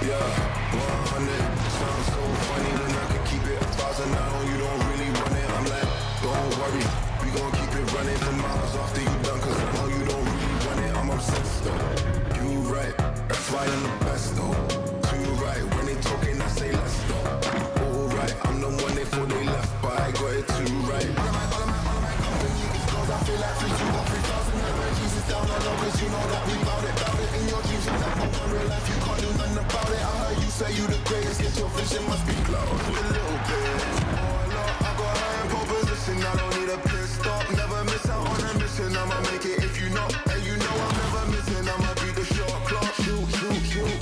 yeah, 100. Sounds so funny when I can keep it 1,000. I know you don't really run it. I'm like, don't worry, we gon' keep it running for miles after you done. Cause I know you don't really run it. I'm obsessed though. You right, that's why I'm the best though. Too right, when they talking, I say let's go. All right, I'm the one they thought they left, but I got it too right. All of my company is gold. I feel like 3,000 energies is down on numbers. You know that we bout it in your dreams. You like on real life, you can't do nothing about it. I heard you say you the greatest, yet your vision must be clouded a little bit. Oh Lord, I got high in pole position. I don't need a pit stop. Never miss out on a mission. I'ma make it if you know, and you know I'm never missing. I'ma be the shot clock. Shoot, shoot, shoot.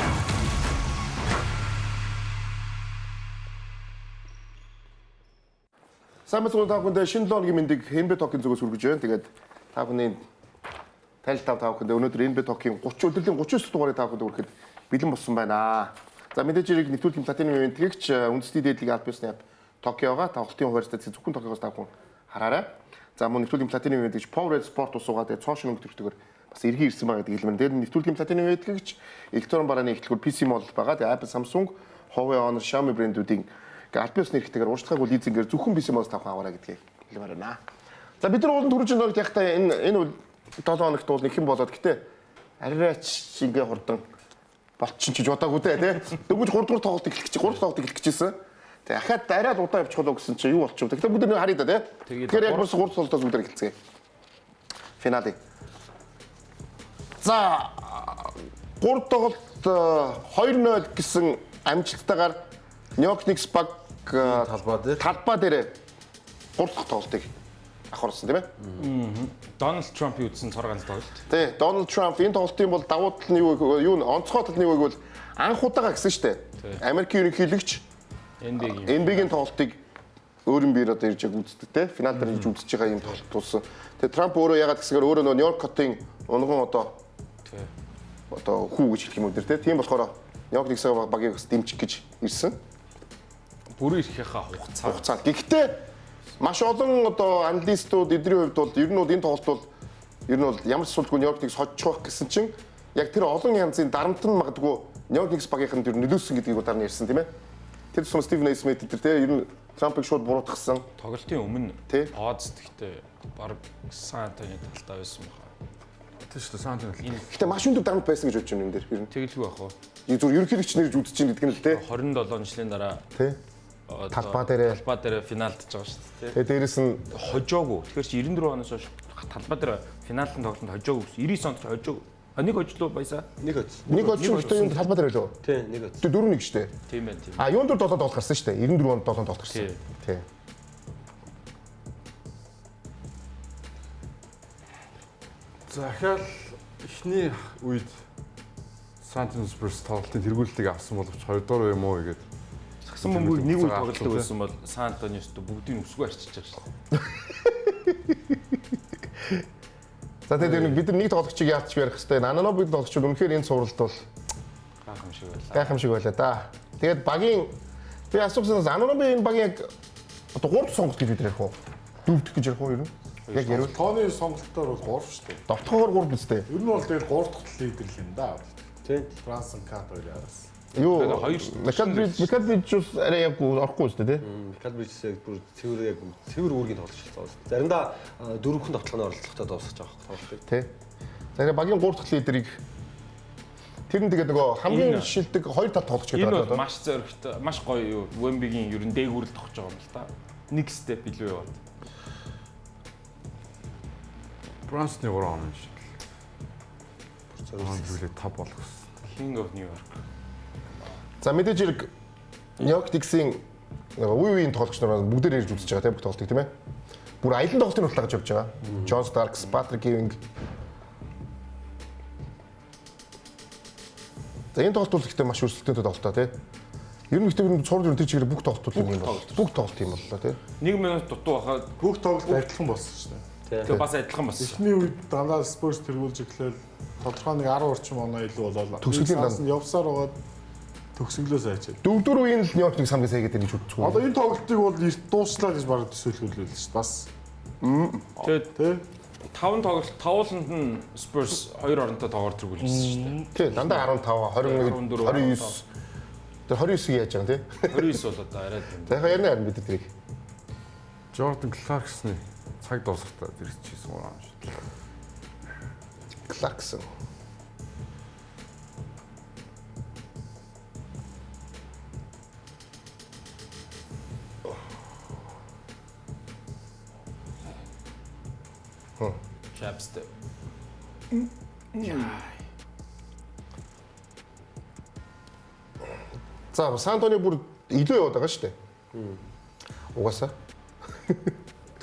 Сайн мэцгүүд та бүхэнд шинэ 7 өдрийн мэндийг NBA Talk-ын зүгээс хүргэж байна. Тэгээд та бүхний тайлбар та бүхэнд өнөөдөр NBA Talk-ын 30 өдрийн 39 дугаарыг та бүхэнд хүрэхэд бэлэн болсон байна. За мэдээж хэрэг нэвтрүүлгийн платинум ивэнтгийгч үндэсний дээдлийг аль биесний Токиога тавхтын хуваарьтай зөвхөн Токиогоос та бүхэн хараарай. За мөн нэвтрүүлгийн платинум ивэнтгийгч Power Sport усуугаа тэгээд цоошин өнгөтөртөгөр бас эргэн ирсэн байгаа гэдэг хэлмээр. Тэгээд нэвтрүүлгийн платинум ивэнтгийгч электрон барааны эхлэлгүүр PC model байгаа. Тэгээд Apple, Samsung, Huawei, Honor, Xiaomi брэндүүдийн Альбиос нэрхтэйгээр уурчлагыг лизингээр зөвхөн бисимоос тавхан аваарай гэдгийг хэлмээр байна. За бид нар уулын төрөж нөрд яхта энэ 7 хоногт бол нэхэн болоод гэтээ арайч ингээ хурдан болчин ч удаагүй дээ тий. Дөнгөж 3 дугаар тоглолт эхлэх гэжсэн. Тэгээ ахаад арайд удаа явчих болоо гэсэн чинь юу болчих вэ? Тэгээ бид нар харъя да тий. Тэгэхээр яг бас 3 тоглолтоос бүгд эхэлцгээе. Финалыг. За 3 тоглолт 2-0 гэсэн амжилттайгаар Нью-Йорк Никс баг талбай дээр 3 дахь тоглолтыг авахарсан тийм ээ. Дональд Трамп юудсан цоргаан тоглолт. Тий, Дональд Трамп энэ тоглолтын бол давуу тал нь юу онцгой тал нь юу гэвэл анх удаага гэсэн шүү дээ. Америкийн ерөнхийлөгч NBA-гийн тоглолтыг өөрийн биеэр одоо ирж үздэг те. Финал дээр ирж үзэж байгаа юм тоглолт тулсан. Тэгээ Трамп өөрөө ягаад гэсгээр өөрөө нөө Нью-Йорк хотын унган одоо хүү гэж хэлэх юм уу те. Тийм болохоор Нью-Йорк Никс багийг бас дэмжих гэж ирсэн. Бүрэн ирэхийнхаа хугацаа. Гэхдээ маш олон одоо аналистууд эдний хувьд бол ер нь бол энэ тоглолт бол ер нь бол ямар ч суулгүй Нью-Йорк Никс хоцчих байх гэсэн чинь яг тэр олон янзын дарамт нь магадгүй Нью-Йорк Никс багийнхан тэр нөлөөсөн гэдгийг удаан ярьсан тийм ээ. Тэр тусмаа Стивен А. Смит тэр тийм ер нь Трампыг шууд буруутгасан. Тоглолтын өмнө Оз гэхдээ баг Сан Антони талтай байсан баха. Тийм шүү дээ Сан Антони. Гэхдээ маш өндөр дарамт байсан гэж бодож байна энэ дээр ер нь. Тэгэлгүй байх уу? Зүгээр ерөнхийлөгч нэрж үзэж чинь гэдэг нь л тийм. 27 жилийн дараа тийм талбай дээр финалдж байгаа шүү дээ. Тэгээ дээрэс нь хожоогүй. Тэгэхээр чи 94 оноос хойш талбай дээр финалын тоглолтод хожоогүй гэсэн. 90 онд ч хожоогүй. А нэг хожлоо баясаа. Нэг хожлоо юм талбай дээр лөө. Тий, нэг хожлоо. 4-1 штэ. Тийм байна, тийм. А юунд дор 7 тоглолт гарсан штэ. 94 онд 7 тоглолт гарсан. Тий. За ахаал эхний үед Сантинус Спurs тоглолтын тэргүүлэлтийг авсан боловч 2 дугаар юм уу гэдэг. Сагсан бөмбөг нэг үе тоглолт байсан бол Сан Антониос бүгдийг өсгөө арчиж байгаа шүү дээ. За тэгээд бид нар нэг тоглогчийг яалтч ярих хэрэгтэй. Ананобыг тоглогчид үнэхээр энэ цувралд бол гайхамшиг байлаа да. Тэгээд багийн би асуусан Ананоби энэ багийн яг одоо 3 сонголт гэж бид ярих уу? Дөвдөх гэж ярих уу ер нь? Яг ярил. Тооны сонголтоор бол 3 шүү дээ. Довтохоор 3 биз дээ. Ер нь бол тэгээд 3 дахь лидер л юм да. Тий. Францын Кат хоёр яраас. Юу? Микалбич арай яг орохгүй шүү дээ тий. Микалбич яг бүр цэвэр үүргийн тоглож байгаа. Заримдаа дөрөвхөн тоглохны оролцохтой дуусгаж байгаа тоглолт. Тий. За ингээд багийн 3 дахь лидерийг тэр нь тэгээд нөгөө хамгийн шилдэг 2 тал тоглож байгаа даа. Энэ бол маш зөрөгтэй, маш гоё юу. Wemby-гийн ер нь дээгүүрэл тогтож байгаа юм л та. Нэг степ илүү яваад. Бронсны 3 он шиг. Зөвлөд 5 болох гэсэн. King of New York. За мэдээж хэрэг Нью-Йорк Никсийн үеийн тоглогч нар бүгдээр ирж үзэж байгаа тийм бүх тоглолтыг тийм ээ. Бүр аялын тоглолтын хутлаа гэж явж байгаа. Джон Старкс, Патрик Ewing. За энэ тоглолт бол ихтэй маш өрсөлдөөнтэй тоглолт та тийм. Ер нь ихтэй цуур тэр чигээр бүх тоглолт юм байна. Бүх тоглолт юм боллоо тийм. 1 минут дутуу байхад бүх тоглолт адилхан болсон шүү дээ. Тэгээ бас адилхан болсон. Эхний үед дандаа Spurs тэргүүлж эхлээл тодорхой нэг 10 орчим оноо илүү болоо. Төгсгөлийн дан явсаар байгаад төгсгөлөөс айчаад. 4 үеийн л Нью-Йорк Никс хамгийн сайгээд гэж үздэг. Одоо энэ тоглолтыг бол эрт дууслаа гэж бараг төсөөлгөлөө л шүү дээ. Бас. Тэгээд 5 тоглолт тавууланд нь Spurs 2 оронтой тоглоор тэргүүлжсэн шүү дээ. Тий, дандаа 15, 21, 29. Тэр 29-ийг яаж байгаа тий? 29 бол одоо арай юм. За яхаа ярина харин бид тэрийг. Jordan Clarkson-ы цаг дуусахтаа зэрэгчсэн юм аа шүү. Clarkson. Chapstick. За Сантони бүр илүү яваад байгаа шүү дээ. Угаасаа.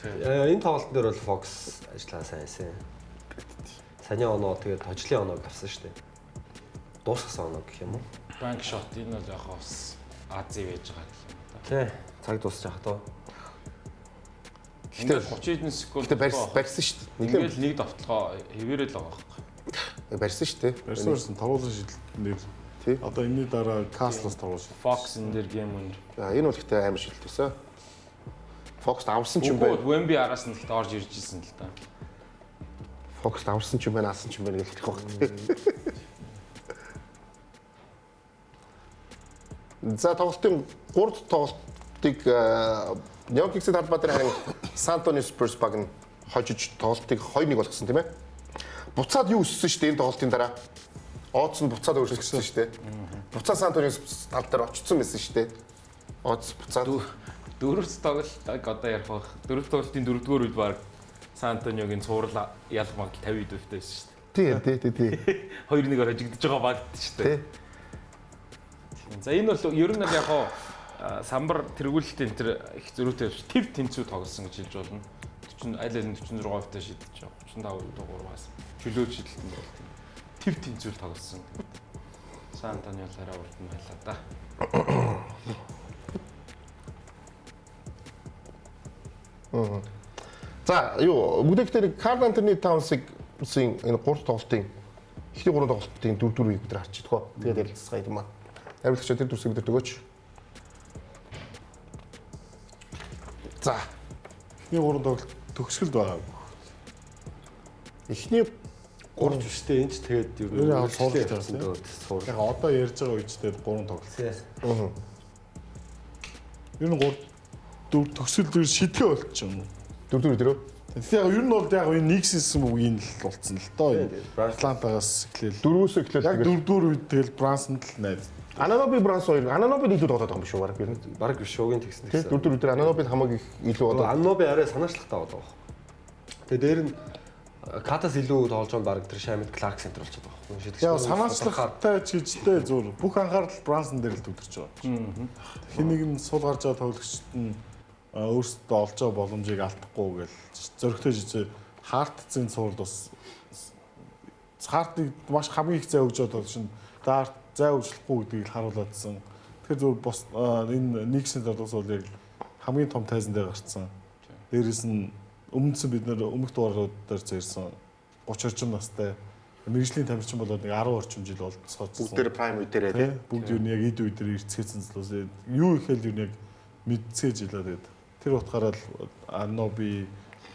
Энэ тоглолтын дээр бол Fox ажиллаа сайнсэн. Саний оноо тэгээд хожлын оноог авсан шүү дээ. Дуусгасан оноо гэх юм уу? Bank shot энэ бол яг бас Ази байж байгаа гэх юм да. Тий. Цаг дуусчих хатаа. Ингээд 30 хэдэн секунд Гэтэ барьсан шүү дээ. Ингээд нэг давталгаа хэвээрэл байгаа байхгүй. Барьсан шүү дээ. Ресурс нь тоглосон шийдэлтээр Тий. одоо энэний дараа Castle-с тоглосон. Fox энэ дэр гейм үнэр. За энэ бол ихтэй амар шилтээсэ. Fox авсан ч юм Үгүй байна. Wemby араас нь ихтэй орж ирж ирсэн л да. Fox авсан ч юм байна, аасан ч юм байна гэж хэлэх байх. За тоглолтын 3 тоглолтыг Нёкиксийн талбай дээр харин Сантони Spurs баг нь хожиж тоглолтыг 2-1 болгосон тийм ээ. Буцаад юу өссөн шүү дээ энэ тоглолтын дараа. Оодс нь буцаад өөрчлөгдсөн шүү дээ. Буцаад Сантони тал дээр очсон байсан шүү дээ. Оодс буцаад Дөрөвт тоглолтыг одоо ярих байх. Дөрөвт тоглолтын 4-р үед баг Сантониогийн цуврал ялмаг 50 дэвтэй байсан шүү дээ. тий. 2-1-оор хожигдож байгаа багт шүү дээ. За энэ бол ер нь яг хоо самбар тэргүүлэлтийн тэр их зөрүүтэй төв тэнцүү тоглосон гэж хэлж болно. 40 аль аль нь 46% та шийдэж байгаа. 35%-аас чөлөөт шийдэлтэн болт. Төв тэнцүүл тоглосон. Сантони бол арай урд нь байлаа да. За юу бүгдээр Карл Антони Таунсыг энэ 3 тоглолтын эхний 3 тоглолтын 4-4-ийг бид нар харчихдаг гоо. Тэгээд ярилцгаа юм аа. Хариуцлагч тэр дүрсийг бид нар төгөөч. За Эхний 3 тоглолт төгсгөлд байгаа. эхний 3 жүжигтэй энэ ч тэгээд Ер нь яг суулгаж байсан. Суулгаж. Яг одоо ярьж байгаа үедээ 3 тоглолт. Ер нь 3 төгсгөл шидгээ болчихно. 4-4 дөрөв. Тэгэхээр яг ер нь бол яг энэ Knicks-ийн үгийн л болцсон л доо. Атлантагаас эхлээл. 4-өөс эхлээд Яг 4-4 үед тэгэл Брансонд л найз. Ананоби Бранс 2. Ананоби илүү тоглоод байгаа юм биш үү баг ер нь. Бараг биш шуугийн тэгсэн Тий 4-4 дээр Ананоби хамаагүй илүү Одоо одоо Анноби арай санаачлагтай байгаа байхгүй. Тэгээ дээр нь Катас илүү тоолж байгаа баг тэр Шамит Кларк центр болчиход байгаа байхгүй. Шийдэгч. Яг санаачлагтай ч гэжтэй зүгээр бүх анхаарал Брансон дээр л төвлөрч байгаа. Хэнийг нь сул гарч байгаа тоглогчд нь өөрсдөө олж байгаа боломжийг алдахгүй гэж зөрөгтэй жижиг хаартцын цуврал бас хаартыг маш хамгийн их зай өгж байгаа тоглогч нь даарт зай өгчлөхгүй гэдгийг харууладсан. Тэгэхээр зөв бос энэ Knicks-ийн тоглоос бол яг хамгийн том тайзан дээр гарцсан. Дээрээс нь өмнөсөн бид нэр өмнөх дугаарууд дээр зэрсэн 30 орчим настай мэрэгжлийн тамирчин болоод нэг 10 орчим жил болцооцсон. бүгд дээр прайм үедээ тий. Бүгд юу нэг эд үедэр ирцгээсэн зүйлс юу ихэл юу нэг мэдцээж илаа тэгээд тэр утгаараа л Аноби,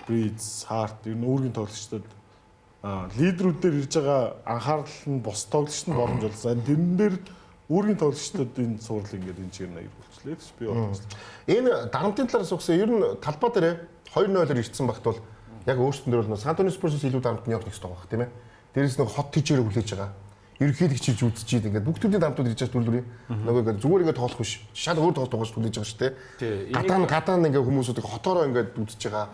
Бриз, Харт ер нь үүргийн тоглогчдод лидерүүд дээр ирж байгаа анхаарал нь бос тоглогчд нь боломж олсон. Тэрэн дээр үүргийн тоглогчдод энэ цуврал ингээд энэ чигээр наяр болчихлоо гэж би бодлоо. Энэ дарамтын талаас ухсан ер нь талбай дээр 2-0-оор ирсэн багт бол яг өөрсдөн дээр бол Сантони Спорсоос илүү дарамт нь явах гэсэн байгаа тийм ээ. Дээрээс нэг хот тийчээр хүлээж байгаа. Ерөнхийдөө чиж үзчихийд ингээд бүгдүүдийн дарамтууд ирж байгаа түлхүүрийн нөгөө ингээд зүгээр ингээд тоолох биш. Шал өөр тоглож хүлээж байгаа шүү дээ. Гадаа ингээд хүмүүсүүд хотоороо ингээд үзэж байгаа.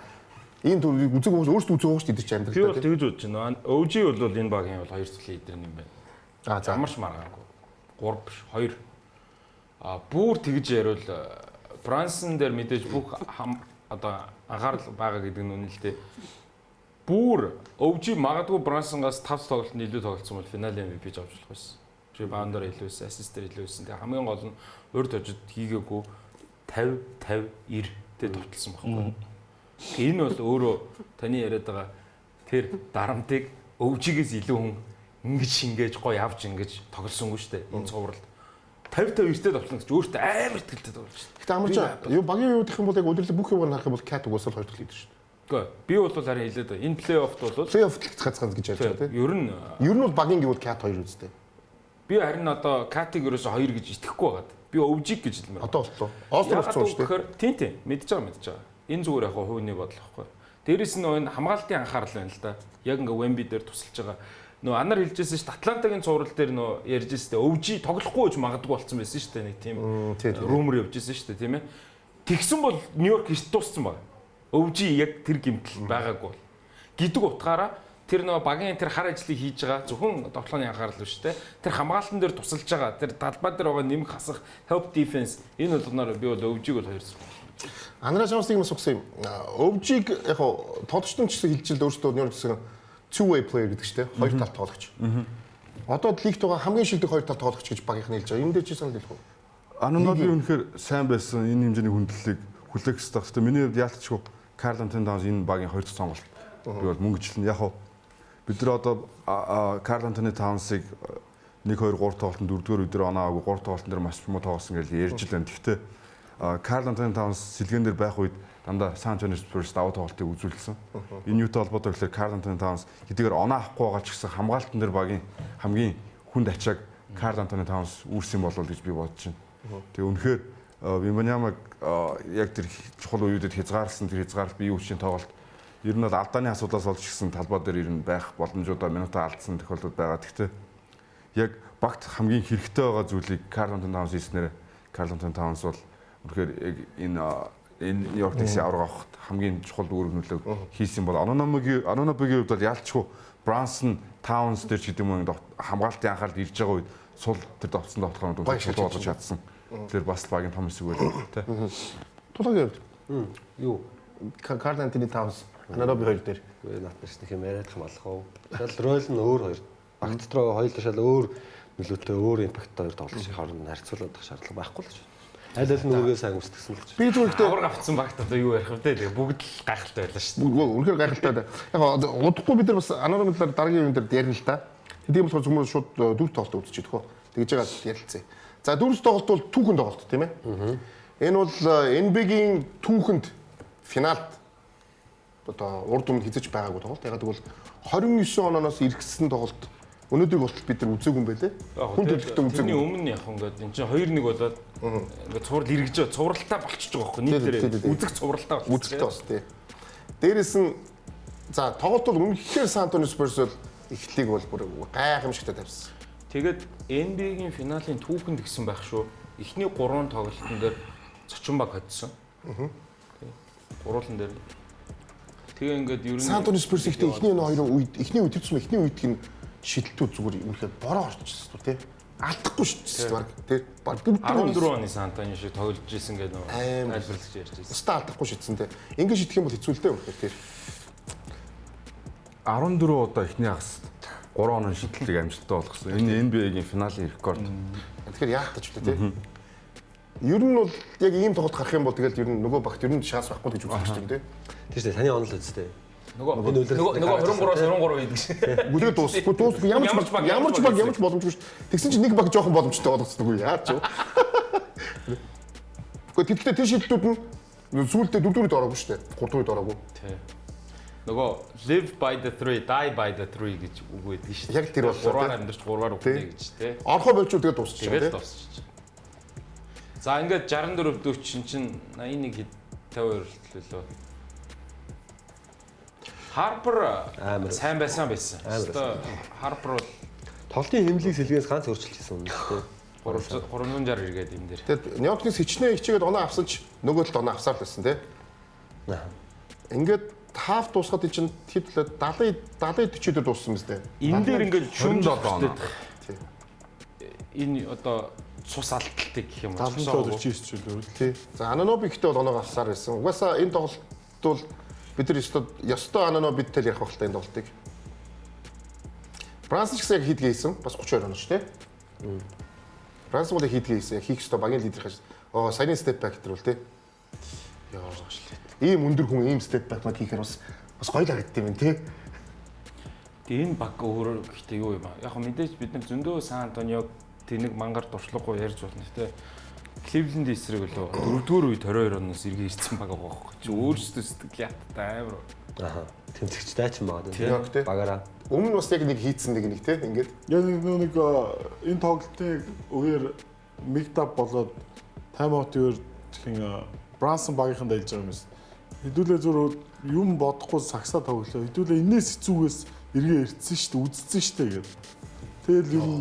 Энэ төрөлийг үзэг хүмүүс өөрсдөө үзэг байгаа шүү дээ идэрч Би бол амьдрал. тэгж бодож байна. OG бол энэ багийн бол 2 цэцлийн лидер юм байна. За Ямарч маргаагүй. 3 биш 2. Бүр тэгж яриул Брансон дээр мэдээж бүх одоо анхаарал байгаа гэдэг нь үнэлтэй. Бүр OG магадгүй Брансонгаас 5 тоглолтод илүү тоглолцсон бол финалийн MVP авч болох байсан. Ребаундер илүү байсан, ассистер илүү байсан. Тэгээ хамгийн гол нь урд хожид хийгээгүй 50-50-90 тэ товтлсон байхгүй. Энэ бол өөрөө таны яриад байгаа тэр дарамтыг OG-гээс илүү хүн ингэж шингээж гоё авч ингэж тоглосонгүй шүү дээ. Энэ цувралд 50-50-90-тэй товтлон гэж өөртөө амар ихтэй тоглож шүү дээ. Гэтэ амарч юу багийн юу гэх юм бол яг өдөрлөг бүх юмыг харах юм бол Кат угаасаа 2 дахь лидер шүү дээ. Гэхдээ би бол харин хэлээд байна. Энэ плей-оффт бол Плей-офф ганцхан гэж ярьж байгаа тийм. ер нь Ер нь бол багийн гэвэл Cat 2 үстэй. би харин одоо Катиг ерөөсө 2 гэж итгэхгүй байгаад. Би өвжиг гэж хэлмээр. Одоо болтоо. Осло болцсон шүү дээ. Тийм мэдж байгаа. Энэ зүгээр яг хувийн бодол واخхой. Дээрээс нь энэ хамгаалтын анхаарал байна л да. Яг ингээ Wemby дээр тусалж байгаа. Нөө анар хэлжсэн шүү дээ. Атлантагийн цуврал дээр нөө ярьж байсан дээ. Өвжи тоглохгүй гэж магадгүй болцсон байсан шүү дээ. Нэг тийм румер явжсэн шүү дээ, тийм ээ. Тэгсэн бол Нью-Йорк ишт дууссан баг. Өвжи яг тэр гимтэл байгаагүй бол. Гэдэг утгаараа тэр нөө багийн тэр хар ажлыг хийж байгаа зөвхөн тоглооны анхаарал биш те. Тэр хамгаалтан дээр тусалж байгаа. Тэр талбай дээр байгаа нэмэх хасах help defense энэ болгоноор би бол өвжиг бол хоёрсон. Андраа Шамсыг бас өгсөн юм. Өвжиг яг тоглогчдын ч гэсэн хэлжилд өөрсдөө нэр гэсэн two-way player гэдэг чинь хоёр талт тоглогч. Одоо лигт байгаа хамгийн шилдэг хоёр талт тоглогч гэж багийнх нь хэлж байгаа. Юм дээр чи санал хэлэх үү? Ануноби үнэхээр сайн байсан энэ хэмжээний хүндлэлийг хүлээх хэрэгтэй. Гэхдээ миний хувьд яалтчгүй Карл Антони Таунс энэ багийн хоёр дахь сонголт. Би бол мөнгө жилэн яг бид нар одоо Карл Антони Таунсыг 1 2 3 тоглолтод 4-р өдөр оноогүй 3 тоглолтын дээр маш муу тоглосон гэж ярьж байна. Гэхдээ Карл Антони Таунс сэлгэн дээр байх үед дандаа Сан Антонио Спurs даваа тоглолтыг үзүүлсэн. Энэ юутай холбоотой гэхээр Карл Антони Таунс хэдийгээр оноо авахгүй байгаа ч гэсэн хамгаалтан дээр багийн хамгийн хүнд ачааг Карл Антони Таунс үүрсэн болов гэж би бодож байна. Тэгээ үнэхээр Вимбаньямаг яг тэр чухал үеүүдэд хязгаарласан тэр хязгаарлалт бие хүчийн тоглолт ер нь бол алдааны асуудлаас болж гисэн талбай дээр ер нь байх боломжуудаа минутаа алдсан тохиолдол байгаа. Гэхдээ яг багт хамгийн хэрэгтэй байгаа зүйлийг Карл Антони Таунс хийснээр Карл Антони Таунс бол үнэхээр яг энэ Нью-Йорк Никсийн авраг авахд хамгийн чухал үүрэг нөлөөг хийсэн бол Анунобигийн хувьд бол ялчгүй Брансон Таунс дээр ч гэдэг юм хамгаалтын анхаарал ирж байгаа үед сул тэр довцсон тоглоомд үнэхээр болж чадсан. Тэр бас багийн том хэсэг байл тэ. Тулаагийн хувьд Юу? Карл Антони Таунс Ануноби хоёр дээр Гүй наатнаас нэг юм яриад хамаалах уу. Шал рол нь өөр хоёр. Багт дотроо хоёул шал өөр нөлөөтэй өөр импакттай хоёр тоглож хооронд харьцуулах шаардлага байхгүй л гэж. Аль аль нүргээ сайн үсгсэн л гэж. би зүгээр Авраг авцсан багт одоо юу ярих вэ те. Бүгд л гайхалтай байлаа шүү дээ. үнэхээр гайхалтай да. Яг удахгүй бид нар бас Ануноби талаар дараагийн юм дээр ярина л та. Тэдний болохоор зөвхөн шууд дөрөв тоглолт үзчихэж байгаа. Тэгж байгаа ярилцъя. За дөрөв тоглолт бол түүхэн тоглолт тийм ээ. Энэ бол NBA-гийн түүхэнд финалд одоо урд өмнө хизэж байгаагүй тоглолт. Яг тэгвэл 29 оноос иргэсэн тоглолт. Өнөөдрийг бол бид нар үзээгүй юм байлээ. Хүн төлөвлөлтөд үзээгүй. Тэрний өмнө яг ингээд эн чинь 2-1 болоод ингээд цуврал эргэж байгаа. Цувралтай болчихж байгаа байхгүй нийтээр үзэх цувралтай болчихсон. Үзэлтэй бас тий. Дээрээс нь за тоглолт бол үнэхээр Сан Антонио Спурс бол эхлэлийг бол бүр гайхамшигтай тавьсан. Тэгээд NBA-гийн финалийн түүхэнд гисэн байх шүү. Эхний 3 тоглолтын дээр зочин баг хоцсон. Гуруулан дээр. Тэгээ ингээд ер нь Сан Антонио Спурс ихтэй эхний хоёрын үед эхний үед төсөм эхний үед гин шидэлтүүд зүгээр үнэхээр бороо орчихсон тий. Алдахгүй шүү дээ баг тий. Баг 14 оны Сан Антонио шиг тоглож ирсэн гэдэг нөө тайлбарлагч ярьж байсан. Ста алдахгүй шидсэн тий. Ингээд шидэх юм бол хэцүү л дээ үнэхээр тий. 14 удаа эхний хагас 3 оноо шидэлтийг амжилттай болгосон. Энэ NBA-гийн финалийн рекорд. Тэгэхээр яах гэж тий. Ер нь бол яг ийм тоглолт гарах юм бол тэгэл ер нь нөгөө багт ер нь шанс байхгүй гэж үзэж байна тий. Тийм шүү дээ. Таны онол үстэй. Нөгөө 23-аас 23 гэдэг шиг. Үгүй дуусахгүй ямар ч боломжгүй шүү. Тэгсэн чинь нэг баг жоохон боломжтой болгоцсон үгүй яа ч юу. Гэхдээ тэр шилдэлтүүд нь сүүлдээ 4-д ороогүй шүү дээ. 3-д ороогүй. Тий. Нөгөө live by the 3, die by the 3 гэж үг байдаг шүү дээ. Яг тэр бол 3-аар амьдарч 3-аар үхнэ гэж тий. Орхоо болчоо тэгээд дуусчихсан тий. Тэгээд дуусчих. За ингээд 64 40 чинь 81 52 лөө. Харпер сайн байсан. Одоо Харпер бол Тоглолтын хэмжлийг сэлгээс ганц өөрчилж хийсэн юм шүү дээ. 360 иргээд юм дээр. Тэгээд Нью-Йоркнес хичнээн хичээгээд оноо авсанч нөгөө талд оноо авсаар байсан тий. Ингээд хаф дуусгаад ий чинь хэдлээ 70 40-д дууссан юм зү. Энэ дээр ингээд шүн 27 оноо. Тий. Энэ одоо цус алдталтай гэх юм уу? 77 49 ч үлээ. Тий. За Ануноби ихтэй бол оноо авсаар байсан. Угаасаа энэ тоглолт бол бид нар ёстой Анунобидтэй л ярих хэрэгтэй энэ тоглолтыг. Бранс ч гэсэн яг хийдгээ хийсэн. Бас 32 оноо шүү дээ. Бранс бол хийдгээ хийсэн. Хийх ёстой багийн лидер хаж. Саяны степ бак гэдэг бол тий. Яа шлээ. Ийм өндөр хүн ийм степ бак мод хийхээр бас гоё л харагдсан юм тий. Тэгээ энэ баг өөр гэхдээ юу юм аа. Яг хөө мэдээж бид нар зөндөө Сан Антониог тэнэг мангар дуршлаггүй ярьж болно тий. Кливленд эсрэг лөө 4-р үед 22 оноос эргээ ирсэн баг байгаа байхгүй. Чи өөрсдөө сэтгэл яттай амар. Аха. Тэмцэгчтэй ч юм аа Яг тий. багаараа. Өмнө нь бас яг нэг хийцэн нэг тий ингээд. Яг нэг энэ тоглолтын үеэр мигдап болоод тайм-аутын үеэр тэгэхээр Брансон багийнхан дайлж байгаа юм байна. Хэдүүлээ зүр юм бодохгүй сагсаа тоглолоо. Хэдүүлээ энэс хэцүүгээс эргээ ирсэн шүү дээ, үдцсэн шүү дээ гэдэг. Тэгэл юм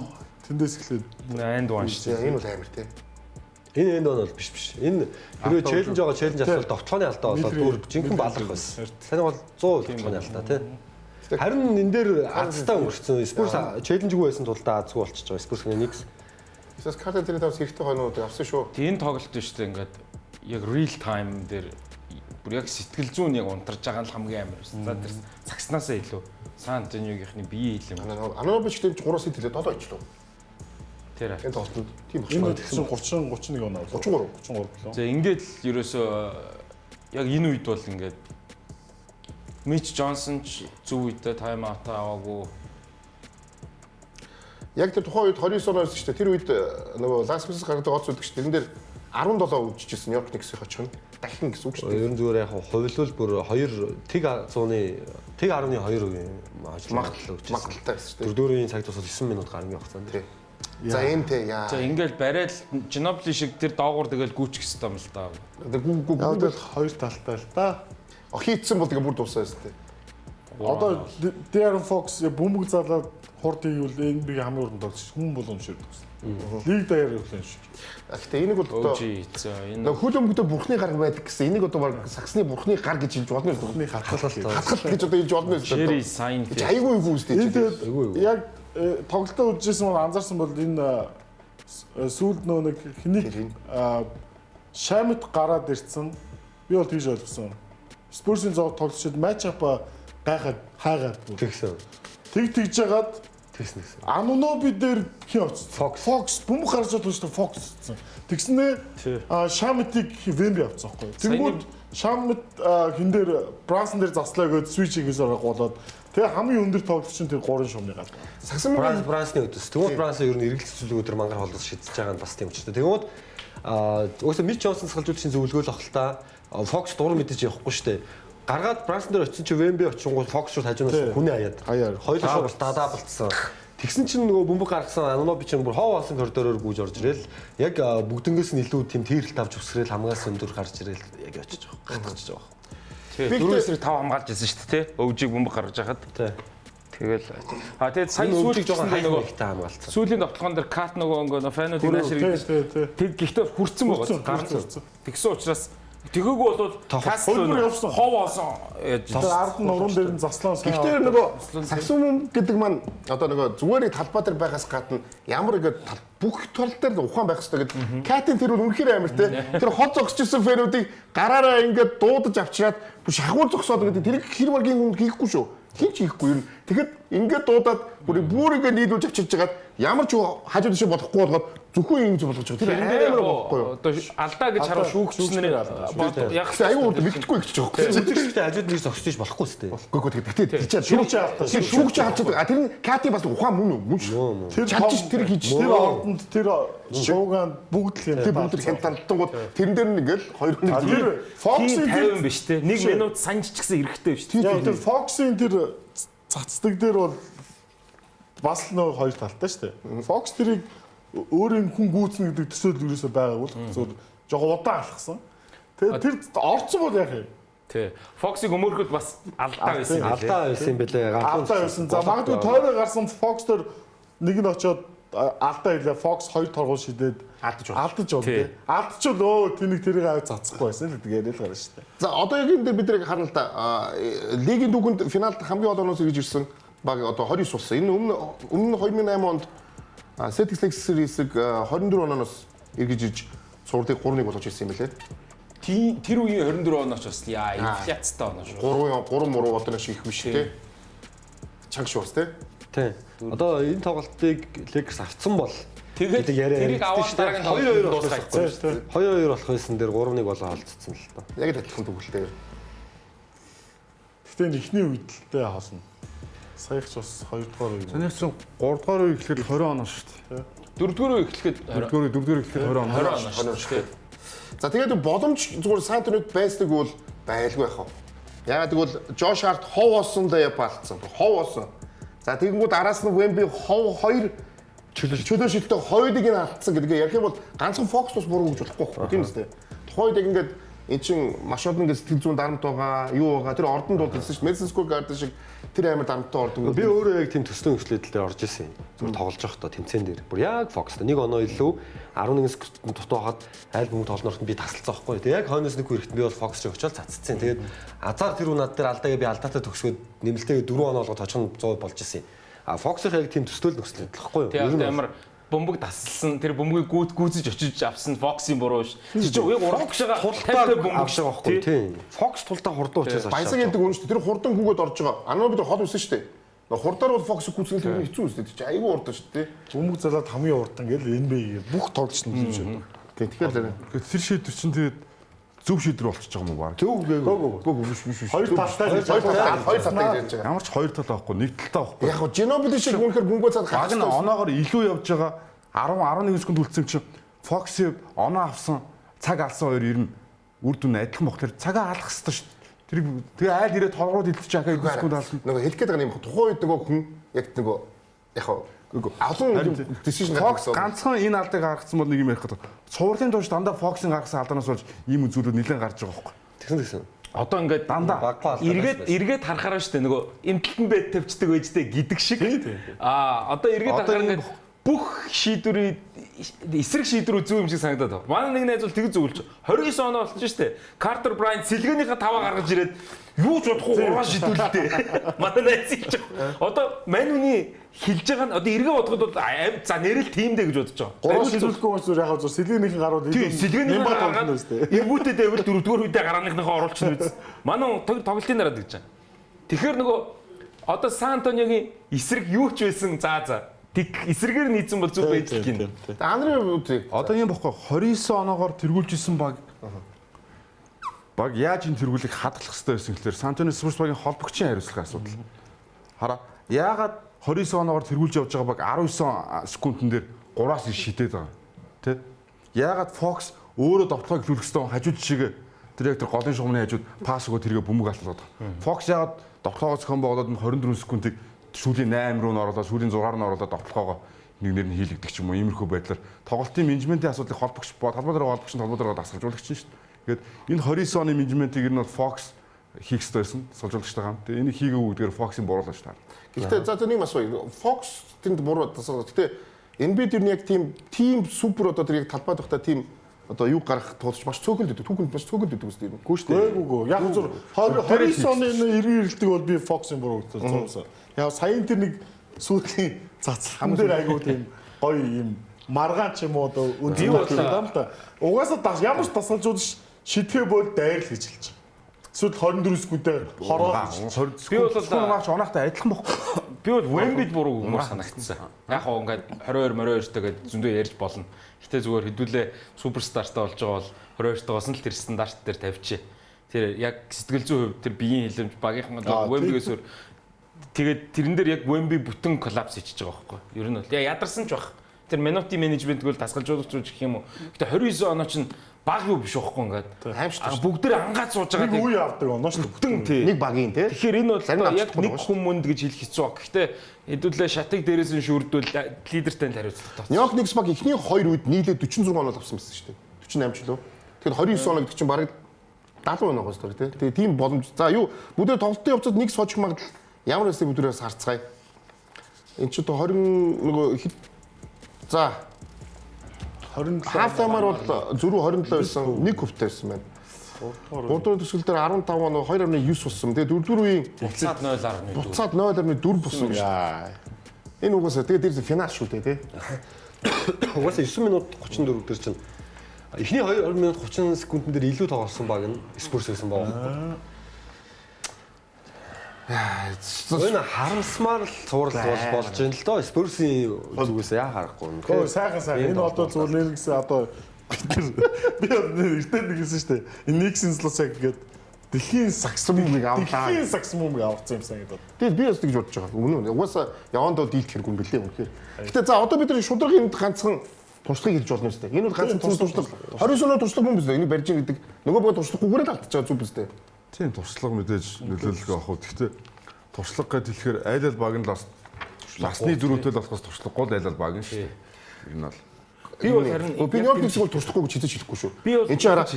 тэндээс эхлээд Энд ван шүү дээ. Энэ бол амар тий. Энэ энд бол биш. Энэ хэрвээ челленж байгаа челленж асуулт довтлооны алдаа болоод бүр жинхэнэ балах байсан. Тань бол 100% довтлооны алдаа тий. Харин энэ дээр азтай өнгөрцөн. Спурс челленжгүй байсан тул да азгүй болчихж байгаа. Спурсгийн Никс. Эсвэл Карлантаны тавс хэрэгтэй хойнууд авсан шүү. Тийм тоглолт шүү дээ ингээд яг real time дээр бүр яг сэтгэл зүйн яг унтарж байгаа нь хамгийн амар байсан. За тэр цагснаасаа илүү Сан-Антониогийнхны бие хийлэм. Ананобич тэр 3 сет хэлээ доод очлоо. Тэр. Энэ тоглолтод тийм энэ болчихсон. 31 оноо. 33 болоо. За ингээд л ерөөсөө яг энэ үед бол ингээд Мич Джонсон ч зөв үедээ тайм аут аваагүй. Яг тэр тухайн үед 29 оноос шүү дээ. Тэр үед нөгөө Лас Вегас гаргадаг гоц үлдэх шүү дээ. Тэрэн дээр 17 үжижсэн Нью-Йорк Никсийн очих нь дахин гэсэн үг шүү дээ. Ер нь зүгээр яг хувилбал бүр 2 тэг 12% Магадaltaй гэсэн шүү дээ. 4-ийн цаг тусал 9 минут гарна явахсан. Тий. За энэ яа. За ингээд барайл Ginobili шиг тэр доогуур тэгэл гүйчих хэвээр юм л да. Яг л хоёр талтай л да. Хийцэн бол тэгээ бүр дуусаа шүү дээ. Одоо De'Aaron Fox бөмбөг залаад хурд хийвэл NBA хамгийн уран тоглогч хүн боломжтой гэсэн. Лиг даяар явуулсан шүү. Гэхдээ энийг бол одоо За энэ нөгөө хөл өмгөдөө бурхны гар байдаг гэсэн. Энийг одоо баг саксны бурхны гар гэж хэлж болно шүү. Бурхны хатгалт. Хатгалт гэж одоо хэлж болно шүү. Jerry Seinfeld. Айгүй юу үстэй. Энэ тэгээд яг тоглолтоо үзчихсэн бол анзаарсан бол энэ сүүлд нөгөө нэг хэнийг Шамит гараад ирсэн. Би бол тийж ойлгосон. Спурсийн зов тоглолчид матчап гайхаад хайгаад Тэгсэн. тэгж жагаад Тэгсэн гэсэн. Ануноби дээр хин очсон. Fox бөмбөг гарч чадсан шүү дээ. Fox очсон. Тэгснээ Шамитыг Вемби авсан байхгүй. Тэнгүүд Шамит хин дээр Брансон дээр заслаа гээд switch хийгээс болоод тэгээ хамгийн өндөр тоглогч нь тэр 3 шумны гал. Саксан Брансны өдөөс. Тэгвэл Брансон ер нь эргэлцүүлэг өдөр мангар холоос шидэж байгаа нь бас тийм ч тийм. Тэгвэл өөөсөө Мич Джонсон сахалжуулалтын зөвлөгөөл авах л та Fox дур мэдээж явахгүй шүү дээ. Гаргаад Брансон дээр очсон чи Вемби очингууд Fox шууд хажуунаас хүний хаяад. Хоёулаа шууд дадаа болцсон. Тэгсэн чинь нөгөө бөмбөг гаргасан Ануноби чинь бүр хоо болсон коридороор гүйж орж ирэл яг бүгднгээс нь илүү тийм тэрэлт авч өсрэл хамгаас өндөр гарч ирэл яг очиж байгаа. Гатгаж байгаа. Тэгээ 4-5 хамгаалж ирсэн шүү дээ, тий. Өвжиг бөмбөг гаргаж хахад. Тий. Тэгэл тэгээд сайн сүүлд жоохон нөгөө хайхтай хамгаалцсан. сүүлийн тоглоом дээр кат нөгөө фануудын наашир гэдэг. Тэг гэхдээ хүрцэн байгаа. Гарсан. Тэгсэн учраас тэгээгүү бол Хөлбөр явсан. хов олсон. Тэр ард нь уран дээр нь заслаа сайн. Гэхдээ нөгөө саксофон гэдэг маань одоо нөгөө зүгээр талбай дээр байгаас гадна ямар ингээд бүх тал дээр ухаан байх хэрэгтэй гэдэг. Катин тэр үнэхээр амар те. Тэр хот зогсчихсан фэнүүдийг гараараа ингээд дуудаж авчираад шахуур зогсоод гэдэг тэр хэр маргийн хүн хийхгүй шүү. Хин ч хийхгүй юм. Тэгэхэд ингээд дуудаад бүр ингээд нийлүүлж авчирж хагаад ямар ч хажууд шиг болохгүй болгоод зөвхөн юм болгож байгаа. Тэр амар болохгүй юу? Одоо алдаа гэж харуул шүүгчснэр яг аюу урд мэдхгүй гэж байгаа юм. Тэгтээ ажууд нэг зогсож болохгүй сте. Гэхдээ тэгтээ тэр шүүгч хавчаад тэр кати бас ухаан мөн шүү. Тэр чалж тэр хийж тэр ордонд тэр шуугаан бүгд л тэр бүгд хянталтангууд тэрэн дээр нь ингээл 2-1 тэр Fox-ийн 50 биш те. 1 минут санаж ч гэсэн эрэхтэй биш те. яг тэр Fox-ийн тэр цацдаг дээр бол бас л нэг хоёр талтай шүү дээ. Fox тэрийг өөрийн хүн гүйцэнэ гэдэг төсөөл юусоо байгаагүй л зөв жоохон удаан алхсан. Тэгээ тэр орцсон бол яах юм? Тий. Fox-ыг өмөрөхөд бас алдаа байсан юм Алдаа байсан юм бэлээ. Алдаа байсан. За магадгүй тойроо гарсан Fox дээр нэг нь очоод алдаа хэлээ. Fox хоёр торгуул шидээд алдаж байна. Алдчихвол тэнийг тэрийг аваад цацахгүй байсан л тэгээд ярил гарна шүү дээ. За одоо яг энэ дээр бид нэг харна л да. Лигийн түүхэнд финалд хамгийн олооноос ирж ирсэн баг одоо 29 болсон. Энэ өмнө 2008 онд Celtics Lakers-ийг 24 оноос эргэж ирж цувралыг 3-1 болгож ирсэн юм билээ. Тэр үеийн 24 оноос бас яа инфляцтай оноо шүү. 3 муруу одоо нэг шиг биш те. Чанга шүү бас те. Тий. Одоо энэ тоглолтыг Lakers авцсан бол тэгээд тэрийг аваад дараа нь 2-2 дуусгацсан. 2-2 болох байсан дээр 3-1 болоо олцсон л та. Яг л адилхан төгөлтэй. Гэтэ энэ ихний үед л дээ хаална. Саяхч бас 2 дугаар үе. Санийх чинь 3 дугаар үе гэхэлэр 20 оноос шүү дээ. Дөрөвдүгээр эхлэхэд 4-р эхлэхэд 20 20 оноос тий. За тэгээд боломж зүгээр Сан Антониуд байсдаг бол байлгүй яах вэ? Ягаад гэвэл Жош Харт хов осон даяа баалцсан. Хов осон. За тэгэнгүүт араас нь Вемби хов 2 чөлөөшөлтөй хоёрыг нь алдсан гэдгээ ярих юм бол ганцхан Фокс бас буруу гэж болохгүй байхгүй тийм үстэй. Тухайд яг ингээд эн чин маш олон ингээд сэтгэл зүйн дарамт байгаа, юу байгаа. Тэр ордонд бол хэлсэн шүү дээ. Madison Square Garden шиг тэр амар дарамттай ордон. Би өөрөө яг тийм төслийн хөвчлөлдөө орж исэн. Зүгээр тоглож байхдаа тэмцээн дээр. Бүр яг Fox-тай нэг оноо илүү 11 секунд дутуугаад айл бөмбөг тоглонорт би тасалцсан байхгүй. Тэг яг хойноос нэг хүрэхэд би бол Fox шиг очиод цаццсан. Тэгээд азар тэр над дээр алдаагаа би алдаатай төгсгөөд нэмэлтээ 4 оноо олгоод очихно 100 болж исэн. А Fox-ийн яг тийм төсөөл нөхцөл байхгүй юу? Тэгээд амар бөмбөг тасалсан тэр бөмбөгийг гүйцэж очиж авсан Fox-ийн буруу ш. Тэр чинь яг урагшаага тултаа бөмбөг шиг байхгүй тийм. Fox тултаа хурдан учраас Баясаг гэдэг үнэ шүү дээ. Тэр хурдан гүгээд орж байгаа. Анаа бид хол үсэн шүү дээ. Хурдаар бол Fox гүйцэтгэл нь хэцүү үстэй. Чи айгүй урдан шүү дээ. Бөмбөг залаад хамгийн урдан гэл NBA бүх тоглолч нь юм шүү. Тэгэхээр тэр шийдвэр чинь тэгээд зөв шийдвэр болчихж байгаа юм уу баг. зөв биш. Хоёр талтай ярьж байгаа. Ямар ч хоёр тал байхгүй, нэг талтай байхгүй. Яг гоо Ginobili шиг үнэхээр бөмбөг цаад Баг нь оноогоор илүү явж байгаа 10-11 секунд үлдсэн чинь Fox оноо авсан, цаг алсан хоёр ирнэ. Үр дүн адилхан болохоор цагаа алах хэрэгтэй шүү дээ. Тэгээ айл ирээд толгойд идчих ахаа 2 секунд алсан. нөгөө хэлэх гээд байгаа юм тухайн үед нөгөө хүн яг нөгөө яг олон decision Fox ганцхан энэ алдыг гаргацсан бол нэг юм ярих гэдэг. Цувралын турш дандаа Fox-ын гаргасан алдаанаас болж ийм үзүүлэлт нэлээд гарч байгаа байхгүй. тэгсэн. Одоо ингээд Дандаа эргээд харахаараа штэ нөгөө эмтэлтэн бэд тавьчихдаг байжтэй гэдэг шиг. Одоо эргээд харахаар ингээд бүх шийдвэрийг эсрэг шийдвэр зөв юм шиг санагдаад байна. Манай нэг найз бол тэгж зөвлөж 29 оноо болчих штэ. Картер Брайант сэлгээнийхээ таваа гаргаж ирээд юу ч бодохгүй 3 шийдвэрлэдэ. Манай найз хэлж байгаа. Одоо манүний хэлж байгаа нь одоо эргээ бодоход бол за нэрэл тимдэ гэж бодож байгаа. 3 шийдвэрлэхгүй хүмүүс яг зөв сэлгэнийхэн гарууд сэлгээнийхээ гаргаад эргүүтээ дэвэл 4-р үедээ гарааныхныхаа оруулчихна биз. Манай тоглолтын дараа гэж байна. Тэгэхээр нөгөө одоо Сан Антониогийн эсрэг юу ч байсан за эсрэгээр нийцсэн бол зүг байж гин. Андрын үгүй. Одоо юм бохгүй 29 оноогоор тэргүүлж исэн баг яаж энэ тэргүүлийг хадгалах хэрэгтэй байсан гэхээр Сан Антонио Спурс багийн холбогчийн хариуцлагын асуудал. Хараа яагаад 29 оноогоор тэргүүлж явж байгаа баг 19 секундын дээр 3-аас их шидэд байгаа. Тэ? Яагаад Fox өөрөө довтлогоо хөдлөх ёстой хажууд жишээ тэр яг тэр голын шугамны хажууд пасс өгөө тэргээ бөмбөг алтлаад байгаа. Fox яагаад довтлогоо зохион байгуулад 24 секундыг сүүлийн 8 руу н оруулаад сүүлийн 6-аар н оруулаад довтлогоогоо нэг нэр нь хийлэгдэх ч юм уу иймэрхүү байдлаар тоглолтын менежментийн асуудлыг холбогч талбайраа холбогч дасгалжуулагч нь шүү дээ. Тэгээд энэ 29 оны менежментийг ер нь бол Fox хийх ёстой байсан суулжуулагчтайгаа. Тэгээд энийг хийгээгүй гэдгээр Fox-ын буруулаа шүү дээ. Гэхдээ за тэр нэг асуу. Fox тэнд буруу тасалгаа. Гэхдээ NBA тэр нь яг тийм супер одоо тэр яг талбай тогтоо тийм одоо юу гарах тулч маш цөөхөлд өгдөг. Түүхэнд маш цөөхөлд өгдөг үстэй юм. Гүү шүү дээ. Үгүй. Яг зөв 29 оны эргэлтийг бол би Fox-ын буруу гэж зовсон. Яг саяын тэр нэг сүүлийн цацлан дээр айгуу тийм гоё юм маргаан ч юм уу одоо үнэн юм да. Угаасаа ямар ч тасалжуулж шидэхээ бол дайр л гэж хэлж байгаа. Эсвэл 24 секундээр хороо 20 секунд гаач онаахтай адилхан бохгүй. Би бол Wemby буруу юм санагдсан. Яг хоо ингээд 22-22-тэйгээ зөндөө ярьж болно. Гэтэ зүгээр хэдүүлээ суперстартай болж байгаа бол 22-тойгоос нь л тэр стандарт дээр тавьчих. Тэр яг сэтгэл зүйн хувь тэр биеийн хилэмж багийнхан Wemby-гээс өөр тэгээд тэрэн дээр яг Wemby бүтэн коллапс хийчихэж байгаа байхгүй. Ер нь бол ядарсан ч баг. Тэр минутын менежментг бол дасгалжуулагч гэх юм уу. Гэтэ 29 оноо чинь баг юу биш байхгүй ингээд. Аимштай. Бүгд тэр ангаад сууж байгаа. нэг үе авдаг оноо шүү дээ. Нэг багийн тий. Тэгэхээр энэ бол яг нэг хүмүүнд гэж хэлэх хэцүү. Гэхдээ хэдүүлээ шатыг дээрээс нь шүрдвэл лидертэй л хариуцлагатай. Нью-Йорк Никс баг эхний 2 үед нийлээ 46 оноо авсан байсан шүү дээ. 48 ч лөө. Тэгэхээр 29 оноо гэдэг чинь бараг 70 оноо гоос төр тий. Тэгээ тийм боломж. За юу бүдээр тоглолтын явцад нэг суучих магадлал ямар нэсээ бүдээрээс харцгаая. Энд ч одоо 20 нөгөө за 27 хафтаймаар бол зөрүү 27 байсан, нэг хувьтай байсан байна. 3-р төсөл дээр 15 оноо 2.9 болсон. Тэгээ 4-р үеийн буцаад 0.1. буцаад 0.4 болсон гэж. Энэ угаасаа тэгээ дээр финал шүү дээ тий. Угаасаа 9 минут 34 дээр чинь эхний 2 минут 30 секундын дээр илүү тоглосон баг нь Spurs байсан байгаа. Энэ харамсмаар л цуурлал болж байна л доо. Spurs-ийн зүгээс яа харахгүй. Хөө сайхан. Энэ одоо зөвлөсөн одоо би эртний нэг хэлсэн шүү дээ. Энэ Knicks-ийн слосаг гэдэг Дэлхийн Саксмумыг авлаа. Дэлхийн саксмумыг авсан юм санагдаад. Тэгээд би бас тэгж бодож байгаа. Үнэн. Угаасаа явандаа дийлэх хэрэг юм бэлээ үнэхээр. Гэтэ за одоо бид нар шударгын ганцхан туршлагыг хэлж болно шүү дээ. Энэ бол ганцхан туршлага. 20 оноо туршлага юм биш үү? Энийг барьж ийн гэдэг. Нөгөө бод туршлагагүйгээр л алдчихж байгаа зүг биз дээ. Тийм туршлага мэдээж нөлөөлөл авах уу. Гэхдээ туршлага гэж хэлэхээр айл ал баг нь ласны зөрүүтэй л болохоос туршлагагүй айл ал баг нь шүү дээ. Ер нь бол Би бол харин би Нью-Йоркийг бол туршлахгүй гэж хэлж хэлэхгүй шүү. Энд чи хараа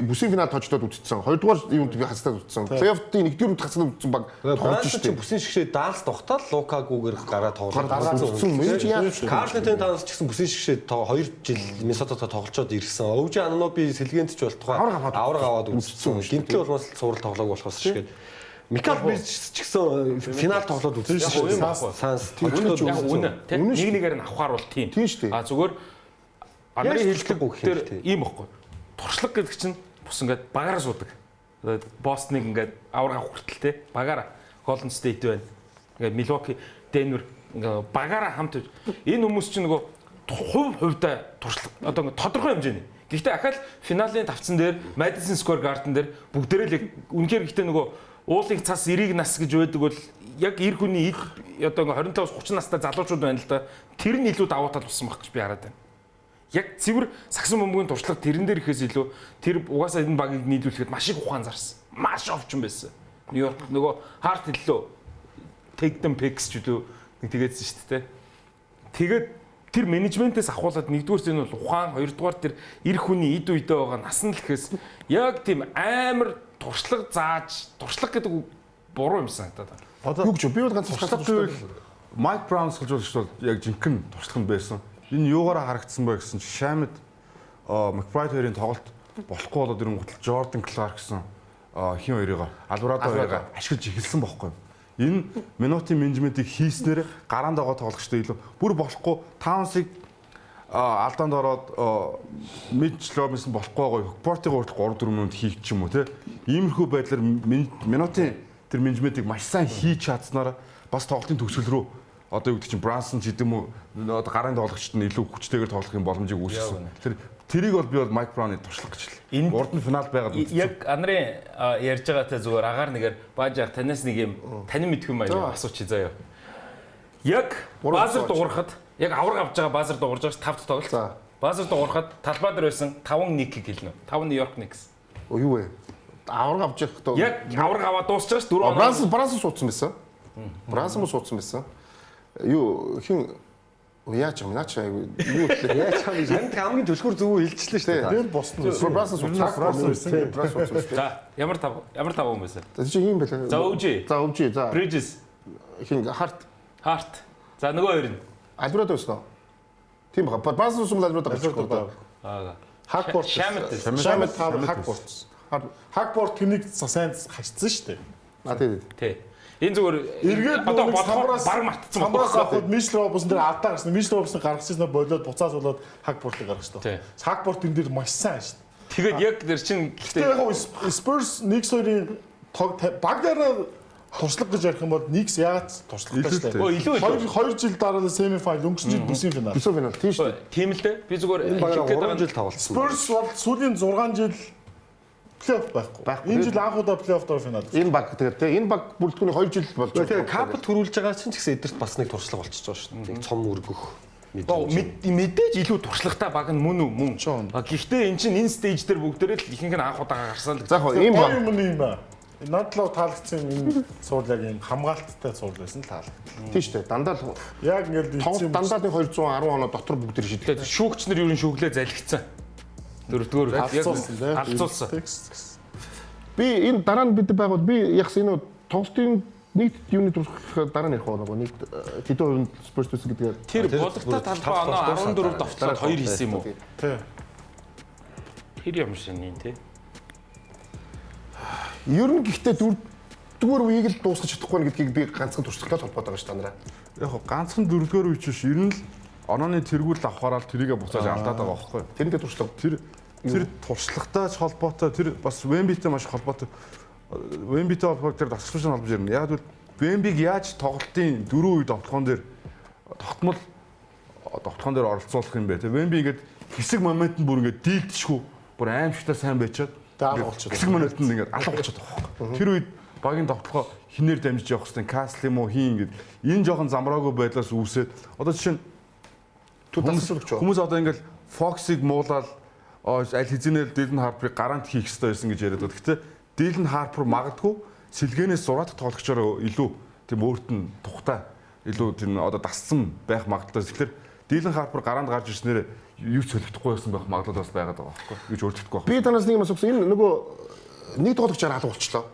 бүсийн финал тоочдод үтцсэн. Хоёрдугаар юунд би хацтаад үтцсэн. Плей-оффын нэгдүгээр үт хацтаад үтцсэн баг тоож чи шүү. бүсийн шгшээ Далс тогтоол Лукагугээр гараа тоглоод үтцсэн. Мөн чи яа. Карлтон Таунс ч гэсэн бүсийн шгшээ 2 жил Миннесотад тоглолцоод ирсэн. Өвжи Ананоби сэлгэнт ч бол тухайн авраг аваад үтцсэн. Гинтли болмос сурал тоглоог болохоос шиг. Микал Бич ч гэсэн финал тоглоод үтцсэн. Санс яг үнэ. Нэг нэгээр нь авахаар бол тийм. Тийм шүү дээ. А зүгээр Андрей туршлагагүй гэх хэлдэг юм. ийм бохгүй. Туршлага гэдэг чинь бус ингээд багаараа суудаг. Бостоныг ингээд авраг авах хүртэл те багаараа Golden State байна. Ингээд Milwaukee, Denver ингээд багаараа хамт энэ хүмүүс чинь нөгөө хувьдаа туршлага одоо ингээд тодорхой хэмжээний. Гэхдээ ахаал финалийн тавцсан дээр Madison Square Garden дээр бүгдээрээ л үнэхээр гэхдээ нөгөө уулын цас эрийг нас гэж байдаг бол яг эр хүний одоо 25-30 настай залуучууд байна л да. Тэр нь илүү давуу тал болсон байх гэж би хараад байна. Яг цэвэр сагсан бөмбөгийн туршлага тэрэн дээр ихээс илүү тэр угаасаа энэ багийг нийлүүлэхэд маш их ухаан зарсан. Маш овчин байсан. Нью-Йорк нөгөө харт хэллөө. Take them picks ч үлээ нэг тэгээдсэн шүү дээ. Тэгээд тэр менежментээс ахуулаад нэгдүгээр нь бол ухаан, хоёрдугаар тэр эр хүний эд үедээ байгаа насан л гэхээс яг тийм амар туршлага зааж, туршлага гэдэг үг буруу юм санагдаад байна. одоо Юу гэж би бол ганц туршлага гэвэл Майк Браунс гэж бол яг жинхэнэ туршлага байсан. Энэ юугаараа харагдсан бэ гэсэн чи Шамид Макбрайд хоёрын тоглолт болохгүй болоод ирэнгүүтэл Jordan Clark гэсэн хин хоёрыг Алварадо хоёрыг ашиглаж эхэлсэн бохоггүй. Энэ минутын менежментийг хийснээр гараанд байгаа тоглогчтой илүү бүр болохгүй Таунсыг алдаанд ороод Мидж Лобинсон болохгүй байгаа. Портыг хүртэл 3-4 минут хийх ч юм уу те. Иймэрхүү байдлаар минутын тэр менежментийг маш сайн хийж чадсанаар бас тоглолтын төгсгөл рүү одоо юу гэдэг чинь Брансон ч гэдэм үү одоо гарын тоглогчд нь илүү хүчтэйгээр тоглохын боломжийг үүсгэсэн. Тэрийг бол би бол Майк Брауны туршлага гэж хэлээ. Урд нь финал байгаад үзсэн. Яг Андрей ярьж байгаатай зүгээр агаар нэгээр бааж яг танаас нэг юм танин мэдх юм аа асуучих заяа. Яг базар дуурахад яг авраг авж байгаа базар дуурж байгаа 5 тоглолт. За. Базар дуурахад талбай дээр байсан 5 Ник-ийг хэлнэ. 5 Нью-Йорк Никс. Юу вэ? Авраг авч явах тоо. Яг авраг аваад дуусчихж байгаа 4 Брансон суудсан байсан. Брансон суудсан байсан. Юу хин яаж юм наач юу яаж хам хамгийн төлхөр зөв хэлчихлээ шүү дээ. Тэр босно. Брансон суудсан. Брансон суудсан. За ямар тав юм байсан. Тэр чи юм байлаа. За өвжи. За. Bridges. Хин Харт. За нөгөө хоёр нь. Альбрад байсан уу? Тийм бага. Брансон сумл альбрад гарч. Хакборд. Шамид Хакборд. Хакборд тэнийг сайн хашсан шүү дээ. Тий. Энэ зүгээр Эргээд одоо нөгөө бодохоор баг мартцсан самбраас авахд Мишл Робинсон дээр алдаа гарсан. Мишл Робинсон гаргасан болоод буцаас болоод Хакбортыг гаргасан. Хакборт энэ дээр маш сайн шүү дээ. тэгээд яг тэр чин Гэхдээ яг Spurs Knicks хоёрын багаараа туршлага гэж ярих юм бол Knicks яагаад туршлагатай шүү дээ. 2 жил дараа семи финал, өнгөрсөн жил бүсийн финал. Бүсийн финал тийм шүү. тийм л дээ. Би зүгээр Энэ багаараа 3 жил тоглосон. Spurs бол сүүлийн 6 жил плей-офф байхгүй. Энэ жил анхудаа плей-офф дор финал. Энэ баг тэгээд энэ баг бүрэлдэхүүний 2 жил болж Тэгээ капт төрүүлж байгаа чинь ч гэсэн эдэрт бас нэг туршлага болчихж байгаа шүү дээ. Цом өргөх. мэдээж илүү туршлагатай баг нь мөн үү мөн. Гэхдээ эн чинь энэ стейж дээр бүгдээрээ л ихэнх нь анх удаа гарсан л. За яг ийм баг. юм аа. Надлоо таалагдсан энэ суурь яг юм хамгаалттай суурь байсан л таалагдсан. Тийм шүү дээ. Дандаа л Яг ингээд дандаа 210 оноо дотор бүгд тэр шидлээ. Шүүгч нар юу н шүүглээ залгицсан. Дөрөвдүгээр алцуулсан. Би энэ дараа нь бид байгууд би ягс энэ тоглолтын нийт юуны туршлагыг дараа нь ярих байгаа нэг хэдэн хувинд Spurs төс гэдгээр Тэр бодлоготой талбай оноо 14 давтлаад 2 хийсэн юм уу? Тий. Тэр юм шиг нэ тий. ер нь гэхдээ дөрөвдүгээр үеийг л дуусгаж чадахгүй гэдгийг би ганцхан туршлагатай холбоод байгаа шүү дээ. Яг хоо ганцхан дөрөвдүгээр үе чинь ер нь л онооны тэргүүл авахаараа тэрийгэ буцааж алдаад байгаа байхгүй юу? Тэрнтэй туршлага. Тэр туршлагатай ч холбоотой тэр бас Wemby-тэй маш холбоотой. Wemby-тэй холбоотой тэр дасгалжуулсан холбож ирнэ. Яг л Wemby-г яаж тоглолтын дөрөв үе тоглоом дээр тоглоом дээр оролцуулах юм бэ? Wemby ингээд хэсэг момент нь бүр ингээд дийлдэшгүй бүр аимшигтай сайн байчаад алга болчиход. Хэсэг минутанд ингээд алга болчиход байгаа байхгүй. Тэр үед багийн тоглохоо хинээр дамжиж явах хэвээр Касл юм уу хийн ингээд энэ жоохон замраагүй байдлаас үүсээд одоо жишээ нь хүмүүс одоо ингээд Fox-ыг муулаад аль хэзээ Дилэн Харперыг гарант хийх хэрэгтэй байсан гэж яриад байгаа. Гэхдээ Дилэн Харпер магадгүй сэлгээнээс 6 дахь тоглогчоор илүү тийм өөрт нь тухтай илүү тийм одоо дассан байх магадлал. Тэгэхээр Дилэн Харпер гараанд гарч ирснээр юу ч солигдохгүй байсан байх магадлал бас байгаад байгаа байхгүй юу? Юу ч өөрчлөгдөхгүй байна. Би танаас нэг юм асуусан. Энэ нөгөө нэг тоглогчоор алга болчлоо.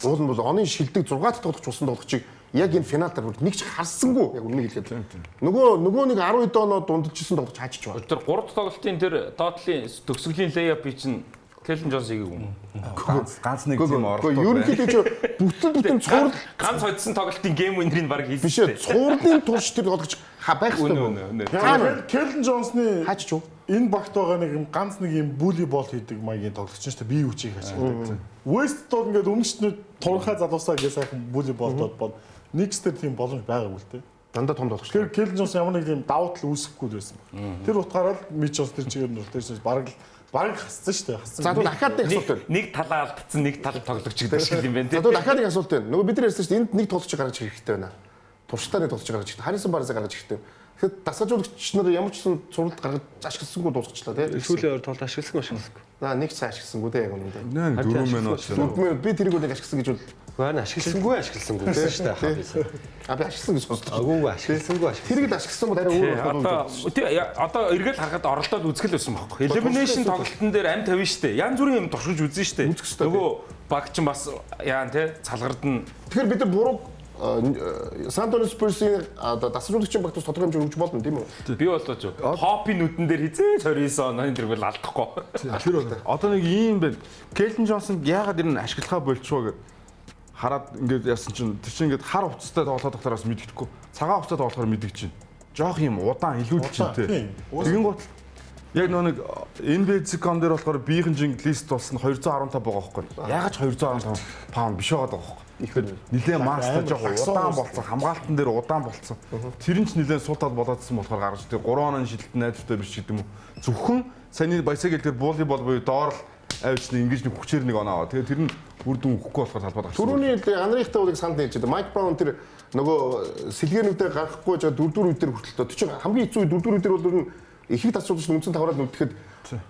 Уул нь бол оны шилдэг 6 дахь тоглогч болсон тоглогчийг яг энэ финалд нэг ч харсангүй. Яг үннийг хэлгээд. Нөгөө нэг 12 оноо дундчилсан тоглогч хаачиж байгаа. Тэр 3 тоглолтын тэр тоотлын төгсгөлийн лейап чинь Келлен Джонс хийгээгүй юм. Ганц нэг тийм орлоо. Ерөнхийдөө ч бүтэн цуврал ганц хоцсон тоглолтын гейм винрийг баг хийсэн. биш ээ. Цувралын турш тэр тоглогч байх хэрэгтэй. Келлен Джонсны Хаачиж юу? энэ багт байгаа нэг юм ганц нэг юм бүли бол хийдэг маягийн тоглогч шүү дээ. Бие хүчийг хашгирдаг. West бол ингээд өмнөчнүүд турхаа залуусаа гэж сайхан бүли болдод бод. Никстер тийм боломж байгаагүй л дээ. Дандаа том тоглогч. Тэгэхээр Келлен Джонс ямар нэг тийм давуу тал үүсэхгүй байсан баг. Тэр утгаараа л Мич Джонс тэр чигээр нь тэр баг хассан шүү дээ. Хассан. За тэгвэл дахиад нэг асуулт байна. Нэг талаа алдсан, нэг тал тоглогч гэдэг шиг юм байна За тийм. тэгвэл дахиад нэг асуулт байна. Нөгөө бид нар ярьсан шүү дээ. Энд нэг тоглогч гаргаж ирэх хэрэгтэй байна. Турштай нэг тоглогч гаргаж ирэх хэрэгтэй. Харисан Барасаа гаргаж ирэх хэрэгтэй. Тэгэхээр дасгалжуулагч нар ямар ч сан цувралд гаргаж ашигласангүй дуусгачлаа тийм. Сүүлийн хоёр тоглолт ашигласангүй. За нэг цаа ашигласангүй дээ яг үнэндээ. Наа 4 минут шүү. 4 минут би тэрийг нэг ашигласан гэж бол Гүн ашигласангүй гэсэн шүү дээ. а би ашигласан гэж сонслоо. Агуу ашигласангүй. Тэрийг л ашигласан бол арай өөр Одоо эргэл харахад оролдоод үзгэл байсан байхгүй. Elimination тоглолтын дээр амь тавина штэ. Янз бүрийн юм туршиж үзэн штэ. Нөгөө баг ч бас яан те цалгард нь. Тэгэхээр бид нар буруу Сантони Спурсийн дасгалжуулагчийн багтус тодорхой хэмжээр өгч болно тийм үү? Би болооч хоппи нүдэн дээр хизээж 29 оны тэргүүл алдахгүй. Тэр одоо нэг ийм байна. Келлен Джонсон яагаад энэ ашиглахаа болчихоо гэд хараад ингээд яасан чинь тэр чинь ингээд хар хувцастай тоглоод байхтараас мэддэхгүй. Цагаан хувцастай тоглохоор мэддэг чинь. Жоох юм удаан илүүдэл чинь те. Тэгин гот яг нэг NBA.com дээр болохоор биехэнжин лист болсон 215 байгаа байхгүй. Яагаад ч 215 паунд биш байгаа байхгүй. Ихэд нилээн мастер жоох удаан болсон, хамгаалтан дээр удаан болсон. Тэр нь ч нилээн суултаад болоодсан болохоор гаргаж тэр 3 оноо шилэлт найдвартай биш гэдэг юм уу. Зөвхөн саяны баясаг дээр волейбол буюу доор авчны ингэж нэг хүчээр нэг оноо. Тэгээ тэр нь үр дүн өгөхгүй болохоор талбайд гарсан. Төрөний анрихтай удыг санд нээж байгаа. Майк Браун тэр нөгөө сэлгээнүүдээр гарахгүй жаа 4-4 үдээр хүртэл тэр чинь хамгийн хэцүү 4-4 үдээр бол ихэнх тасчулж үндсэн тавраад нүдэхэд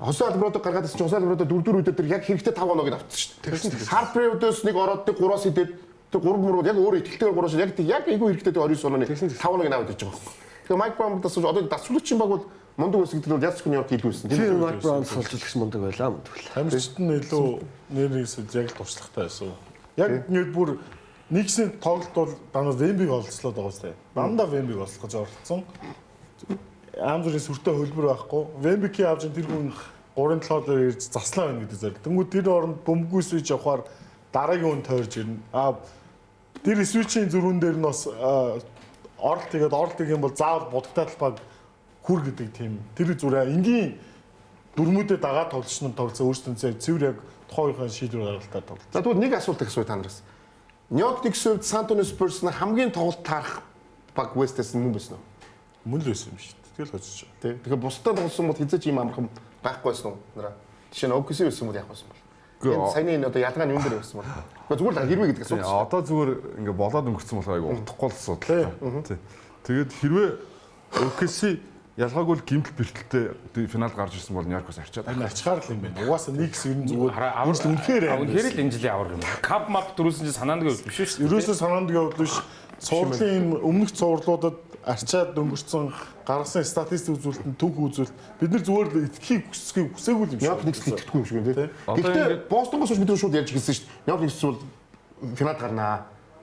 хосоо албаруудыг гаргаад ирсэн хосоо албаруудаа 4-4 үдээр тэр яг хэрэгтэй 5 оноо гэж авчихсан шүү дээ. Харпруудаас нэг ороод тэг 3-аас идээд тэг 3-3 яг өөр ихтэйгээр 3-аас яг айгүй хэрэгтэй 29 онооны 5 оноо гэж аваад ирж байгаа байхгүй. Тэгэхээр Майк Браун дасч одоо дасчулгчийн баг бол мундаг үс гэдэг нь яаж ч Нью-Йорк илүү байсан. Тэр Майк Браун солжилгч мундаг байлаа мундаг. Тамирчид нь илүү нэрнийсэд яг л туршлагатай байсан. Яг ингээд бүр нэгсэн тоглолт бол дандаа Вембиг олцлоод байгаа сте. Дандаа Вембиг олцох гэж оролцсон. Амзрын сүртэй хөлбөр байхгүй. Вембикийн авч тэр хүн 3-7 дээр ирж заслаа байна гэдэг зэрэг. Тэнгүүд тэр оронд бөмбөгүй свич явахаар дараагийн хүн тойрж ирнэ. Тэр свичийн зөрүүн дээр нь бас оролт юм бол заавал будагтай талбайг хүр гэдэг тийм. Тэр зүгээр энгийн дөрмүүдээ дагаад тоглолчнод тоглосон өөрсдөө цэвэр яг тухайхаа шийдвэр гаргалтаар тоглосон. За тэгвэл нэг асуулт асууя та нараас. Нью-Йорк Никсүүд Сантони Спурс нар хамгийн тоглолт таарах баг Вестэс мөн байсан уу? Мөн л байсан юм шүү дээ. Тэгэл хоцож байгаа. Тий. Тэгэхээр бусдад тоглосон бол хизээч ийм амархан байхгүй байсан уу нараа? Жишээ нь OKC байсан бол яах байсан бол? Энэ саяны энэ одоо ялгаа нь юун дээр байсан бол? Гэхдээ зүгээр л хэрвээ гэдэг асуулт. Одоо зүгээр ингээ болоод өнгөрцөн болохоор айгу утахгүй л асуудал. Тий. Тэгээд хэрвээ OKC ялгаагүй л гимтэл бэртэлтэй финал гарч ирсэн бол Нью-Йоркоос арчаад. Энэ арчгаар л юм байна. Угаасаа Никс ер нь зүгээр аварч үнэхээр Үнэхээр л энэ жилийн авар юм. Кап мап дөрүүлсэн чинь санаандгүй биш шүү дээ. ерөөсөө санаанд явдал биш. Цуурлын өмнөх цуурлуудад арчаад өнгөрцөн гаргасан статистик үзүүлэлт нь түүх үзүүлэлт бид нар зүгээр л итгэхийг хүсээгүй юм шиг. Нью-Йорк Никс итгэхгүй юм шиг байна тий. Гэхдээ Бостонгоос бид нар шууд ярьж хэлсэн шүү дээ. Нью-Йорк Никс бол финал гарнаа.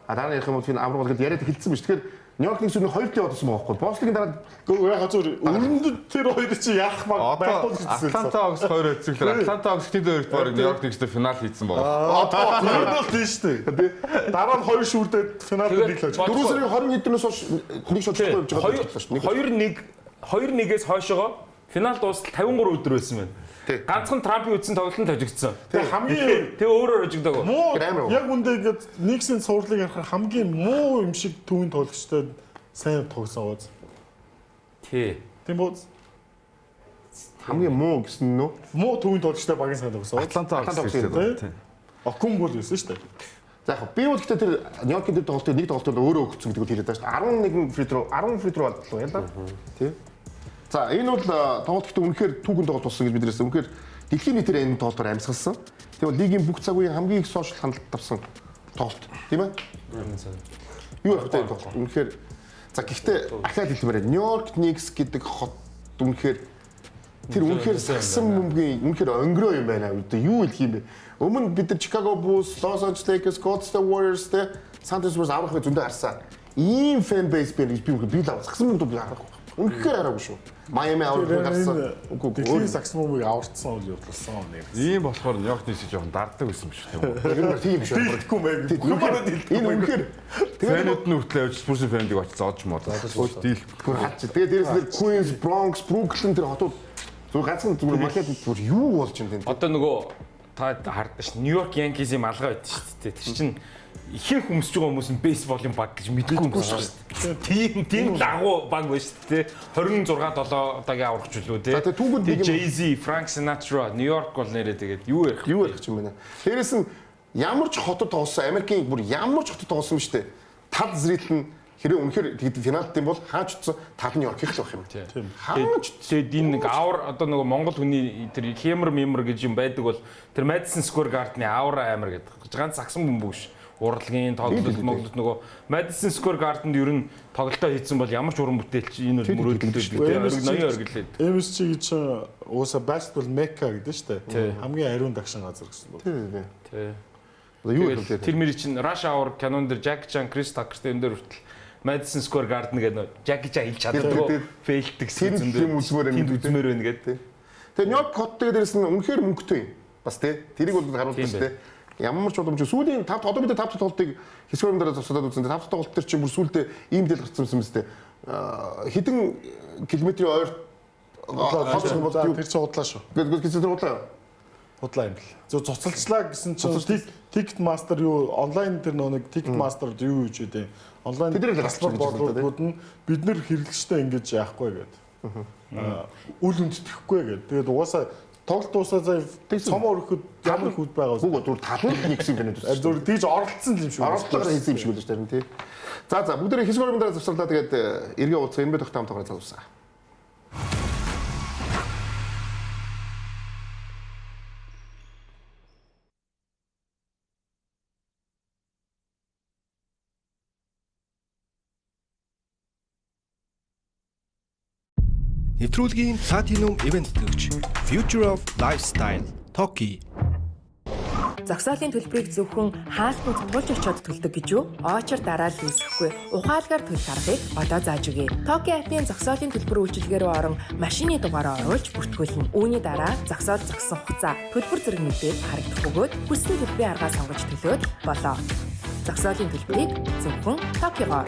Дараа нь ярих юм бол финал аврал гэдээ яриад хэлсэн биш. Тэгэхээр Нью-Йорк Никс нэг 2 яваад байсан байхгүй. Бостогийн дараа яг зөв өрөнд тэр хоёр чи яах байхгүй гэсэн. Атланта Hawks 2 эцэглэр Атланта Hawks тэд хоёрт баг Нью-Йорк Никстэй финал хийсэн байгаа. Одоо тэр нь тийм шүү дээ. Дараа нь 2 шүрдээд финалд нэг л очив. 4 сарын 20 хэднээс хойш нэг шотлохгүй явж байгаа шүү дээ. 2-1-ээс хойшоо финал дуустал 53 өдөр байсан байна. Ганцхан Трампын үтсэн тоглолт нь тожигдсон. Тэгээ хамгийн Тэгээ өөрөөр хожигдоагүй. муу яг үндэ ингээд Никсийн цуурлыг харахаар хамгийн муу юм шиг төвийн тоглогчтой сайн тогсон гоц. Тий. Тийм бод. хамгийн муу гэсэн нөө. Муу төвийн тоглогчтой багийн сайн тогсон. Атланта тийм. Окун бол байсан шүү дээ. За яг би бол гэхдээ тэр Нью-Йоркийн тэр тоглолтыг нэг тоглолтод өөрөө өгсөн гэдэг хэлээд байгаа шүү дээ. 11 фри throw боллоо яа да. Тийм. За энэ бол тоглолт гэхдээ үнэхээр түүхэн тоглолт болсон гэж бид нэсэн. Үнэхээр дэлхийн нийтээр энэ тоглолтоор амьсгалсан. Тийм бол лигийн бүх цаг үеийн хамгийн их сошиал хандлт авсан тоглолт. Тийм ээ? Юу ихтэй тоглолт. Үнэхээр за гэхдээ ахаад хэлмээр Нью-Йорк Knicks гэдэг хот үнэхээр тэр үнэхээр сагсан мөнгөний үнэхээр өнгөрөө юм байна. Юу хэлэх юм бэ? Өмнө бид нар Chicago Bulls, Los Angeles Lakers, Golden State Warriors тэ San Antonio Spurs аврах зөндөө харсан. Ийм fan base байна гэж би үнэхээр би л сагсан мөнгөд би харахгүй. Үнэхээр хараагүй шүү. Miami аврах гарсан. Дэлхийн сагсан мөнгөийг аварцсан үйл явуулсан нэр. Ийм болохоор Нью-Йорк Knicks жоохон дарддаг байсан юм шүү дээ. Тэр тийм шүү. Дэлгэхгүй мэй. Энэ үнэхээр Фэнүүд нь хөтлөө авч Spurs фэндийг очиж зоож мод. Дийл. Тэгээд дээрээс нь Queens, Bronx, Brooklyn тэр хотууд зүгээр ганцхан зүгээр маркет зүгээр юу болж юм бэ? Одоо нөгөө та хардсан ш. Нью-Йорк Янкизийн малгай байдаг шүү дээ. Тэр чинь ихэнх хүмүүс байгаа хүмүүс нь бейсболын баг гэж мэдгүй юм шүү дээ. Тийм лагуу баг байна шүү дээ. 26-7 удаагийн аврагч үлээ тий. За түүхэнд нэг Jay-Z, Frank Sinatra, Нью-Йорк бол нэрээ тэгээд юу ярих юм бэ? Дээрээс нь ямар ч хотод тоглосон Америкийн бүр ямар ч хотод тоглосон шүү дээ. Тал зрителт нь хэрэг үнэхээр тэгээд финалт юм бол хаач утсан тал нь Нью-Йорк их л байх юм. Тийм. Хаач тэгээд энэ нэг авар одоо нөгөө Монгол хүний тэр хэмэр мэмэр гэж юм байдаг бол тэр Madison Square Garden-ы авра амир гэдэг. Ганц сагсан бөмбөг ш. Урлагийн тоглолт Монголд нөгөө Madison Square Garden-д ер нь тоглолтоо хийсэн бол ямар ч уран бүтээлч энэ бол мөрөөдөлтэй ноён оргилээд. MSG гэж ууса basketball mecca гэдэг шүү дээ. Хамгийн ариун дагшин газар гэсэн үг. Тий. Юу юм бэ? Тэр мэр чинь Rush Hour кинон дээр Jackie Chan, Chris Tucker-тэй энэ дээр хүртэл Madison Square Garden гэдэг Jackie Chan хэлж чаддаггүй фейлдэг зөндөө. Тийм үзмээр байна гэдэг. Тэгээ Нью-Йорк хоттой дээрээс нь үнэхээр мөнгөтэй юм. Бас тий. Тэрийг бол харуулдаг шүү дээ. Ямар ч боломж сүүлийн 5 одоо бид 5 тоглолтыг хэсгэрэн дээр зогсоод үзсэн. 5 тоглолт төр чинь бүр сүүлдээ ийм дэл гарсан юм зү. Хэдэн километрийн ойр тэр чинь удлаа шүү. Гэхдээ тэр удлаа. Худлаа юм бэл. Зөв цуцалчлаа гэсэн чинь Ticketmaster юу онлайн тэр нэг Ticketmaster юу гэж үү. Онлайн тасалбар борлуулалтууд нь бид нэр хэрэглэгчтэй ингэж яахгүй гэдэг. Үл үндэтгэхгүй гэдэг. Тэгээд угаасаа тоглолт дуусаа заа цом өрөхөд ямар их үд байгаа вэ? Үгүй зүгээр тал нь нэгсэн юм байна. Зүгээр тийж оролцсон юм шиг. Оролцоогоор хийсэн юм шиг үлээж тань тий. За бүгд хэсгэрэн дээр завсарлаа тэгээд эргээ уулзсан энэ бэ тогтоом тоглож залуусаа. Нэвтрүүлгийн Platinum Event гэгч Future of Lifestyle Toki. Зогсоолын төлбөрийг зөвхөн хаалтан цугулж очиод төлдөг гэж юу? Очор дараа л үүсэхгүй. Ухаалгаар төлөх аргыг одоо зааж өгье. Toki апп-ийн зогсоолын төлбөр үйлчилгээ рүү орон машины дугаараа оруулж бүртгүүлнэ. Үүний дараа зогсоол зогссон хугацаа, төлбөр зэрэг мэдээлэл харагдах бөгөөд хүссэн төлбөрийн аргаа сонгож төлөөд болоо. Зогсоолын төлбөрийг зөвхөн Toki-гоор.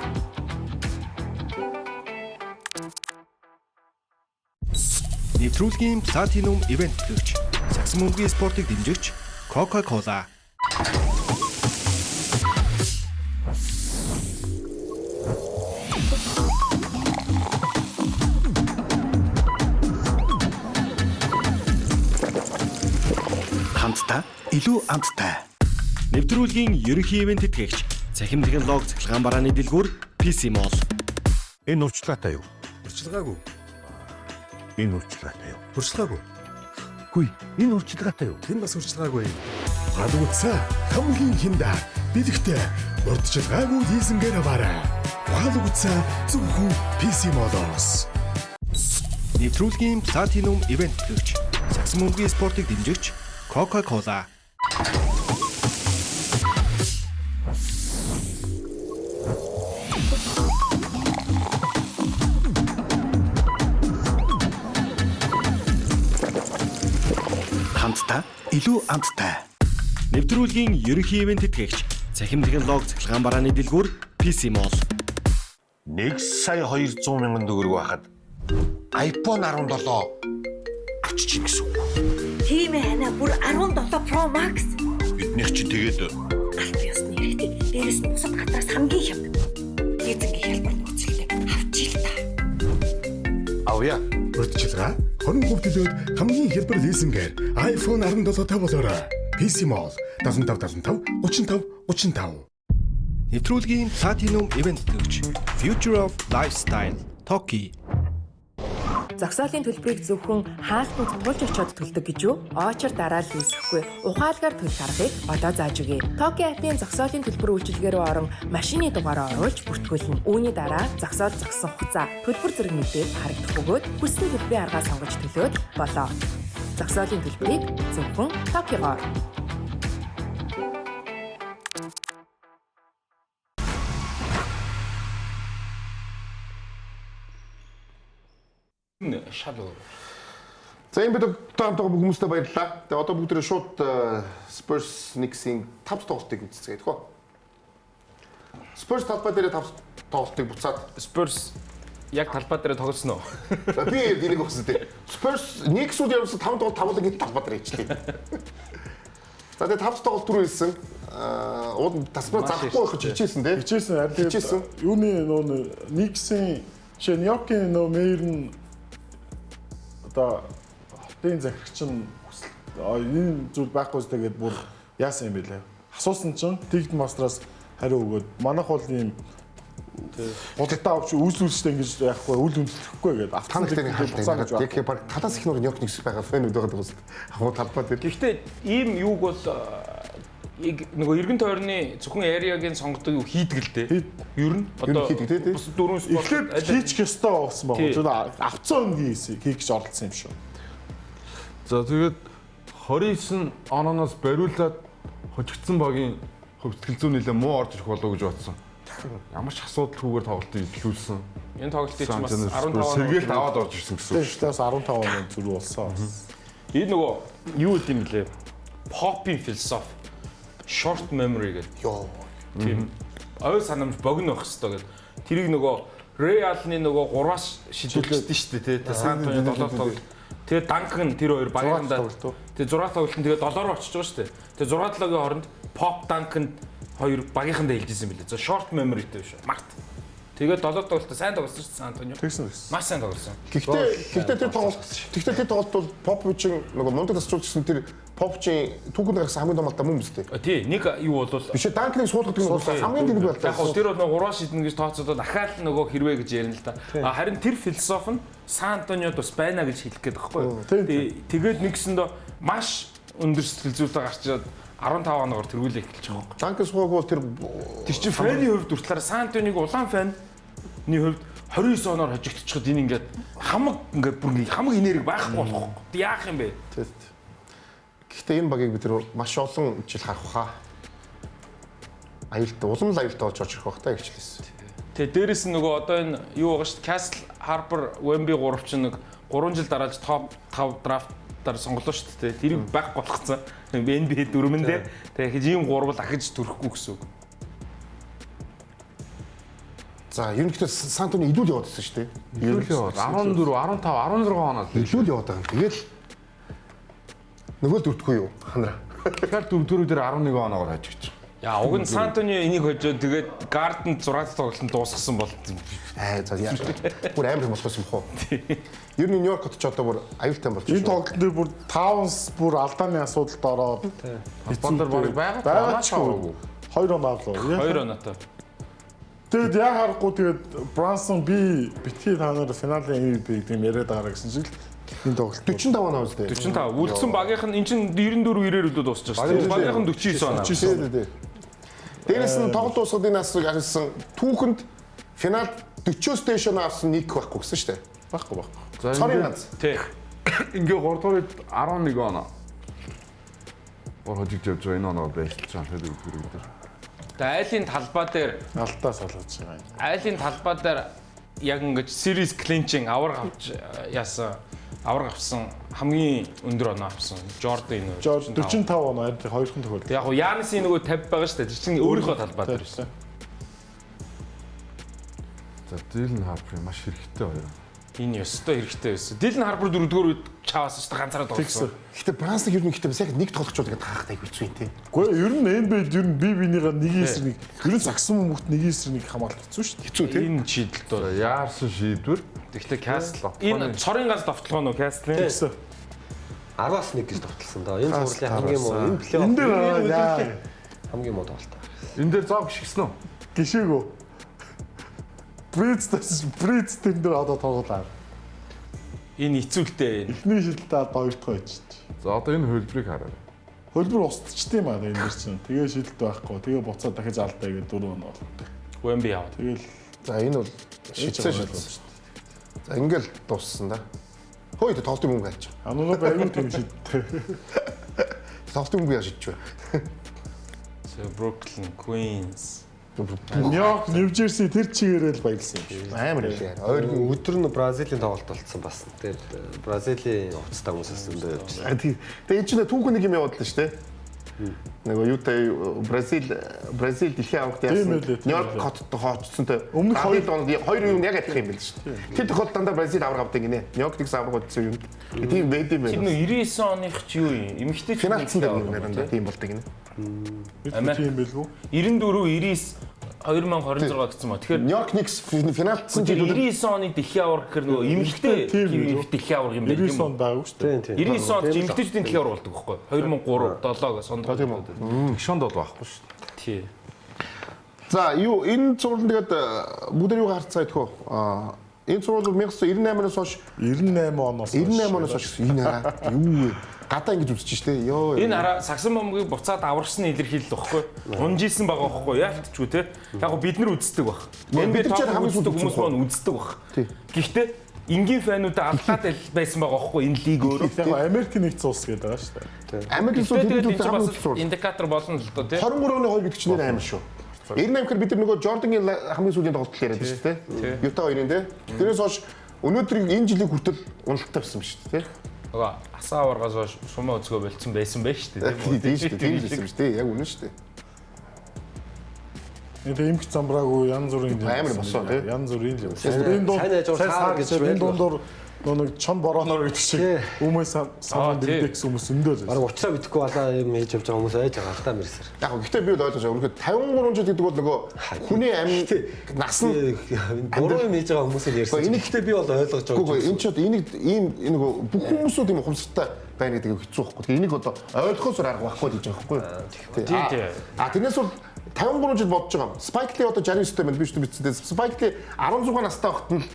Нэвтрүүлгийн Platinum Event гэгч сагсан бөмбөгийн спортыг дэмжигч Coca-Cola. Хамтдаа илүү амттай. Нэвтрүүлгийн ерөнхий ивент тэтгэгч цахим технологи цахилгаан барааны дэлгүүр PC Mall. Энэ урьдчилгаатай юу? Урьдчилгаагүй. Энэ урьдчилгаатай юу? Урьдчилгаагүй. Хүй, энэ урьдчилгаатай юу? Тэр бас урьдчилгаагүй. Гадууцаа хамгийн хиндаа бэлэгтэй урьдчилгаагүй хийсэнгээр аваарай. Гадууцаа зөвхөн PC Mall-оос. Нэвтрүүлгийн Platinum Event гэгч сагсан бөмбөгийн спортыг дэмжигч Coca-Cola. Хамтдаа илүү амттай. Нэвтрүүлгийн ерөнхий ивент тэтгэгч цахим технологи цахилгаан барааны дэлгүүр PC Mall. 1,200,000 төгрөг байхад iPhone 17 авчиж гисэн үг. Тийм ээ хана бүр 17 Pro Max. Биднийх чи тэгээд Аль биосны хэрэгтэй. Дээрээс нь бусад гадраас хамгийн хямд. Эзэнгийн хэлбэр нөхцөлтэй авчил та. авъя. урьдчилгаа 20% төлөөд хамгийн хялбар лизингээр iPhone 17 тавуулаарай. PC Mall 7575 35 35. Нэвтрүүлгийн Platinum Event төгч Future of Lifestyle Toki. Зогсоолын төлбөрийг зөвхөн хаалтан цугулж очиод төлдөг гэж юу? Очор дараа л үүсэхгүй. Ухаалгаар төлөх аргыг одоо зааж өгье. Toki app-ийн зогсоолын төлбөр үйлчилгээ рүү орон машины дугаараа оруулж бүртгүүлнэ. Үүний дараа зогсоол зогссон хугацаа, төлбөр зэрэг мэдээлэл харагдах бөгөөд хүссэн төлбөрийн аргаа сонгож төлөөд болоо. Зогсоолын төлбөрийг зөвхөн Toki-гоор. Шал өөр. За энэ бид таамтайгаа бүх хүмүүстээ баярлалаа. Тэгээ одоо бүгдээ шууд Spurs Knicks-ийн 5 тоглолтыг үзцгээе тэгэхгүй. Spurs талбай дээр 5 тоглолтыг буцаад Spurs яг талбай дээр тоглосон уу? би энийг өгсөн дээ. Spurs Knicks-үүд явсан 5 тоглолт тавлаг энэ талбай дээр хийчихлээ. За тэгээ 5 тоглолт түрүү хэлсэн. Ууд тасмаа захгүй байх гэж хичээсэн тий. Хичээсэн. Юуны нөө Knicks-ийн Нью-Йоркийн нөө мэйр нь одоо хотын захирагч нь энэ зүйл байхгүй тэгээд бүр яасан юм бэ лээ. Асуусан чинь Ticket Master-аас хариу өгөөд манайх бол ийм худалдаа авч үйлчлүүлжтэй ингэж яахгүй үл үндэтгэхгүй гэдэг. Та нарт нэг хаалт яг баг талаас их Нью-Йорк Knicks байгаа фэнүүд байгаа даа. Ахуу талбай дээр. Гэхдээ ийм юуг бол нөгөө эргэн тойрны зөвхөн ареагийн сонгодог юу хийдэг л дээ. Ер нь одоо бас дөрөв спорт хийчих ёстой болсон баг. Зөв авцсан өнгийн хийх гэж оролцсон юм шүү. За тэгээд 29 ононоос бариулаад хожигдсан багийн хөвтгөл зүүн нэлээ муу орж ирэх болов гэж бодсон. Ямар ч асуудалгүйгээр тоглолтыг эхлүүлсэн. Энэ тоглолтыг ч бас 15 сэргээлт аваад орж ирсэн гэсэн. Тийм шүү. Бас 15 он зүрх болсон. Энэ нөгөө юу гэдэг юм блэ? Pop-ийн философи. Short memory гэдэг. Йоо. Тийм. Ой санамж богино байх хэрэгтэй гэдэг. Тэрийг нөгөө Real-ны нөгөө 3-аас шийдвэрлэжсэн шүү дээ, тий. Сан-Антонио 7 тоглолт. Тэгээ Данкан тэр хоёр багийнда. Тэгээ 6 тоглолт нь тэгээ 7 руу очиж байгаа шүү дээ. Тэгээ 6-7-гийн хооронд Pop Данкан хоёр багийнхандаа хэлжсэн юм билээ. За short memoryтэй биш. Март. Тэгээ 7 тоглолтоо сайн тоглосон шүү дээ Сан-Антонио. Тэгсэн. Маш сайн тоглосон. Гэхдээ тэр тоглолт бол Popovich нөгөө мундаг тасчулжсэн тэр Popovich түүхэнд гарсан хамгийн том алдаа мөн биз дээ. Тий, нэг юу бол биш Данкныг суулгадаг нь хамгийн дэрэг байлаа. Яг хөө тэр бол 3 шиднэ гэж тооцоод дахиад нөгөө хэрвээ гэж ярина л да. Харин тэр философи нь Сан-Антониод бас байна гэж хэлэх гээд байхгүй юу? Тэгээд нэгсэндээ маш өндөр сэтгэл зүйтэй гарч ирээд 15 оноогоор тэргүүлээ эхэлж байгаа юм. Данкн сууг бол тэр чинь фэний хувьд хүртлээр Сан-Антониг улаан фэний хувьд 29 оноор хожигдчиход энэ ингээд хамаг энерги байхгүй болох. Яах юм бэ? Гэхдээ энэ багийг бид нар маш олон жил харах хаа. Аюултай, улам л аюултай болж орж ирэх байх та гэж хэлсэн. Тэгээ дээрэс нь нөгөө одоо энэ юу байгаа шүү дээ. Castle Harper Wemby 3 чинь нэг 3 жил дарааж топ 5 драфтаар сонголоо шүү дээ. Тэрийг байхгүй болгоцсон. NBA дөрмөндөө. Тэгээ хийж ийм 3 ахиж төрөхгүй гэсэн үг. За, ерөнхийдөө Сан-Антонио идүүл яваад байсан шүү дээ. Ерөнхийдөө 14, 15, 16 оноо идүүл яваад байгаа юм. Тэгэл нөгөө дүртгүй юу? Ханара. Тэгэхээр дөрөв дээр 11 оноогоор хожигдчих. Яа, уг нь Сан-Антонио энийг хожоод тэгээд Garden 6 тоглолтод дуусгасан бол за яа. Бүр амар юм болохсон юм хоо. Ер нь Нью-Йоркт ч одоо бүр аюултай болж байна. Энэ тоглолт дээр бүр Таунс бүр алдааны асуудалд ороод эцэндэр байгаа ч уу. 2 оноо авлаа. 2 оноотой. Тэгэд яг харахгүй тэгээд Брансон би битгий та нараа финалийн MVP гэдэг яриад байгаа гэсэн шиг л энэ тоглолт 45 оноо үстэй. 45. Үлдсэн багийнх нь эн чинь 94 90-ээр дуусч байгаа шүү дээ. Багийнх нь 49 оноо. Дээрээс нь тоглолт дуусгаад энэ асыг харсан түүхэнд финал 40-оос дээш оноо авсан нэг байхгүй гэсэн шүү дээ. Байхгүй. Цорын ганц. Тий. Ингээ 3 дугаар 11 оноо. Борхожиг явж байгаа энэ оноо байлж байгаа хэрэг. Тэгээ айлын талбай дээр алдаа салгаж байгаа юм. Айлын талбай дээр яг ингэж series clinching авраг авсан хамгийн өндөр оноо авсан. Jordan энэ 45 оноо харин хоёрхан тохиолдол. Яг Янисийн нөгөө 50 байгаа шүү дээ. Тэр чинь өөрийнхөө талбай дээр байсан. За Dylan Harper маш хэрэгтэй байна. Энэ ёстой хэрэгтэй байсан. Dylan Harper 4-р үед чаваас шүү дээ ганцаараа тоглосон. Гэхдээ Бранс ер нь ихтэй бас яг нэг тоглогчууд гэдэг хаахтай хэвчүү юм тий. Гэхдээ ер нь NBA-д ер нь бинийгаа нэгийн эсрэг нэг ер нь загсан хүмүүст нэгийн эсрэг нэг хамгаалах хэцүү шүү дээ. Хэцүү тий. Энэ шийдэлт бол яарсан шийдвэр Гэхдээ Castle. Энэ цорын ганц товтлогоо нөө Castle. Тэгсэн. 10-аас 1 гэж тогтолсон доо. Энэ цувралын хамгийн муу энэ плей-офф. Энэ дээр хамгийн муу тоглолт. Энэ дээр зав гიშгсэн үү? гişээгөө. Бриц тэн дээр одоо тоглолоо. Энэ эцүүлтэй. Эхний шилдэ одоо 2 дахь байж. За одоо энэ хөлбрийг хараа. Хөлбөр устчихдээ маа энэ дэр чинь. Тэгээ шилдэ байхгүй. Тэгээ буцаад дахиж алдаа гэдэг 4 оноо. Wemby аваад. Тэгэл За энэ бол шийдсэн шүү дээ. За ингээл дууссан да. Хөөе тоглолтын мөнгө алж. Ануу аюу тийм шийдтэй. Тоглолтын мөнгө яаж шийдэж вэ? So Brooklyn, Queens. Нью-Йорк, Нью-Жерси тэр чигээрээ л баялсан юм шиг. Амар их. Өдөр нь Бразилийн тоглолт болцсон бас. Тэгээд Бразилийн хувцастай хүмүүс өсөндөө явж байна. Тэгээ чинь түүхэн нэг юм явууллаа шүү дээ. Нөгөө юутай Бразил дэлхийн аврагт яасан. Нью-Йорк хотод хоочсонтой. Өмнөх 2 донд 2 юм яг адилхан юм байл шүү дээ. Тэр тохиолдолд дандаа Бразил авраг авдаг гинэ. Нью-Йорк тэгс авраг утсан юм. Тийм байд юм байна. Тэр нөө 99 оных ч юу юм? Эмэгтэй финалцсан дээр нэрэн тийм болдог гинэ. Тийм байлгүй. 94 99 2026 гэсэн маа. Тэгэхээр Нью-Йорк Никс финалцсан чинь 99 оны дэлхийн авраг гэхэр нөгөө эмэгтэй дэлхийн авраг юм байна. 99 он байгуу шүү дээ. 99 онд ч эмэгтэйчүүдийн дэлхийн авраг болдог байхгүй. 2003 7-оос ондоо тийм үү? Гишонд бол байхгүй шүү дээ. Тий. За юу энэ цуврал тэгээд бүгд юу харцгаа идэх үү? Энэ цуврал 1998-аас хойш 98 оноос 98 оноос хойш энэ хараа юу вэ? Гадаа ингэж үзчих штэ. Йоо. Энэ хараа сагсан бомбыг буцаад аврагсны илэрхийлэл واخхой. Унжижсэн байгаа واخхой. Яалтчгүй те. Яг бид нар үздэг баг. Бид ч хамгийн үздэг хүмүүс маань үздэг баг. Гэхдээ энгийн фануудаа алгаад байсан байгаа واخхой энэ лиг өөрөө. Яг Америк нэгдсэн улс гэдэг байгаа шүү дээ. Америк улс тэгээд бас индикатор болно л доо те. 23 оны 2 гэдэг чинь нэр амар шүү. 98 гэхээр бид нар нөгөө Jordan-гийн хамгийн сүүлийн тоглолт яриад шүү дээ. Юта 2-ын те. Тэрээс хойш өнөөдрийг энэ жилийн хүртэл уналттай байсан шүү дээ. Ага асаа аваргаас хойш шумаа үзгөө болцсон байсан байх шүү дээ. Тийм шүү дээ. Тийм байсан шүү дээ. Яг үнэн шүү дээ. Энэ имх замбраагүй янз бүрийн амар босоо тий. Янз бүрийн юм. Энэ дунд нэг чон борооноор гэдэг шиг хүмүүс саван дэвдэх хүмүүс өндөө л. Бараг уучраа бидэхгүй балаа юм хийж явж байгаа хүмүүс айж байгаа л та мэрсэр. Яг гэхдээ би бол ойлгож байгаа. Үнэхээр 53 жил гэдэг бол нөгөө хүний амь нас нь буруу юм хийж байгаа хүмүүсийг ярьсан. Энэ гэхдээ би бол ойлгож байгаа. Үгүй энэ ч одоо энийг ийм нөгөө бүх хүмүүсүүд юм ухамсартай байна гэдэг хэцүү байхгүй. Тэгээ энийг одоо ойлгохоос арга байхгүй гэж байгаа байхгүй. Тийм. Тэрнээс бол 53 жил бодож байгаа. Spike Lee одоо 69 дэх би ч бичсэн. Spike Lee 16 настай багт нь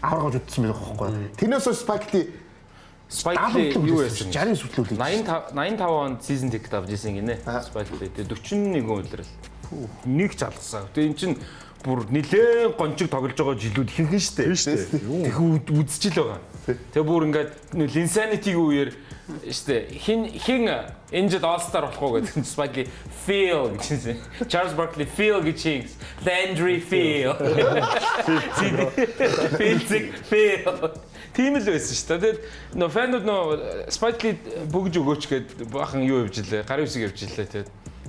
аврагаж утсан байх байхгүй. Тэрнээс хойш Spike Lee юу байсан? 60 сүтлүүлээ. 85 онд season ticket авч ирсэн гинэ. Spike Lee. Тэгээ 41 үлрэл. Нэг ч алгасан. Тэгээ эн чинь бүр нилээн гончиг тоглож байгаа жилүүд ихэнх шүү дээ. Тэг үзчихэл байгаа. Тэгээ бүр ингээд Linsanity-гийн үеэр штэ хин энэ жил All-Star болох уу гэдэг чинь Spike Lee Phil гэсэн. Charles Barkley Phil гэж Landry Phil. Phil. Тийм л байсан шүү дээ. Тэгээд нөө фанууд нөө Spike Lee бүгж өгөөч гэд бахан юу явж илээ. Гарын үсэг явж илээ тэгээд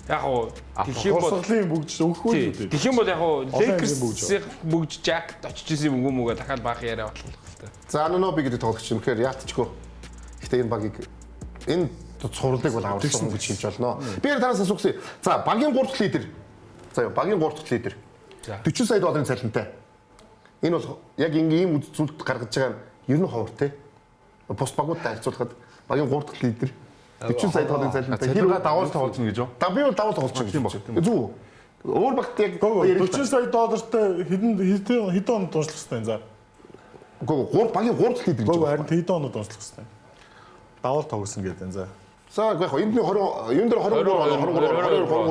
яг уу дэлхийн бол бүгж өгөхгүй л үү. Дэлхийн бол яг уу Lakers-ийн бүгж Jack очиж исэн мөнгө дахиад баах яриа боллоо. За Anunoby гэдэг тоглогч юм. Тэгэхээр яалтчгүй. Гэхдээ энэ багийг энэ цувралыг бол аварсан гэж хэлж болно. Би танаас асуусан. За багийн 3 дахь лидер. За юу багийн 3 дахь лидер. 40 сая долларын цалинтай. Энэ бол яг ийм зүйлд гаргаж байгаа нь ер нь ховор те. Пост багуудтай харьцуулахад багийн 3 дахь лидер 40 сая долларын цалинтай. Хэрэг давуулт тоглоно гэж юу? Би бол давуулт тоглож байгаа юм. Зүг. Өөр багт яг 40 сая доллартай хэдэн онд дуншлах хэвээр за. Гэхдээ багийн 3 дахь лидер гэж байна. Харин хэдэн онод дуншлах хэвээр. Давуулт тоглосон гэдэг за. За яг энэ 20 юм дээр 23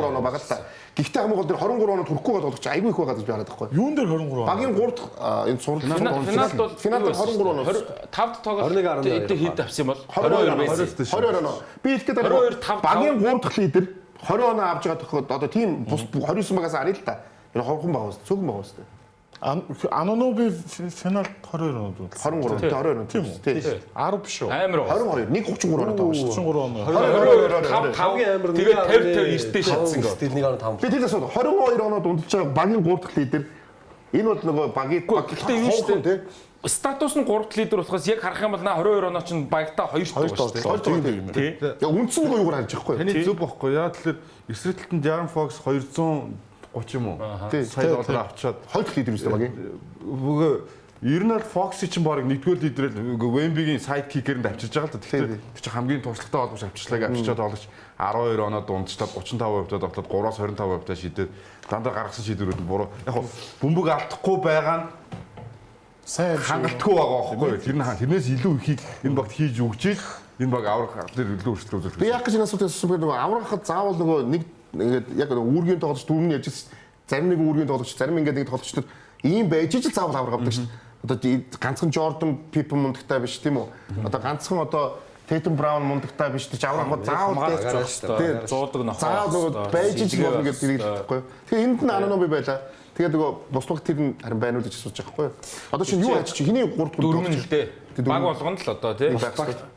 оноо байгаа л та. Гэхдээ хамгийн гол дээр 23 оноо хүрэхгүй болгоч айгүй их байгаа гэж би хараад байхгүй. Юун дээр 23 оноо? Багийн 3 дахь энэ финалд бол 23 оноо. 5-д тоглолт хэд авсан юм бол 22 байсан. 22 оноо. Би хэлэхэд багийн 3 дахь лидер 20 оноо авч байгаа тохиолдолд одоо тийм 29 багаас арай л та. Энэ хорхон байгаа үст. Цөөхөн байгаа үст. Anunoby финалд 22 оноо дуу. 23 22 тийм үү? Тийм. 10 биш үү? Амар уу. 22 нэг 33 оноо таа шүү. 33 оноо. 5-гийн амар тэгээд 50 эртээ шатсан гоо. Стил 1.5. Би тэгээс 22 оноо дундаж байгаа багийн 3 дахь лидер. Энэ бол нөгөө багийн гэхдээ юу шүү дээ. Статус нь 3 дахь лидер болохоос яг харах юм бол 22 оноо чинь багтаа 2 дахь шүү дээ. Яг үндсэн нөгөө юугаар харж байгаа хгүй. Таны зөв бохгүй. Яа тэгэхээр эсрэлтэн Darren Fox 230 юм уу? Сая доллар авчаад 2 дахь лидер үстэй багийн. Бүгөө Ер нь Fox чинь баг нэгдүгээр лидерэл Wemby-гийн сайд кикээр нь авчирж байгаа л да. Тэгэхээр тэр чинь хамгийн туршлагатай холбооч авчирчлагыг авчирчаад олж 12 оноо дундчлаад 35% тоглоод 3-аас 25% шийдээд дандаа гаргасан шийдвэрүүд нь буруу. Яг хөө бөмбөг алдахгүй байгаа нь сайн хангалтгүй байгаа байхгүй. Тэр нь тэрнээс илүү ихийг энэ багт хийж өгчээл энэ баг аврах дээр илүү өрсөлдөл үзүүлэх. Би яг гэж асуулт асуусан нөгөө аврахад заавал нөгөө нэг ингээд яг үүргийн тоглогч дөрмөний яжс зарим нэг үүргийн тоглогч зарим ингээд нэг тоглогчдод ийм байж ч заавал аврах авдаг шүү дээ. Одоо ганцхан Jordan Pippen мундагтай биш тийм үү? Одоо ганцхан одоо Tatum Brown мундагтай биш тийм аврах заавал тийм 100-ыг нохоо. Заавал байж ч болно гэдэг дэрийг байхгүй. Тэгэхээр энд нь Anunoby байла. Тэгээд нөгөө бусдах тэр нь харин байна уу гэж асууж байгаа байхгүй. Одоо чинь юу ачиж хиний 3 дөрмөн л дээ. Баг болгоно л одоо тийм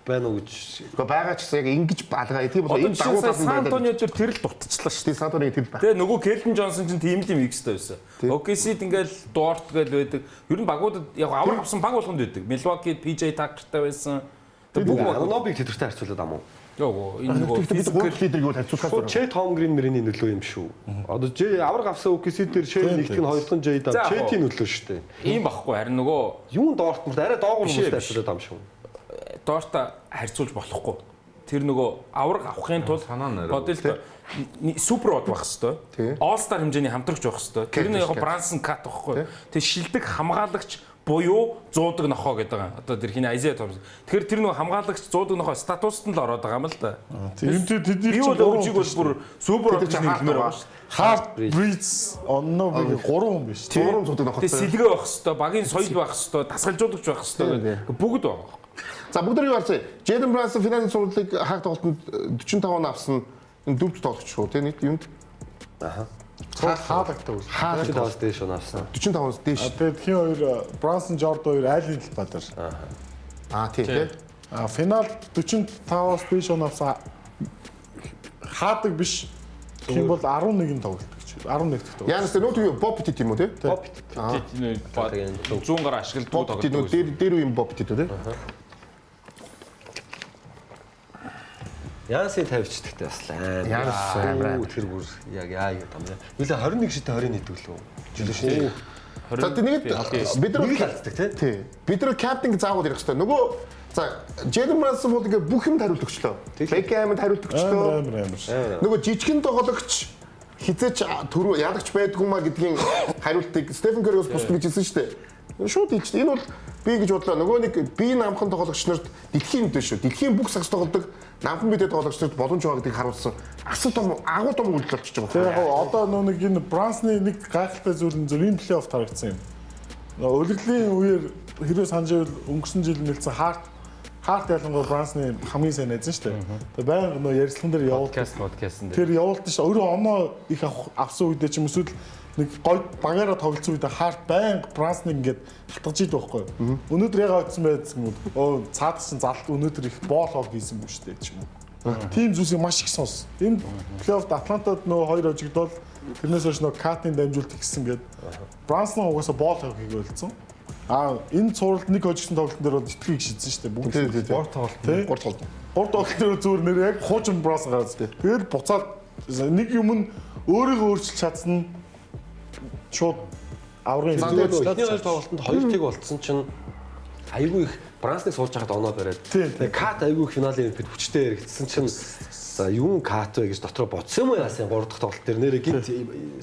байна уу гэж. Гэхдээ байгаа ч яг ингэж алгаа. Тийм бол энэ дагуу тал Сан Антонио дээр тэр л дутчихлаа шүү дээ. Сан Антонио тэр байна. Тэгээ нөгөө Келвин Джонсон чинь тийм л юм ихстэй байсан. OKC-д ингээл Дорт гэл байдаг. Ер нь багуудад яг аврах авсан баг болгонд байдаг. Milwaukee PJ Tucker-тай байсан. Тэр бүх Anunoby тэтэртэй харьцуулаад ам уу? Йоо энэ нөгөө физикал лидерийг харьцуулахаар Chet Holmgren мөрний нөлөө юм шүү. Одоо авраг авсан OKC дээр Shea нэгтгэн хоёрдон J даа Chet-ийн нөлөө шүү дээ. ийм багхгүй харин нөгөө Юун Дортмунд арай доогуур хүмүүстэй харьцуулаад ам шүү. Дорта харьцуулж болохгүй. Тэр нөгөө авраг авахын тулд бодолт супер од байх хэвээр. All Star хэмжээний хамтрагч байх хэвээр. Тэр нь яг Брансон кат байхгүй. Тэг шилдэг хамгаалагч буюу 100-ыг нохоо гэдэг байгаа. Одоо тэр хиний Isaiah Thomas. Тэгэхээр тэр нөгөө хамгаалагч 100-ыг нохоо статуст нь л ороод байгаа юм л да. Тийм тэдний би бол өвчиг бол бүр супер од гэж нэлмээр байгаа шүү. Hard Breeds Anunoby 3 хүн биш. 3 100-ыг нохоо. Тэг сэлгээ байх хэвээр, багийн соёл байх хэвээр, дасгалжуулагч байх хэвээр бүгд байгаа. За бүгд нэг харцгаая. Jalen Brunson финансовын сургалтыг хаах тоглолтод 45 он авсан энэ дөвд тоглогч шүү тийм нийт юунд. Аха. Хаалагтай үл. 45-аас дээш унавсан. 45-аас дээш. Тэгээд хин хоёр Bronson Jordan хоёр айлын талбай дээр. Тийм. Финал 45-аас дээш унавсан хаадаг биш. Тийм бол 11-ийн тоглолтогч. 11 дэх тоглолт. Янс тэр нөтгөө Bobby тийм үү те? Bobby. 100 гаруй ашигладаг тоглолт. Дээр үеийн Bobby те? Янсын тавьчихдагтай бас лайн. Тэр бүр яг яа гэдэг юм бэ? Нүлээ 21 шидэ 20 нийтүүлв. Жилүү шүү. За тэгээд бид нар халтдаг тий. Бид нар каптинг заавал ярих хэрэгтэй. Нөгөө за Jalen Brunson бол ингээ бүх юмд хариулт өгчлөө. Beckham-д хариулт өгчлөө. Нөгөө жижигхэн тоглогч хизээч түрүү ялагч байдгүй маа гэдгийн хариултыг Stephen Curry-с бусд гэж хэлсэн шүү дээ. Шууд ийч. Энэ бол би гэж бодлоо. Нөгөө нэг би намхан тоглогч нарт дэлхийн дэв шүү. Дэлхийн бүх сагс тоглодог намхан бидэд тоглогч нарт боломж байгаа гэдгийг харуулсан. Асар том агуу том үйлдэл болчихж байгаа. Тэгээ яг одоо нэг энэ Brunson-ы нэг гайхалтай зүйл нь зөв энэ плей-офф харагдсан юм. Улирлын үеэр хэрвээ санаж байвал өнгөрсөн жил нэлсэн Харт ялангуяа Brunson-ы хамгийн сайн найз шүү дээ. Тэгээ байнга нөө ярилцлаган дээр подкастн дээр. Тэр явуулдаг ш. Өөрөө оноо их авсан үедээ ч юм эсвэл нэг гой багаараа тоглолцсон үедээ Харт байнга Brunson-ыг ингээд хатгаж идэв байхгүй. Өнөөдөр ягаад утсан байсан юм бэ? Цаадас чинь залт өнөөдөр их боол хог хийсэн юм шүү дээ ч юм уу. Тим зүйлсийг маш их сонс. Энэ плей-оффд Атлантад нөө хоёр хожигдол тэрнээс хойш нөө Катын дамжуулт гисэн гээд Brunson угаасаа боол хог хийгээлцсэн. Энэ цувралд нэг хожигдсон тоглолтын дээр итгэхийг шийдсэн шүү дээ. Бүгд гурт тоглолт. Гурт тоглолт дээр зүгээр нэр яг хуучин Brunson гараад дээ. Тэгээд буцаад нэг юм нь өөрийгөө өөрчилж чадсан шууд аврын эхний хоёр тоглолтод 2 тэг болцсон чинь айгүй их Brunson-ыг суулж байхад оноо бариад. Тэгээ Кат айгүй их финалийн MVP хүчтэй яригдсан чинь за юу Кат вэ гэж дотроо бодсон юм уу яасан 3 дахь тоглолт дээр нэрээ гинт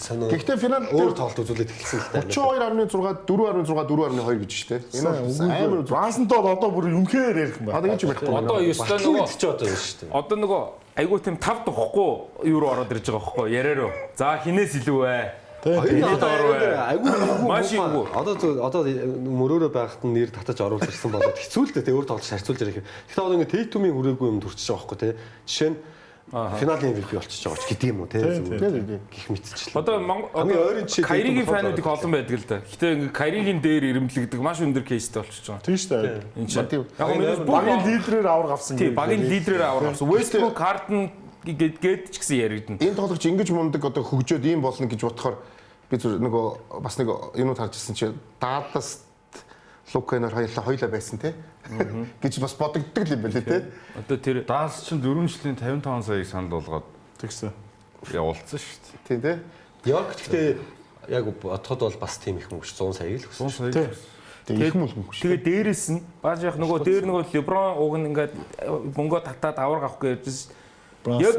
сонио. Гэхдээ финал өөр тоглолт үзүүлээд эхэлсэн л таа. 32.6 4.6 4.2 гэж шүү дээ. Энэ амар Brunson-д одоо бүр юмхээр ярих юм байна. Одоо энэ ч байхгүй. Одоо ёстой нөгөө ч одоо шүү дээ. Одоо нөгөө айгүй тийм 5 духгүй юу руу ороод ирж байгаа байхгүй яриараа. За хинээс илүү вэ? Айгүй маш юм. Одоо мөрөөрөө байхад нь нэр татаж оруулж ирсэн болоод хэцүү л дээ. Өөр тоглож харьцуулж ярих. Гэхдээ одоо ингэ Tatum-ийн хүрээгүй юм төрчихөж байгаа байхгүй тий. Жишээ нь финалийн MVP болчихж байгаа ч гэдэг юм уу тий. Гэх мэтчлээ. Одоо Кайригийн фануудыг олон байдаг л да. Гэтэ ингэ Кайригийн дээр ирэмблэгдэг маш өндөр кейстэй болчихж байгаа. Тийм шүү дээ. Энд чинь яг багийн лидерээр авраг авсан. Тийм багийн лидерээр авраг авсан. Westbrook, Harden гээд ч гэсэн яригдана. Энэ тоглогч ингэж мундаг одоо хөгжөөд ийм болно гэж бодохоор би зөв нөгөө бас нэг юмуд харж ирсэн чи Даллас Луканаар хоёулаа байсан те гэж бас бодогддог юм байна те. Одоо тэр Даллас чинь 4 жилийн 55 саяыг санал болгоод тэгсэн. Явуулсан шүү дээ. Тийм те. Йорк гэхдээ яг бодоход бол бас тийм их мөнгө 100 сая л өссөн. 100 сая. Их мөн мөнгө. Тэгээ дээрэс нь бааж яг нөгөө дээр нөгөө LeBron уг нь ингээд мөнгө татаад авраг авах гэж ярьжсэн. Яг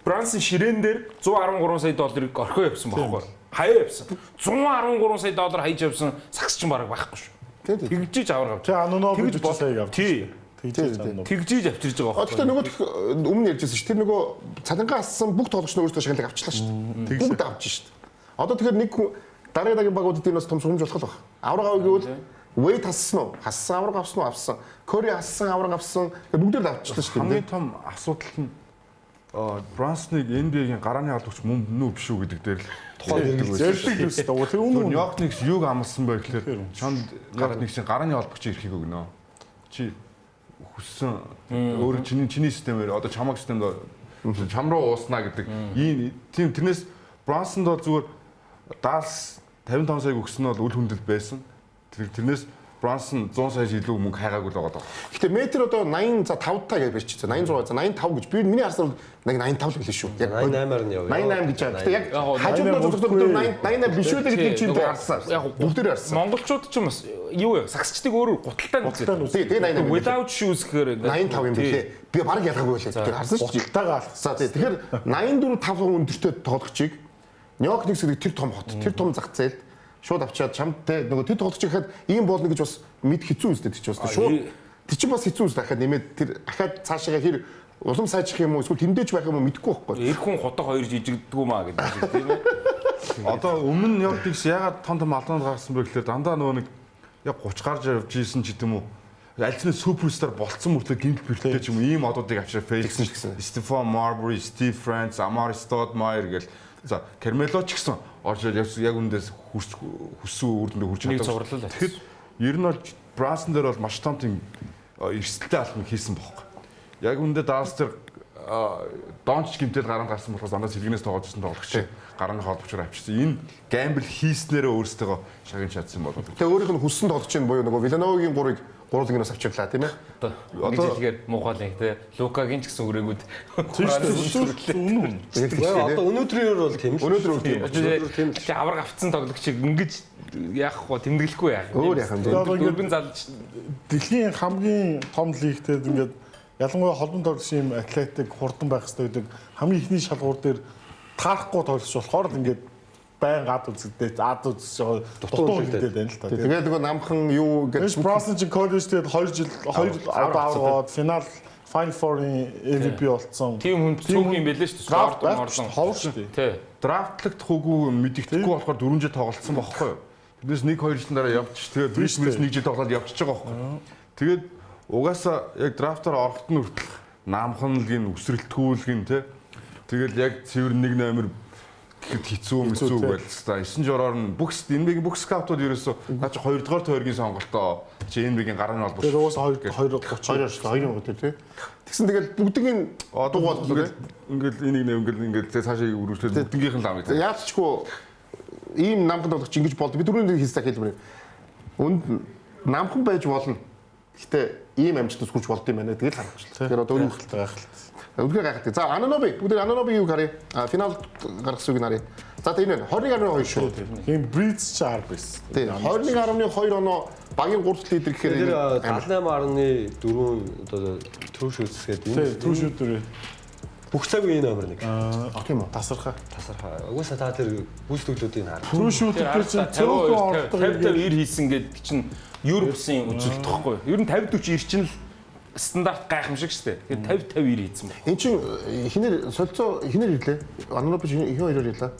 Брансон ширээн дээр 113 сая долларыг орхио явсан байхгүй. Хаяа явсан. 113 сая доллар хаяж явсан сагс ч бараг байхгүй шүү. Тэгжиж авраг авч. Тэгээ Ануноо 40 сая авч. Тий. Тэгжиж авчирж байгаа байхгүй. Гэхдээ нөгөө өмнө ярьжсэн шүү. Тэр нөгөө цалингаа ассан бүх тоглогч өөрсдөө шагналыг авчлаа шүү. Бүгд авч шүү. Одоо тэгэхээр нэг дараагийн багуудад энэ бас том сүмж болох байх. Авраг авъя гэвэл Wade хассан уу? Хассан авраг авсан уу? Авсан. Curry хассан авраг авсан. Бүгдээр л авчихлаа шүү. Хамгийн том асуудал нь Брансныг NBA-гийн гарааны халдварч мөн нүү биш үү гэдэг дээр л тухайн зэрлэг юус даа. Тэр үнэн. Нью-Йорк Никс юуг амласан бэ гэхээр чонд Нью-Йорк Никсийн гарааны холбогч ирэхийг өгнө. Чи хүссэн өөр чиний системээр одоо чамаг системд чам руу ууснаа гэдэг. Ийм тийм тэрнээс Брансонд бол зүгээр Даллас 55 саяг өгсөн нь бол үл хүндэл байсан. Тэрнээс Брансон 100 сая илүү мөнгө хайгаагүй л байгаа. Гэтэ метр одоо 85 таа гэж бичсэн. 86 85 гэж. Би миний харснаар нэг 85 л хэлсэн шүү. Яг 88-аар нь яваа. 88 гэж байна. Гэтэ яг хажуудаа зөвхөн 88 биш үү гэдэг чинь харсан. Бүгдээр харсан. Монголчууд ч юм бас юу яа сагсчдыг өөрөөр гуталтай үзээ. Тэгээ 88. Without shoes гэхээр 85 юм билээ. Би баг ялгаагүй байлаа. Тэр харсан шүү. Гуталтайгаа алгасан. Тэгэхээр 84 5 өндөртэй тоглогчийг Нью-Йорк Никс гэдэг тэр том хот, тэр том зах зээлд шууд авчиад чамд те нөгөө тэр тоглож ирэхэд ийм болно гэж бас мэд хэцүү үстэй тэр чинь бас шууд тэр чинь бас хэцүү үстэй дахиад нэмээд тэр ахаад цаашаа хэр улам сайжрах юм уу эсвэл тэмдэж байх юм уу мэдэхгүй байхгүй. Эх хүн хотог хоёр жижигддэггүй маа гэдэг шиг тийм ээ. Одоо өмнө нь яг тийш ягаад том алдаад гарсан бэ гэхээр дандаа нөгөө нэг яг 30 гарч явж ийсэн ч гэдэм үү. Аль ч нэг суперстар болцсон мөртлөө гинт бэрхтэй ч юм уу ийм одуудыг авчираа фейс Стефан Марбери, Стив Франц, Амари Стодмайер гэл за Кармело ч гэсэн орж яг үндээс хүссэн үрдэндээ хүрч чадсан. Тэгэхэд ер нь бол Брансон дээр бол маш том тийм эрсдэлтэй алхам хийсэн бохоо. Яг үндэ Даллас дээр Донч гимтэл гараанд гарсан болохоос дандаа сэлгэнээс тоглож ирсэн тоглогч гарааны холбогчоор авчирсан. Энэ гамбл хийснээрээ өөрсдөө шагнаж чадсан болов. Тэгээ өөрийнх нь хүссэн тоглогч нь буюу нөгөө Вилановигийн 3-ыг гуруулгнаас авчирлаа тийм ээ. Одоо хэлгээд муухай тий. Лукагийн ч гэсэн үрээгүүд. Үнэн. Одоо өнөөдрөөр бол тийм л. Өнөөдөр тийм л авраг авцсан тоглогчийг ингэж яах вэ? Тэмдэглэхгүй яах. Өөр яах юм бэ? Дөрвөн залж Дэлхийн хамгийн том лигтэй ингээд ялангуяа холбон тоглогчийн атлетик хурдан байх хэрэгтэй гэдэг хамгийн ихний шалгуур дээр таарахгүй тоглогч болохоор л ингээд байн гад үзэгдээ ад үзэж дутуу хэлдээд байна л та. Тэгээд нөгөө намхан юу гэж Брансон чинь коллеж тэгээд 2 жил 2 аваад финал Final Four-ийн MVP болцсон. Тим хүн цөөх юм байлээ шүү дээ. Драфт орсон. Ховор шүү дээ. Тий. Драфтлагдах үгүй мэдэгдэхгүй болохоор 4 жил тоглолцсон байхгүй юу? Тэднээс 1-2 жилийн дараа явчих. Тэгээд Брисбенс 1 жил тоглоод явчихж байгаа байхгүй юу? Тэгээд угаасаа яг драфтаар орохт нь хүртэл наамхан л гин өсрэлтгүүлгэн тий. Тэгэл яг цэвэр 1 номер гэхэд хэцүү мэцүү байлцаа. 9 жороор нь бүкс NBA-гийн бүкс скаутууд ерөөсөө наа чи 2 дугаар тойргийн сонголтоо чи NBA-гийн гарааны холбооч. Тэр уусаа 2 шүү дээ. Тэгсэн тэгэл бүгдийн дугуйл ингээл энийг ингээл цаашаа үргэлжлүүлээд бүгдийнх нь лав. Яачгүй ийм намхан тоглогч ингэж болдог. Би түрүүний хэлсэн хэлбэр. Үнд намхан байж болно. Гэтэ ийм амжилтаас хүрч болд юм байна. Тэгэл харагчлаа. Тэгэхээр одоо өнөхөлтэй гайхалтай. Үнхээр гайхалтай. За Ананоби бүгд Ананоби юу харъя? Финал гаргасан үг нарыг. За энэ 21.2 шүү. Тийм Бриз ч 10 байсан. Тийм 21.2 оноо багийн 3 лидер гэхээр 18.4 одоо трүү шүтсгээд энэ трүү шүтэр бүх цаг үеийн номер 1. Тийм үү. Тасархаа. Угсаа та тэр гүйцэтгэлүүдийг хараа. Трүү шүтэр чинь цөөхөн ордог 50-90 хийсэн гэдэг чинь Европсын үзүүлэлт тахгүй. Ер нь 50-40 ирчин л стандарт гайхамшиг шүү дээ. Тэгэхээр 50-50-90 хийсэн байна. Энд чинь хинээр солилцоо хинээр ирлээ. Ананоби хин хоёроор ирлээ.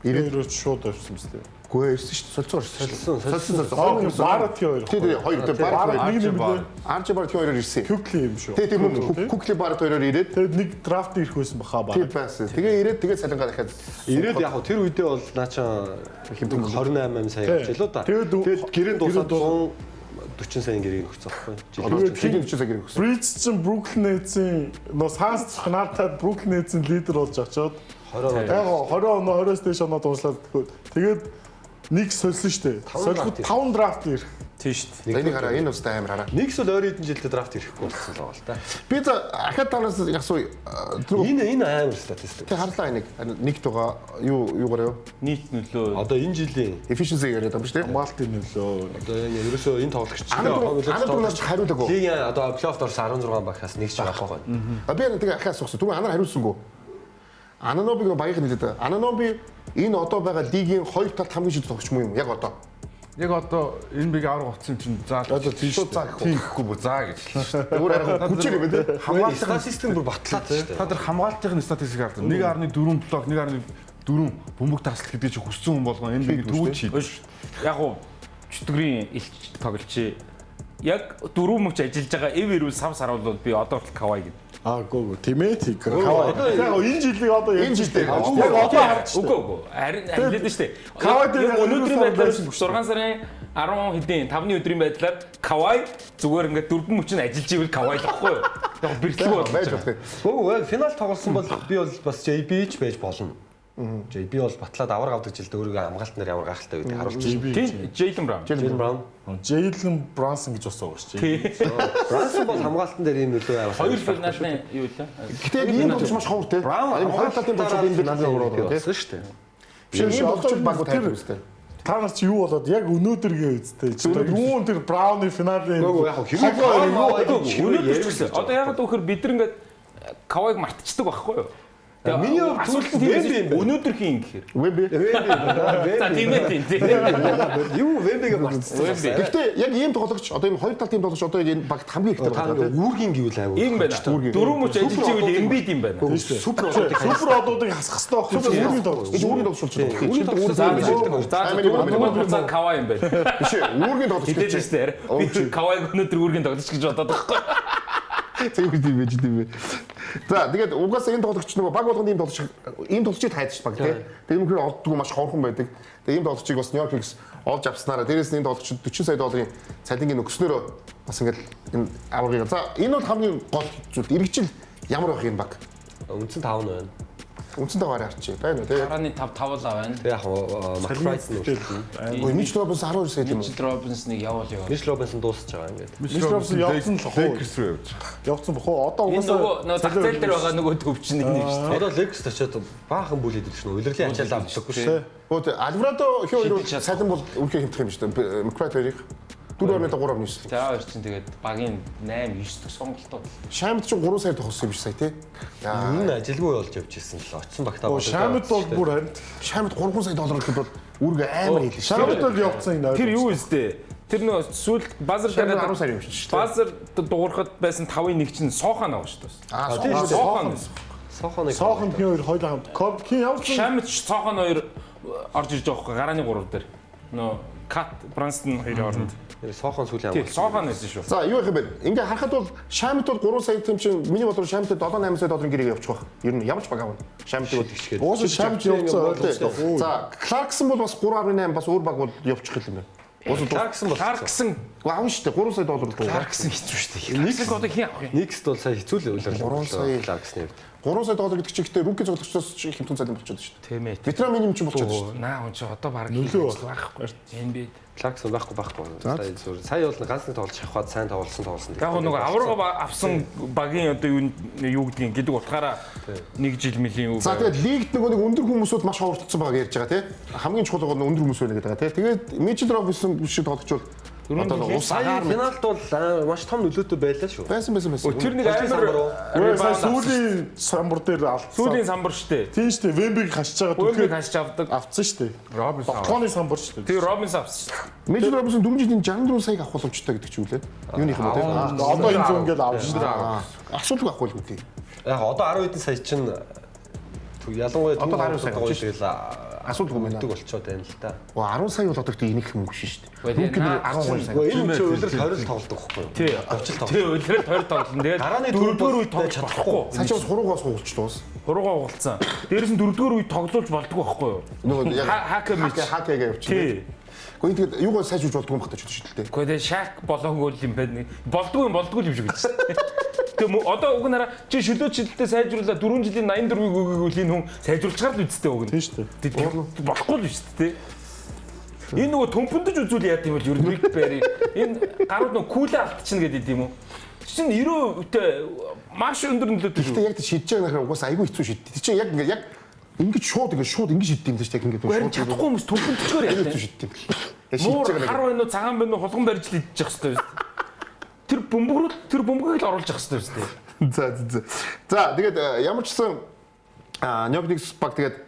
90-өөч шууд авсан мэт. Үгүй ирсэн шүү дээ. Солилцоо орсон. Барат хоёр. Тийм хоёр дээр барат нэг юм билээ. Арчи барат хоёроор ирсэн. Кукли юм шүү. Тийм үү. Кукли барат хоёроор ирээд тэгээд нэг драфт ирэх байсан баха барат. Тийм байсан. Тэгээ ирээд тэгээд салингаа дахиад ирээд яг тэр үедээ бол наачаа 28 сая авчлаа да. Тэгээд гэрэн дуусаад 140 сая гэрийг өгсөн байхгүй. Одоо 40 сая гэрийг өгсөн. Бриз чинь Бруклин Нетсийн нөө Санс финалтад Бруклин Нетсийн лидер болж очоод 20 оноо 20-оос дээш оноо дууслаад тэгээд нэг сольсон шүү дээ. Солиход 5 драфт ирэх. Тийм шүү дээ. Энийг хараа энэ устдаа амар хараа. Нэгс бол ойрын хэдэн жилдээ драфт ирэхгүй болсон л байгаа л да. Би за ахад танаас асууя. Энэ амар статистик. Тэг харлаа энийг. Нэгт байгаа юугаар юу? Нийт нөлөө Одоо энэ жилийн Efficiency яриад байгаа юм шүү дээ. Хамгаалтын нөлөө. одоо энэ ерөөсөө энэ тоглогч Анадурнаас хариулаагүй. лигийн одоо плей-офф орсон 16 багаас нэг ч байгаа байхгүй. Би тэгээ ахаа асуусан. Түр анаар хариулсангүй. Ананобиг багийнх нь хэлээд. Ананоби энэ одоо байгаа лигийн хоёр талд хамгийн шийдвэр тогч юм уу? Яг одоо. Яг одоо энэ биг аврах утсан чинь заа. Одоо тийш тийхгүй бо заа гэж хэлсэн шүү дээ. Өөр арга хүчээр юм байна те. Хамгаалтын систем бүр батлаад шүү дээ. Та нар хамгаалтын статистик хардаг. 1.4 блок 1.4 бөмбөг таслах гэдэг чинь хүссэн хүн болгоо энэ лигийн төвч хийж. яг уу чөтгөрийн илч тоглолч яг дөрөв мөч ажиллаж байгаа эв ирүүл сав саруулвал би одоо хүртэл кавай гэдэг. Гоо тимэт кавай. Яг энэ жилиг одоо энэ жилдээ. Яг одоо харж. Үгүй. Харин хэлээд нь шүү дээ. Кавай дээр өнөөдрийн байдлаар 6 сарын 10 хэдийн 5-ны өдрийн байдлаар кавай зүгээр ингээд дөрвөн мөч нь ажиллаж ивэл кавай л واخгүй юу. Яг бэртлэг болж байж болох. Гөө финал тоглосон бол би бол бас JB ч байж болно. JB бол батлаад авраг авдаг жилд өөрийгөө хамгаалтнаар ямар гахалтай байдаг харуулж байна. тийм Jaylen Brown. Jaylen Brunson гэж бас байгаа шүү дээ. Brunson бол хамгаалтан дээр ийм нөлөө авах. Хоёр финалны юу вэ? Гэтэ яг ийм тоглож маш ховор те. Ийм хоёр талын тоглож энэ финалын ороод те. шүү дээ. Биш ийм тоглож баг тайлбар үстэй. Та нар чи юу болоод яг өнөөдргийн үедтэй чи юун тэр Brown-ы финалийн Яг Өнөөдөр одоо яг үхээр бид нар ингээд кавайг мартчихдаг байхгүй юу? Миний асуулт нь өнөөдөр хийн гэхээр. Вэмби. За тийм ээ. Юу Вэмбигээ мартчихсан. Гэхдээ яг ийм тоглогч одоо ийм хоёр талын тийм тоглогч одоо яг энэ багт хамгийн ихтэй Та байгаа те. үүргийн гэвэл аягүй. Ийм байна. Дөрөв мөч ажиллаж ивэл Embiid юм байна. супер одуудыг хасах хэрэгтэй байхгүй юу? Үүргийн тоглогч. Гэж үүргийн тоглогч болж байгаа. Үүргийн тоглогч За кавай юм байна. Биш үүргийн тоглогч гэж. Хэдэж штэ. Би кавайг өнөөдөр үүргийн тоглогч гэж бодоод байхгүй. Тийм үү. За тэгээд угаасаа энэ тоглогч нөгөө баг болгонд ийм тоглогчийг хайдаг баг тий. Тэгээд үнэхээр олддгүй маш ховхон байдаг. Тэгээд ийм тоглогчийг бас New York Knicks олж авснараа дээрээс нь энэ тоглогчид 40 сая долларын цалингийн өгснөөрөө бас ингээд энэ аваргыг. За энэ бол хамгийн гол зүйл. Иргэжил ямар байх юм баг? Үндсэн 5 нь байна. Үндсэн таваар харчих байна уу тий. Гарааны 5 лав байна. Тэг яг Макрайс нь Үгүй Мич Робинс 12 сая тийм үү? Мич Робинсныг явуул. Миш Робинсон дуусч байгаа ингээд. Миш Робинсон явсан л хоо. Lakers руу явж. Явсан бохоо. Одоо Энэ нөгөө зах зээл дээр байгаа нөгөө төвчний нэг шүү дээ. Одоо Lakers очиод баахан бүлээд идэх шнө. Улирлын ачаал авдаггүй шүү. Өө Альварадо хөө салин бол үнхээр хэмтэх юм шүү дээ. Макрайтерийг 4.3.9. За хоёр чинь тэгээд багийн 8 9 дэх сонголтууд. Шаймд ч 3 сая тохиолсон юм биш сая тий. Энэ ажилгүй болж явж ирсэн л очсон багтаа болоо. Шамд бол бүр харин Шаймд 3 сая доллар гэхэд бол үүргээ амар хэлээ. Шамд бол явцсан энэ. Тэр юу вэ? Тэр нөө сүүл базар дээр 10 сая юм шүү дээ. базар дуурахад байсан 5-ын 1 чинь соохон авах шүү дээ. Тийм Соохон. Соохон хин хоёр хоёулаа хамт. Хин явсан. Шамд соохон хоёр орж ирж байгаа хөөе гарааны 3 дээр. Нөө Кат Брансton хоёрын оронд. Соохон сүүлийн Тийм соохон байсан шүү. За юу их юм бэ? Ингээ харахад бол Шамд бол 3 сая тийм чинь миний бодлоор Шамд 7-8 сая долларын гэрээ явуучих واخ. Ер нь ямар ч баг авна. Шамд бол гიშгээд. Уус Шамд явцсан ойлгомжтой. За Кларксон бол бас 3.8 бас өөр баг бол явуучих юм байна. Кларксон бол Кларксон авна шүү дээ 3 сая доллар л дуу. Кларксон хэцүү шүү дээ. Кларксон одоо хин авах юм? Next бол сая хэцүү л үйлрлээ. 3 сая Кларксны. 3 сая доллар гэдэг чинь ихтэй руки тоглогчдоос хэмтэн цалин болчиход шүү дээ. Тийм ээ. Ветеран минимум ч болчиход шүү дээ. Наа хүн чи одоо баг Нөлөө байхгүй. NBA Кларксон байхгүй. Сая бол ганцны тоглож авахад сайн тоглосон. Яг нөгөө аварга авсан багийн одоо юу гэдгийг гэдэг утгаараа 1 жил мөлийн юу. За тэгээд лигт нөгөө нэг өндөр хүмүүсүүд маш ховордсон байгааг ярьж байгаа тий. Хамгийн чухал байгаа нь өндөр хүмүүс байна гэдэг байгаа тий. Тэгээд Мичл Робинсон шиг тоглогч бол одоо сая финалд бол маш том нөлөөтэй байлаа шүү. байсан. Тэр нэг амар сая сүүлийн самбар дээр алдсан. сүүлийн самбар штэ. Тийм шүү дээ. Вембиг хасч байгаа Вембиг хасч авдаг. авцсан шүү дээ. Робинс Тоглооны самбар шүү дээ. Тэр Робинс авсан. Мичл Робинсон 4 жилийн 64 саяг авах боломжтой гэдэг чи үлээ. Юуных юм бэ тий. Одоо энэ зүүн ингээл авч шүү дээ. Асуудал байхгүй л үгүй. Яг одоо 10 хэдэн сая чинь ялангуяа Одоо 10 сая тоглож тэгэл асуудалгүй байна. болчиход байна л да. 10 сая бол одоо их энийх мөнгө шүү дээ. Тэгээд Рукид 13 сая. Энэ ч үйлрэл 20 тоглодог байхгүй юу? Тий. Тий, үлрэл 20 тоглоно. Тэгээд Гарааны дөрөвдүгээр үед тоглож чадахгүй. Цаа ч бас хуруугаас суулчлуус. Хуруугаа угалцсан. Дээрээс нь дөрөвдүгээр үед тоглож болдгоо байхгүй юу? Нөгөө яг хакагээ явчих. Тий. Гэхдээ тэгээд юугаар сайжруулж болдгоо юм бахтаж шүү дээ. Гэхдээ тэгээд шак болоогүй юм байна. Болдгоо юм шиг үлдсэн. Тэгээ одоо уг нараа чи шөлөө жилдээ сайжруулаад 4 жилийн 84-ийг өгөөгөл энэ хүн сайжруулчихаар л үсттэй уг нь. Тийм шүү дээ. Болохгүй л шүү дээ. Энэ нөгөө төмпөндөж үзүүл яа гэм бол ер нь Rick Barry энэ гарууд нөгөө кулээ алдчихна гэдэг юм уу? Чинь 90-тэй маш өндөр нөлөөтэй. Гэхдээ яг шидэж байгаа нөхөр угаас айгүй хэцүү шид. Тэг чинь яг ингэж шууд ингэж шиддэм л шүү дээ ингэж шууд чадахгүй хүмүүс төмпөндчгөр яа хэцүү шиддэм. Яг шидэж байгаа. Хар байна уу, цагаан байна уу, хулган барьж л идчих хэвээр шүү дээ. Тэр бөмбөгөөр л оруулж явах хэвээр шүү дээ. За тэгээд ямар ч гэсэн Нью-Йорк Никс баг тэгээд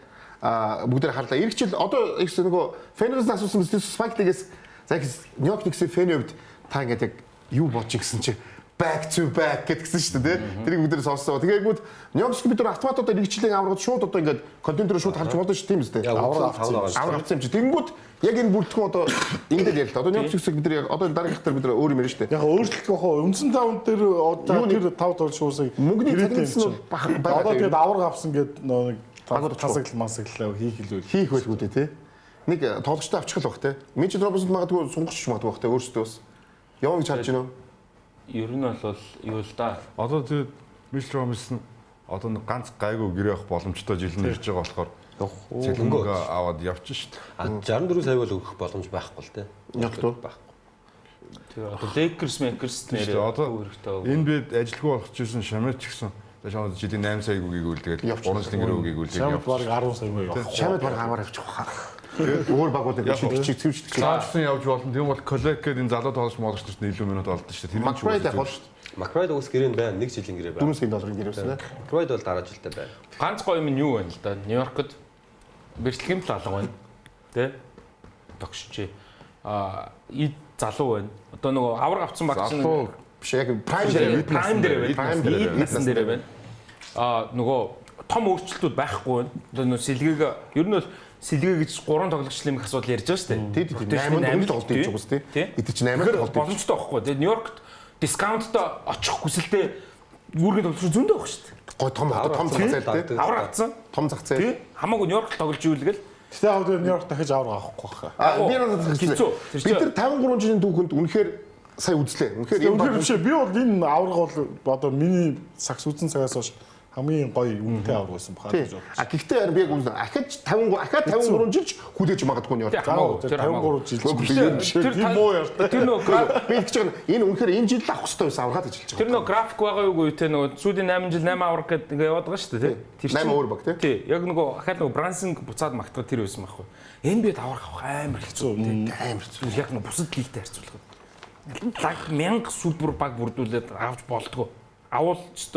бүгдээр харлаа. Ирэх жил одоо их нөгөө фэнээс асуусан Spike League-с за Нью-Йорк Никс фэний хувьд та ингээд яг юу болж гисэн чи back to back гэдгсэн шүү дээ. Тэрийг бүгдээр сонссон. Тэгээд Нью-Йорк бид нар автомат одоо нэгчлэн аврагд шууд одоо ингээд контентер шууд харж болно шүү тийм үстэй. Авраг авсан юм чи. Тэгэнгүүт яг энэ бүртгэн одоо ингээд ярилаа. Одоо Нью-Йорк Никс бид нар одоо дараагийн хатар бид нар өөр юм ярина шүү дээ. Яг өөрчлөлт гоо үндсэн тавнд дээр одоо тэр 5 дол шуусыг мөнгөний цалинсан нь одоо тэгээд авраг авсан гэдэг нэг тасаглал масаглал хийх байлгүй дээ тий. Нэг тоглогчтой авчих л баг тий. Мич Робинсон магадгүй сунгачч магадгүй баг тий өөрсдөө бас. Яваа гэж харж байна уу? Ер нь бол юу л да. Одоо тэгээд Мич Робинсон одоо нэг ганц гайгүй гэрээ авах боломжтой жил нь ирж байгаа болохоор цалингаа аваад явчих шүү дээ. 64 сая бол өгөх боломж байхгүй л тий. Яг туу байхгүй. Тэр одоо Lakers нэрээ одоо энэ бид ажилгүй болох гэсэн Шамет ч гэсэн шамд жилийн 8 сая үгийгүүл тэгээд 3 жилийн гэрээ үгийгүүл тэгээд Шамд баг 10 сая үгүй явах. Шамд баг 10-аар авчих واخа. Өөр багууд ингэ шигч цэвчдэг. Цаашсан явж болно. Тийм бол Колек гэдэг энэ залуу тоглож моолгоч нарт илүү минут олдсон шүү дээ. Тэр нь Макбрайд явах шүү дээ. Макбрайд уус гэрээ байна. 1 жилийн гэрээ байна. 4 сая долларын гэрээ байна. Макбрайд бол дараа жилдээ байна. Ганц гоё юм нь юу байна л да. Нью-Йоркод бэрхлэм залуу байна. Тэ? Тогшчээ. Ид залуу байна. Одоо нөгөө авраг авсан багч нь биш яг прайм дээр байна. Нөгөө том өөрчлөлтүүд байхгүй байна. Одоо нөгөө сэлгээг ер нь бол сэлгээ гэж 3 тоглогчлын их асуудал ярьж байгаа шүү дээ. Тийм 8 тоглолт хийж байгаа шүү дээ. Эд чинь 8 тоглолт боломжтой байхгүй. Тэгээд Нью-Йоркт дискаунттай очих хүсэлтэй үүргийн тоглогч зөндөө байх шүү дээ. Гой том зах зээл авраг авсан. Том зах зээл. Хамаагүй Нью-Йоркт тоглож иүүлгээл. Тэгтээ аваад Нью-Йорк дахиж авраг авахгүй баха. Би нар 53 жилийн түүхэнд үнэхээр сая үзлээ. Үнэхээр биш би бол энэ авраг бол одоо миний сакс үзэн цагаас хойш хамгийн гоё үнэтэй авраг байсан баха гэж бодож. Гэхдээ харин би яг үнэ ахад 53 жилч хүлээж магадгүй нь яваа. 53 жил. Тэр муу яар. Тэр нөгөө би гэж байна. Энэ үнэхээр энэ жил авах хэрэгтэй байсан аврагад гэж хэлж байгаа. Тэр нөгөө график байгаа юу те нөгөө сүүлийн 8 жил 8 авраг гэдэг ингээ яваад байгаа шүү дээ тий. 8 өөр баг тий. Яг нөгөө ахаад нөгөө Брансинг буцаад магтгаа тэр байсан байхгүй. Энэ бид авраг авах амар хэцүү тий. Амар хэцүү. Яг нөгөө бусад лигтэй харьцуулахад. Лаг 1000 супер баг бүрдүүлээд авч болтгоо. Авал ч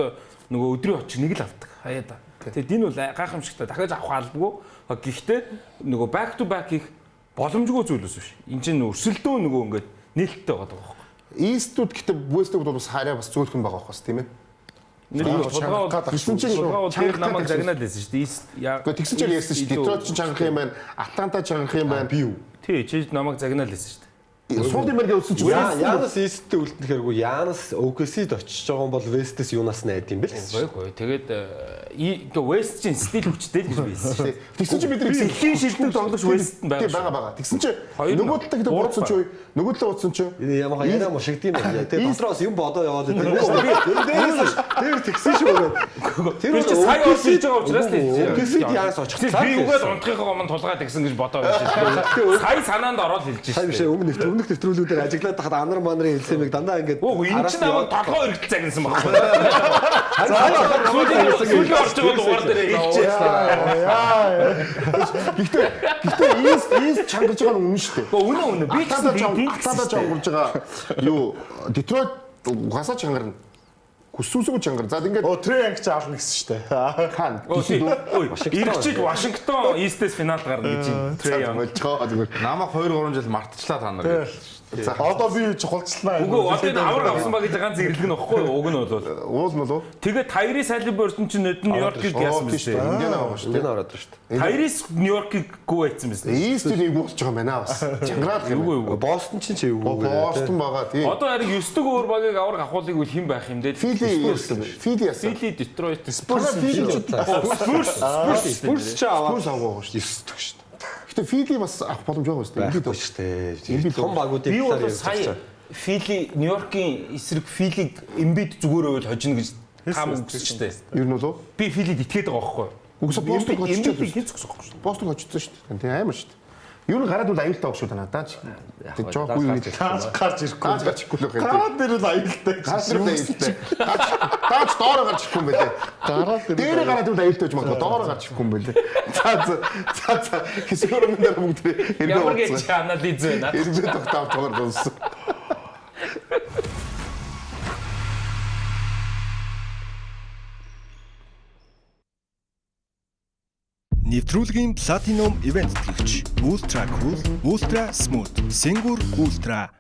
нөгөө өдрийн очих нэг л авдаг. Хаяа да. Тэгээд энэ бол гайхамшигтай дахиж авах албагүй. Гэхдээ нөгөө back to back их боломжгүй зүйлс биш. Энд чинь өрсөлдөө нөгөө ингээд нээлттэй байгаа байхгүй. Eastwood гэдэг Westwood бол бас хараа бас зөөлхөн байгаа байхгүй тийм ээ. Тэгсэн чинь чанга намайг загнаад байсан шүү дээ. East яг тэгсэн чинь ярьсан шүү дээ. Detroit чинь чангах юм байна. Atlanta чангах юм байна. Би юу? Тий, чи намайг загнаад байсан шүү дээ. Суулдимэр гэсэн чинь Янас East-тэй үлдэнэхэргүй Янас OKC-д очиж байгаа бол West-с юунаас найд юм бэ л гэсэн. Үгүй. Тэгээд West чинь стил хүчтэй л гэж байсан шүү дээ. Тэгсэн чинь бид нар эхийн шилдэг тоглож West-д байгаа. Тэгсэн чинь нөгөө талд гэдэг бодсон чи нөгөө талд бодсон чи Ямаха яриа mo шигдэм байна. Тэгээд дотроос юм бодоо яваад байдаг. Тэр тэгсэн шүү дээ. Тэр чинь сая олж байгаа учраас л OKC-д Янас очих. Би үгээд унтахынхаа өмнө тулгаад тэгсэн гэж бодоо байж шүү дээ. Сая санаанд ороод хэлж шүү дээ. Сая өмнө нэвтрүүлгүүдээр ажиглаад тахад анар манарын хэлсэмийг дандаа ингээд энэ чинь аваад толгой өргөдөл загнасан байхгүй. Сүүлийн орж байгаа дугаар дээр Гэхдээ East чангарч байгаа нь үнэн шүү дээ. Үнэн. Би Атланта чангарч байгаа юу Detroit угаасаа чангарна. Хүссүүсгүй чангар. За ингээд Трей Янг ч авах гэсэн шүү дээ. Хан. Ирчил Вашингтон East-с финалд гарна гэж юм. Трей Янг болж байгаа зүгээр. Намайг 2-3 жил мартчихлаа та нар. За одоо би чухалчлаа. Үгүй одоо авраг авсан ба гэж ганц зэрлэг нь багхгүй юу? Уг нь бол. Уул нь бол. Тэгээд Тайрис Халибертон чинь Нью-Йоркийг яасан бэ? Индиана байгаа шүү дээ. Индиана ороод шүү дээ. Тайрис Нью-Йоркийг гоо байцсан байсан. East-ийг гүйж байгаа юм байна бас. Чангараад гэнэ. Үгүй. Бостон чинь ч эвгүй. Бостон байгаа тийм. Одоо харин 9 дэх өөр багийг авраг авахыг үл хэн байх юм дээ? Philly яасан. Philly, Detroit, Spurs ч аваа. Spurs аваа шүү дээ. 9 дэх шүү дээ. Гэтэ Philly бас авах боломж байгаа шүү дээ. Бид байна шүү дээ. Том багуудыг би бол сая Philly Нью-Йоркийн эсрэг Philly-г Embiid зүгээр байвал хожино гэж таам үзсэн шүү дээ. Ер нь болов? Би Philly-д итгээд байгаа байхгүй юу? Үгүйс Бостон Embiid хинцэх гэсэн байхгүй юу? Бостон очсон шүү дээ. Тийм амар шүү дээ. Юу н гараад бол аюултай баг шүү та надад. Тэг жоох үе үед гарч ирэхгүй. гарч ирэхгүй л байх юм. Гараад ирэл аюултай. Гарч аюултай. Даач доороо гарч ирэхгүй юм байлээ. Гараад Дээрээ гараад бол аюултай гэж магадгүй доороо гарч ирэхгүй юм байлээ. За хэсгээр өмнө дээр бүгд эргээ Ямар гэж анализ байна. эргээ тогтоов тоглож дууссан. Нэвтрүүлгийн Platinum Event тэтгэгч Ultra Cool, Ultra Smooth, Singur Ultra.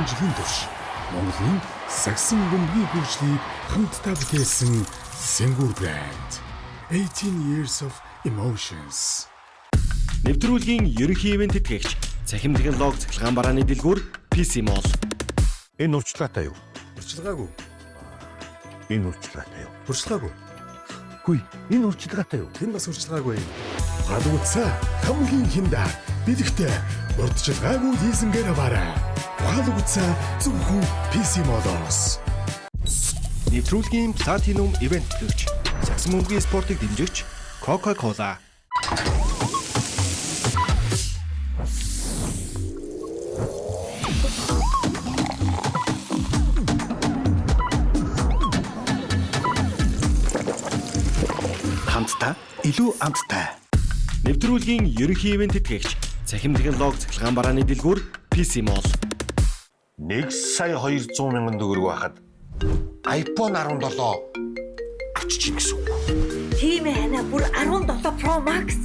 жилийн турш Монголын сагсан бөмбөгийн хөгжлийг хамтдаа бүтээсэн Singur брэнд 18 years of emotions. Нэвтрүүлгийн ерөнхий ивент тэтгэгч Цахим технологи цахилгаан барааны дэлгүүр PC Mall. Энэ урьдчилгаатай юу? Урьдчилгаагүй. Энэ урьдчилгаатай юу? Урьдчилгаагүй. Хүй, энэ урьдчилгаатай юу? Хэн бас урьдчилгаагүй. Гадууцаа хамгийн хиндаа бэлэгтэй урьдчилгаагүй хийсэнгээр аваарай. Гадууцаа зөвхөн PC Mall-оос. Нэвтрүүлгийн Platinum Event тэтгэгч Сагсан бөмбөгийн спортыг дэмжигч Coca-Cola. Хамтдаа илүү амттай. Нэвтрүүлгийн ерөнхий ивент тэтгэгч Цахим технологи цахилгаан барааны дэлгүүр PC Mall. 1,200,000 төгрөг байхад iPhone 17 авчиж гэсэн үг. Тийм ээ ана бүр 17 Pro Max.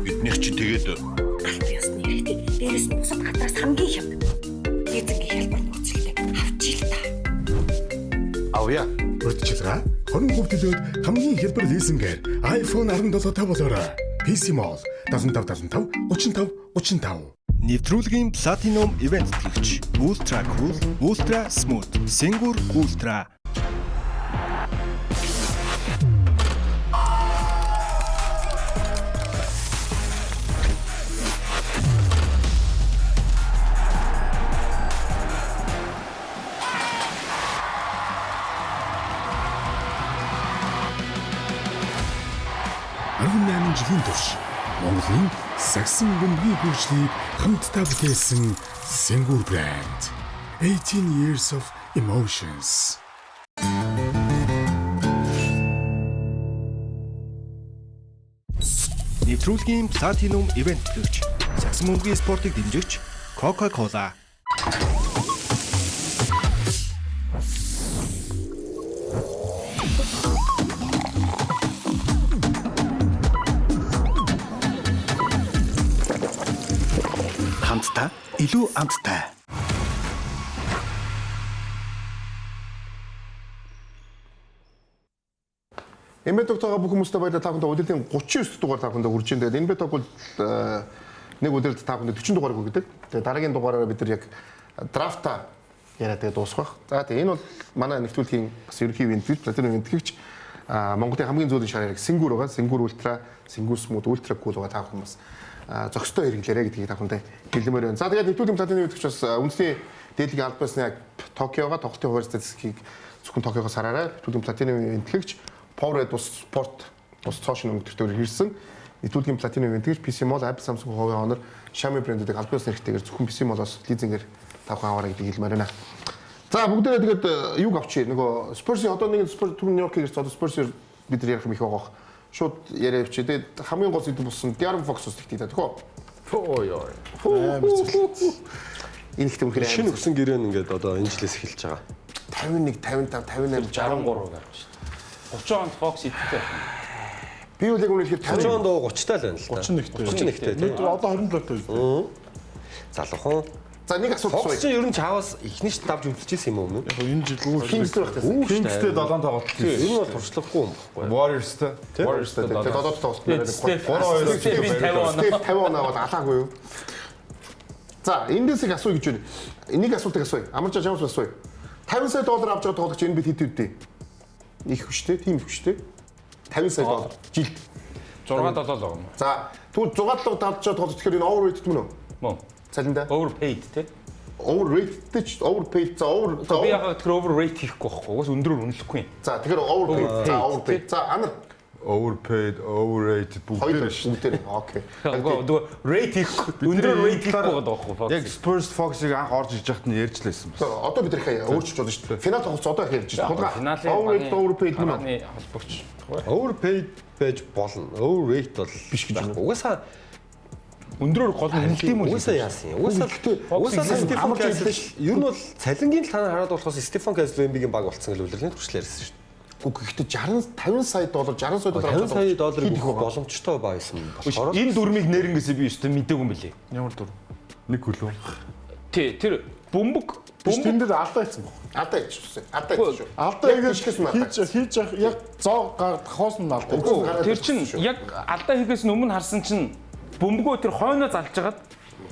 Биднийх чинь тэгээд Алт ёсны хэрэгтэй. Дээрээс нь бусад гадраас хамгийн хямд. Эзэнгийн хэлбэр нөхцөлтэй авчил та. авъя. Урьдчилгаа 20% төлөөд хамгийн хялбар лизингээр iPhone 17 тавуулаарай. PC Mall 75 35 35. Нэвтрүүлгийн Platinum Event тэтгэгч Ultra Cool, Ultra Smooth, Singur Ultra. жилийн турш Монголын сагсан бөмбөгийн хөгжлийг хамтдаа бүтээсэн Singur брэнд 18 years of emotions. Нэвтрүүлгийн Platinum Event тэтгэгч Сагсан бөмбөгийн спортыг дэмжигч Coca-Cola. Хамтдаа илүү амттай. Эмбет тогтоогоо бүх хүмүүстээ баярлалаа. Та бүхэнд удирдлагын 39 дугаар та бүхэнд хүрж байна. Тэгээд Эмбет бол нэг удирд та бүхэнд 40 дугаар хүргэдэг. Тэгээд дараагийн дугаараараа бид нар яг драфта яриад тэгээд дуусгах. За тэгээд энэ бол манай нэвтрүүлгийн бас ерөнхий ивент биш, Platinum ивент гэгч Монголын хамгийн зөөлөн шар яг Singur байгаа. Singur Ultra, Singur Smooth, Ultra Cool байгаа та бүхэн бас зөкстөө хэрэглээрэй гэдгийг та бүхэндээ хэлмээр байна. За тэгээд нэвтрүүлгийн Platinum ивент гэгч бас үндэсний дээдлэгийн аль биесны яг Токиога тоглолтын хуваар статистикийг зөвхөн Токиогоос хараарай. Нэвтрүүлгийн Platinum ивент гэгч Powerade бус спорт бус цоошин өнгөтөртөөр hirсэн нэвтрүүлгийн Platinum ивент гэж PC Mall, Apple, Samsung, Huawei, Honor, Xiaomi брэндүүдийг аль биесны хэрэгтэйгээр зөвхөн PC Mall-оос лизингээр тавхан аваарай гэдгийг хэлмээр байна. За бүгдээрээ тэгээд юг авчие нөгөө Spurs-ийн одоо нэг Spurs түрүүн Нью-Йоркийг ирсэн одоо Spurs-ээр бид нар ярих юм их байгаа. Шууд яриа авчие. Тэгээд хамгийн гол зүйл болсон De'Aaron Fox-ус тэгтээ төхөө. Оо ёо. Энэ ихтэй үнхээр шинэ өгсөн гэрээ нь ингээд одоо энэ жилээс эхэлж байгаа. 51, 55, 58, 63 гарч шүү дээ. 30 онд Fox идэлтэй байна. Би үл яг үнэхээр 30 онд 30 таа л байна л да. 31-тэй. 31-тэй тийм. Одоо 27-тэй үү? Залуухан. За нэг асуулт Фокс асууя. чинь ер нь чаваас ихний ш давж үзчихсэн юм уу өмнө? Яг энэ жил үү? Кингстэй байх гэсэн. Кингстэй 7 тоглолт Ер хийсэн. нь бол туршлахгүй юм баггүй. Warriors-тэй. Warriors-тэй. Тэгээд додоод тоглосон. Стеф 50 оноо бол алаагүй юу? За, эндээс их асууя гэж байна. Энийг асуултыг асууя. Амарч чамаас асууя. $50 сая авч байгаа тоглогч энэ бид хэд үдээ? Их хүчтэй, тийм их хүчтэй. $50 сая жилд. 6-7 л байгаа юм. За, тэгвэл 6-7 давж байгаа тоглогч тэгэхээр энэ overrated мөн үү? Мөн. Цалинда. Overpaid тий. Overrated ч overpaid за Би яагаад тэр overrate хийхгүй байхгүй. Угаас өндрөөр үнэлэхгүй юм. За, тэгэхээр overpaid. За, overpaid. За, анар Overpaid, overrated бүгдээр шүү. бүгдээр. Окей. Нөгөө rate хийхгүй. Өндрөөр rate хийхгүй байгаа байхгүй. Яг Spurs Fox-ыг анх орж иж яхад нь ярьж лээсэн бас. Одоо бид нэр өөрчилж болно шүү дээ. Финал тоглолт одоо их ярьж байна. Финалийн Overrated, overpaid мөн үү? Хааны холбогч. Overpaid байж болно. Overrate бол биш гэж байна. Угаасаа Өндрөөр гол нь үнэлт юм уу? угаасаа яасан юм. Угаасаа Стефан Кайзл ер нь бол цалингийн танаа хараад болохоос Стефан Кайзл NBA-гийн баг болцсон гэж үлрэлийн туршлаар ярьсан шүү дээ. Гэхдээ 50 сая доллар 60 сая доллар 50 сая долларыг өгөх боломжтой байсан болохоор Энэ дүрмийг нэрнгээсээ би өстө мэдээгүй юм билий. Ямар дүр? Нэг хөлөө. Тий, тэр бөмбөг Тэн дээр алдаа хийсэн баг. Алдаа хийчихсэн. Алдаа хийчихсэн шүү. Алдаа хийж яг зоо гард хоос нь алдаа. Тэр чинь яг алдаа хийхээс өмнө харсан чинь бөмбөгөө тэр хойноо залж хагаад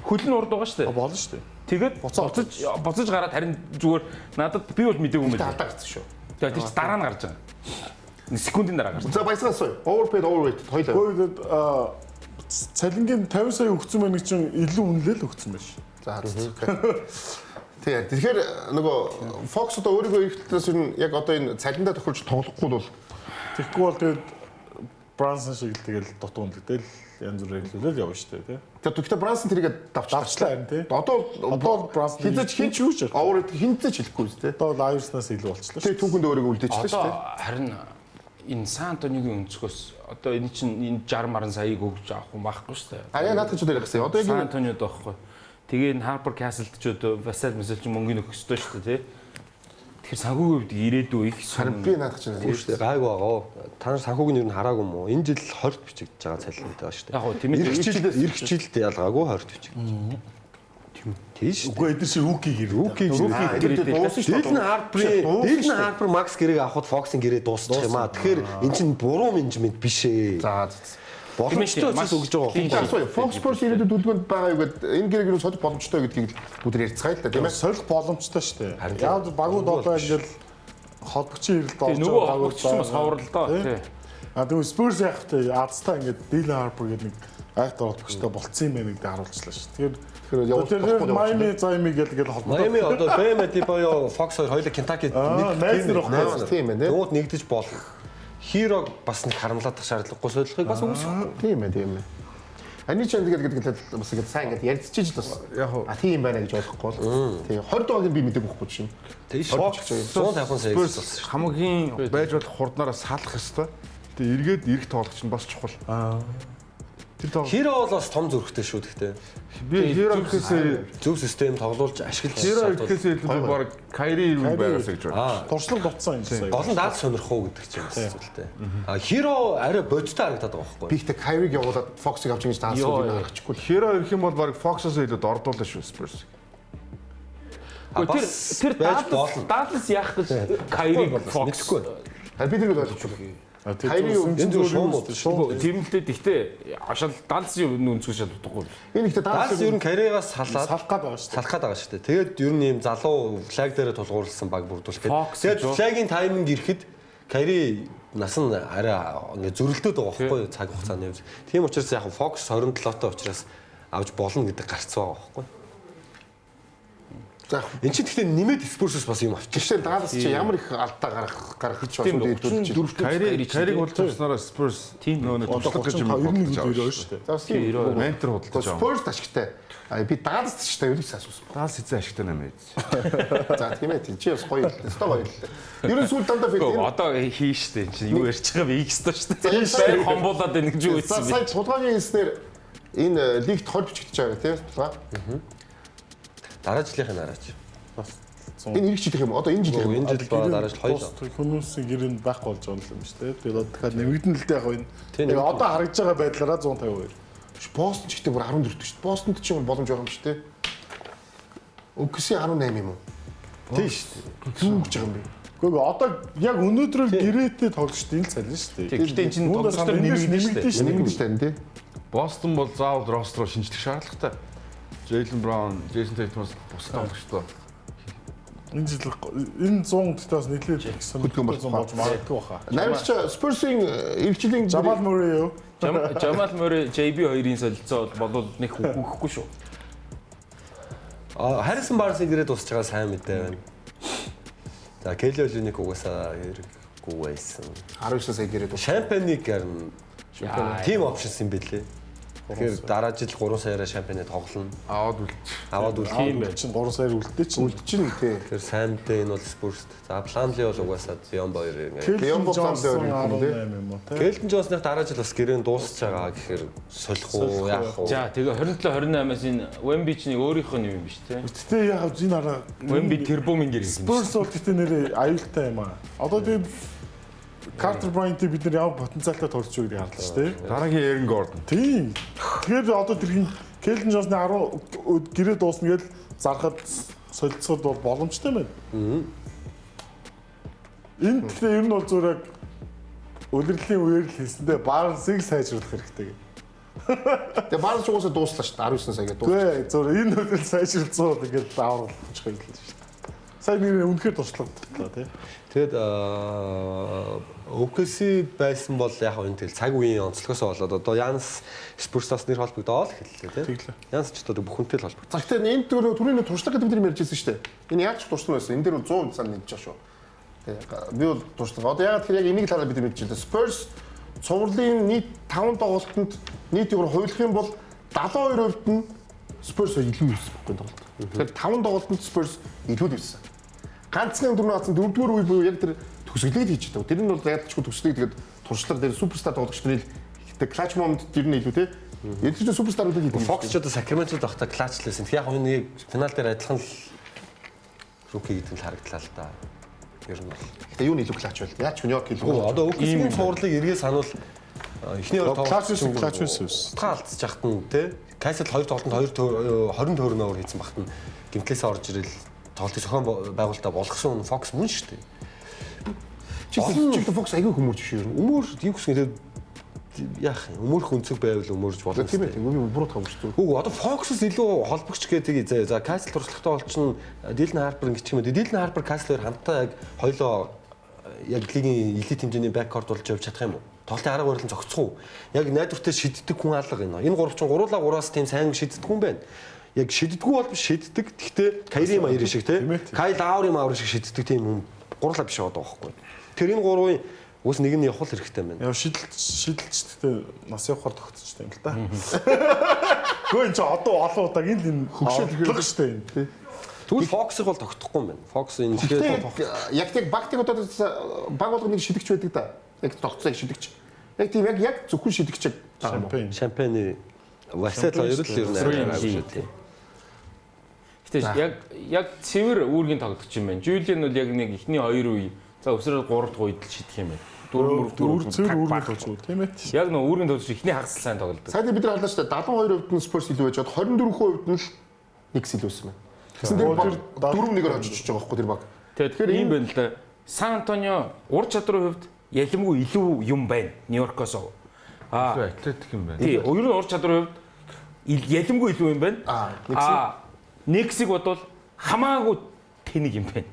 хөл нь урд байгаа шүү дээ. Болно шүү дээ. Тэгээд буцаж гараад харин зүгээр надад би бол мэдээгүй юм билий. Алдаа гэсэн шүү. Тэгээд тэр чинь дараа нь гарч байгаа. Нэг секундын дараа гарч. За баясгаас сууя. Overpaid, overrated хоёлаа. Гэхдээ цалингийн 50 сая өгсөн байх чинь илүү үнэлэл өгсөн байж. За тэгэхээр нөгөө Fox одоо өөрийнхөө эрхтэлээс нь яг одоо энэ цалиндаа тохиолж тоглохгүй бол тэгэхгүй бол тэгээд Брансон шиг л тэгэл дутуу үнэлтэл янз бүрээр хэлүүлэл явна шүү дээ тий. Тэгэхээр Брансон тэрийг давчлаа харин тий. Одоо Брансон хизэж хинч юу ч overrated хинцэж хэлэхгүй үү тий. Одоо Лайерснаас илүү болчихлоо шүү. Тэгээ түүхэнд өөрийгөө үлдээчихлээ шүү дээ. Харин энэ Сан Антонигийн өнцгөөс одоо энэ чинь энэ 60 маран саяыг өгч авах юм байхгүй шүү дээ. А яа наадах ч дээр гисэн. Одоо яг Сан Антониод байхгүй. Тэгээ энэ Harper Castle-д ч одоо Vassal ч мөнгөний өгөх ёстой шүү дээ тий. Тэгэхээр санхүүгийн хувьд ирээдүй их харин би наадах ч тийм шүү дээ. Гайгүй байгаа. Та нар санхүүг нь юу хараагүй юм уу? Энэ жил 20-т бичигдэж байгаа цалин байгаа шүү дээ. Яг гоо тийм ээ. Ирэх жилд ялгаагүй 20-т бичигдэж. Тийш. Үгүй эдгээр чи рүүки Дилэн Харпер Макс гэрээг авахд Фоксын гэрээ дуусчих юм аа. Тэгэхээр эн чинь буруу менежмент биш ээ. За боломжтой учраас өгж байгаа. Fox Sports ирээдүйд дүлгөөнд байгаа юу гэдэг энэ гэрээг нь солих боломжтой гэдгийг бүгд ярьцгаая л да тийм ээ. Солих боломжтой шүү дээ. Яг багууд одоо ингээл холбогчийн ирэлт олж нөгөө холбогч ч бас ховрлоо тий. А тэгвэл Spurs яг тэ Азтай ингээд Дилэн Харпер гэдэг нэг айхтар холбогчтой болцсон юм байна гэдэг харуулчлаа шүү. Тэгэхээр Майами Займи гэдэг холбоо. Майами одоо Бэм Дибоё Fox хоёулаа Kentucky нэг тийм ээ. Тэгвэл нэгдэж болох. Хирог бас нэг харамлаадах шаардлагагүй солихыг бас үүсэхгүй. Тийм ээ. Ани ч тэгээд бас ингэ сайн ингэ ярьцчихж л бас. А тийм байна гэж ойлгохгүй бол. Тийм 20 доогийн би мэдээгүй байхгүй чинь. Тэгээ Fox 150 сая болсон. Хамгийн байж болох хурднаараа салах хэвээр. Тэгээ эргээд ирэх тоглогч нь бас чухал. Хиро бол бас том зүрхтэй шүү гэхдээ. Би Хиро гэхээсээ зөв систем тоглуулж ашиглаж Хиро гэхээсээ илүү баг Кайри ирүүл байгаасаа гэж байна. Туршлага дутсан юм сая. Гол нь даал сонирх уу гэдэг чинь зүйлтэй. А Хиро арай бодтой харагдаад байгаа байхгүй. Би ихтэй Кайриг явуулаад Fox-ыг авч ингэж даасан юм харахгүй. Хиро ирэх юм бол баг Fox-оос илүү дордуулна шүү Spurs. Тэр Dallas яах гэж Кайриг Fox мэдхгүй. Би тэрийг ойлгохгүй. Хайрын энэ зөв шуум. Тэмэлтэй гэхдээ ашаал Dallas-ийн үнцгөө шал утгагүй. Энэ ихтэй Dallas ер нь карьераас салах гээд байгаа шүү. Салах гээд байгаа шүү дээ. Тэгээд ер нь ийм залуу флаг дээрээ тулгуурласан баг бүрдүүлэх гээд. Тэгээд флагийн тайминг ирэхэд карьер нас нь арай ингээ зөрөлдөд байгаа байхгүй цаг хугацааны хувьд. Тийм учраас яг Fox 27-той учраас авч болно гэдэг гарцсан байгаа байхгүй. За энэ чинь гэхдээ нэмээд Spurs-ос бас юм авчих. Гэхдээ Dallas чи ямар их алдаа гарах гэж байна. 44 Кайриг болж ирснээр Spurs нөө туслах гэж юм байна шүү дээ. За тийм ментор худалдаж байгаа. Spurs ашигтай. Би Dallas ч та юу гэж асуусан. Dallas эзэн ашигтай нэмээ. За тийм ээ. Чи бас гоё л. Өстой гоё л. Ерөн сүүл дандаа фэд. Одоо хийн штэ чи юу ярьж байгаа бэ X-той штэ. Сайн хомбуулаад байна гэж юу хэлсэн бэ? Сайн тулгаагийн хэлснээр энэ лигт 20 бичигдэж байгаа тийм. Дараа жилийнх нь араач. Энэ ирэх жил юм уу? Одоо энэ жил юм уу? Энэ жил ба дараа жил хоёул. Хүмүүсийн гэрээнд байхгүй болж байгаа юм шүү дээ. Тэгээд дахиад нэмэгдэн л дээ яг энэ. Яг одоо харагдж байгаа байдлаараа 152. Бостон ч ихтэй бүр 14 шүү дээ. Бостонд ч юм боломж байгаа юм шүү дээ. Үгсийн 18 юм уу? Тийм шүү дээ. Юу гэж байгаа юм бэ? Гэхдээ одоо яг өнөөдрөө гэрээтэй тоглолтын л цалин шүү дээ. Гэхдээ энэ чинь тоглолтоор нэмэгдэн шүү дээ. Нэмэгдэж тань тий. Бостон бол заавал ростер шинжлэх шаардлагатай. Джейлен Браун, Джейсон Тейтмос бусад тоглогчдоо. Энэ жил энэ 100 дотоос нийлээд хөдөлгөөн болж магадгүй баха. Найрч Спурсийн иргэжлийн Жамал Мөрри юу? Жамал Мөрри JB 2-ын солилцоо бол нэг үхэхгүй шүү. Харрисон Барнсын гэрээ дуусч байгаа сайн мэдээ байна. За Келли Олиник угаасаа хэрэггүй байсан. 19 сая гэрээ дуусч. Шампаниг гарна. Тим опшнс юм бэлээ. Тэгэхээр дараа жил 3 саяараа шампаныг тоглоно. Аваад үл. Тийм байх чинь 3 саяар үлдээ чинь. Үлдчихнэ тий. Тэгэхээр Самтэй энэ бол Спурст. За Планли бол угаасаа Биомбо 2 ингээд. Биомбо Планли 2 юм уу тий. Келтон Джонсных дараа жил бас гэрээ дуусч байгаа гэхээр солих уу яах уу. За тэгээ 27-28-аас энэ Wemby ч нэг өөрийнх нь юм биш тий. Гэтэ яг энэ араа Wemby тэрбумын гэр юм. Spurs бол гэтэ нэрээ аюултай юм аа. Одоо тэгээд Картер Брайнтыг бид нар ямар потенциалтай тоглож байгаа гэдгийг харлаа шүү дээ. Дараагийн Эрен Гордон. Тийм. Тэгэхээр одоо тэрхийн Келден Джонсны 10 гэрээ дуусна гэж зархад солилцоход бол боломжтой байна. Энэ гэхдээ ер нь бол зүгээр улирлын үеэр л хэлсэндээ Барнсыг сайжруулах хэрэгтэй. Тэгээ Барнс угаасаа дууслаа шүү дээ 19 сая гэдэг. Үгүй зүгээр энэ хөлөөр сайжруулсан ингээд даавар болчих юм л шүү дээ. Сайн нэр үнэхээр туршлагатай тий. Тэгэд OKC байсан бол яг энэ тэгэл цаг үеийн онцлогоос болоод одоо Янс Спурсаас нэр холбогдоод хэллээ тий. Янс ч одоо бүхэнтэй л холбогдсон. За гэхдээ энэ түрүүний туршлага гэдэг нь ярьжсэн шүү дээ. Энэ яаж туршлага байсан? Энэ дээр бол 100 цан нэгж байгаа шүү. Тэгээ би бол туршлага. Одоо ягаад тэгэхээр яг энийг талаар бид мэдчихлээ. Spurs цувралын нийт 5 тоглолтод нийт юугаар хуйлах юм бол 72% нь Spurs илүү ирсэн байхгүй тоглолт. Тэгэхээр 5 тоглолтод Spurs илүү ирсэн. Ганцхан дөрөв нууцсан 4-р үе буюу яг тэр төгсгөлээд хийж байгаа. Тэр нь бол ядчгүй төгсдөг тэгээд туршлага дээр суперстар тоглогч нар ихтэй клатч момент тэр нь илүү те. Энд чинь суперстарууд хийдэг. Фокс ч одоо Сакраментод байхдаа клатчлээсэн. Яг энэ финал дээр адилхан л руки гэдэг нь харагдлаа л да. Ер нь бол. Гэтэ юу нь илүү клатч байл. Яаж ч Нью-Йорк илүү. Одоо OKC-ийн цувралыг эргээ сануул эхний хоёр клатч байсан. Алдчих яхад нь те. Кайсел 2 тоглолтод 20 төгрөгөөр хийсэн багт нь гимтлээсээ орж ирэл тоглолтын зохион байгуулалтаа болгосон Fox мөн шүү дээ. Чихтэй Fox аягүй хүмүүрч шүү. Өмөр юу гэсэн яах юм? Өмөрх өнцөг байвал өмөрж болно. Тийм ээ. Үгүй буруу тавьж шүү. Үгүй одоо Fox-с илүү холбогч гэдэг. За Castle туршлагатай болчихно. Dylan Harper гэх юм. Dylan Harper Castle-ээр хамтдаа яг хоёлоо яг лигийн элит хэмжээний бэккорд болж явж чадах юм уу? Тоглолтын арга барил нь зогцох уу? Яг найдвартай шиддэг хүн алга энэ. Энэ гурав чинь 3-3-аас тийм сайн шиддэг хүн байна. Яг шиддэггүй бол биш шиддэг. Гэхдээ Кайри Майер шиг тийм. Кайл Лаури Маур шиг шиддэг тийм хүн гурлаа биш байгаа байхгүй. Тэр энэ гурвын уус нэг нь явах хэрэгтэй байна. Яа шидэлчтэй нас явахаар тогтчихсон юм л да. Гөө энэ ч одоо олон удаагийн энэ хөгшөөлөх штэ энэ. Тэгвэл Fox-ыг бол тогтохгүй юм байна. Fox энэ яг тэг багтыг одоо баг болгоно нэг шидэгч байдаг да. Яг тогтцоо шидэгч. Яг тийм яг зөвхөн шидэгч. Шампани Васет хоёр л ер нь арай шүү дээ. Гэтэ яг цэвэр үүргийн тоглогч юм байна. Жулиан бол яг нэг эхний 2 үе. За өсрөл 3 дахь үед л шидэх юм байна. 4 цэвэр үүргийн тоглож тийм ээ. Яг нөө үүргийн тоглож эхний хагас сайн тоглодог. Сайн бид нар харлаа шүү дээ. 72% нь Spurs илүү байж бод 24% нь л Knicks илүү байсан байна. Тэгсэн дээр 4-1-ээр очиж байгаа байхгүй тэр баг. Тэгэхээр ийм байна л да. Сан Антонио ур чадрын хувьд ялимгүй илүү юм байна. Нью-Йоркоос. Атлетик юм байна. Тийм. Ер нь ур чадрын хувьд ялимгүй илүү юм байна. Knicks-ийг бодвол хамаагүй тэнэг юм байна.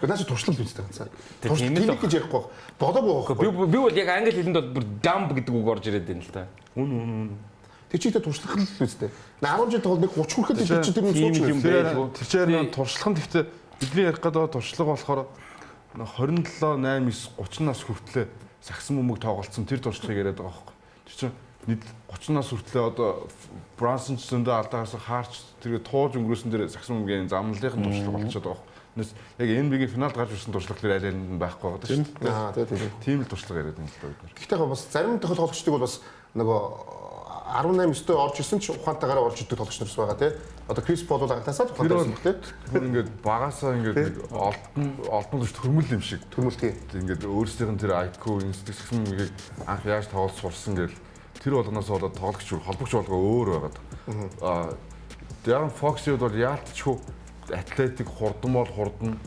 Наач туршлал үүсдэг ганцаа. Тэнэг гэж ярихгүй бодоогүй байхгүй. Би бол яг англи хэлэнд бол бүр dumb гэдэг үг орж ирээд байна л да. Үн. Тэр чигтээ туршлах л үүсдэг. 10 жил тоглоод нэг 30 хүрэхэд л чи тэр нь сууч юм байлгүй. Тэр чинь туршлах нь гэхдээ бидний ярих гэдэг туршлага болохоор 27 8 9 30 нас хүртлээр сагсан бөмбөг тоглолцсон тэр туршлагыг яриад байгаа байхгүй. Тэр чинь 30 нас хүртлээр одоо Брансон ч зөндөө алдаагаас хаарч тэр тууж өнгөрөөсөн дээр сагсан бөмбөгийн замналынхын туршлага болчиход байгаа байхгүй. Яг NBA-гийн финалд гарч ирсэн туршлага тэр аль алинд байхгүй байгаа шүү дээ. Тийм л туршлага яриад байна л да бид нар. Гэхдээ бас зарим тоглогчдыг бол бас нөгөө 18-9 орж ирсэн ч ухаантайгаар орж ирдэг тоглогч нарс байгаа тий. Одоо Крис Пол агтасаа Тэр бол ингээд багасаа ингээд олдон гэж төрмөл юм шиг. Төрмөл тий. Ингээд өөрсдийнх нь тэр IQ институтын нэгийг анх яаж тоглож сурсан гэл тэр болгоноос болоод тоглогч холбогч болгоо өөр байгаад. Darren Fox-ийг бол яалтчгүй атлетик хурдан бол хурдан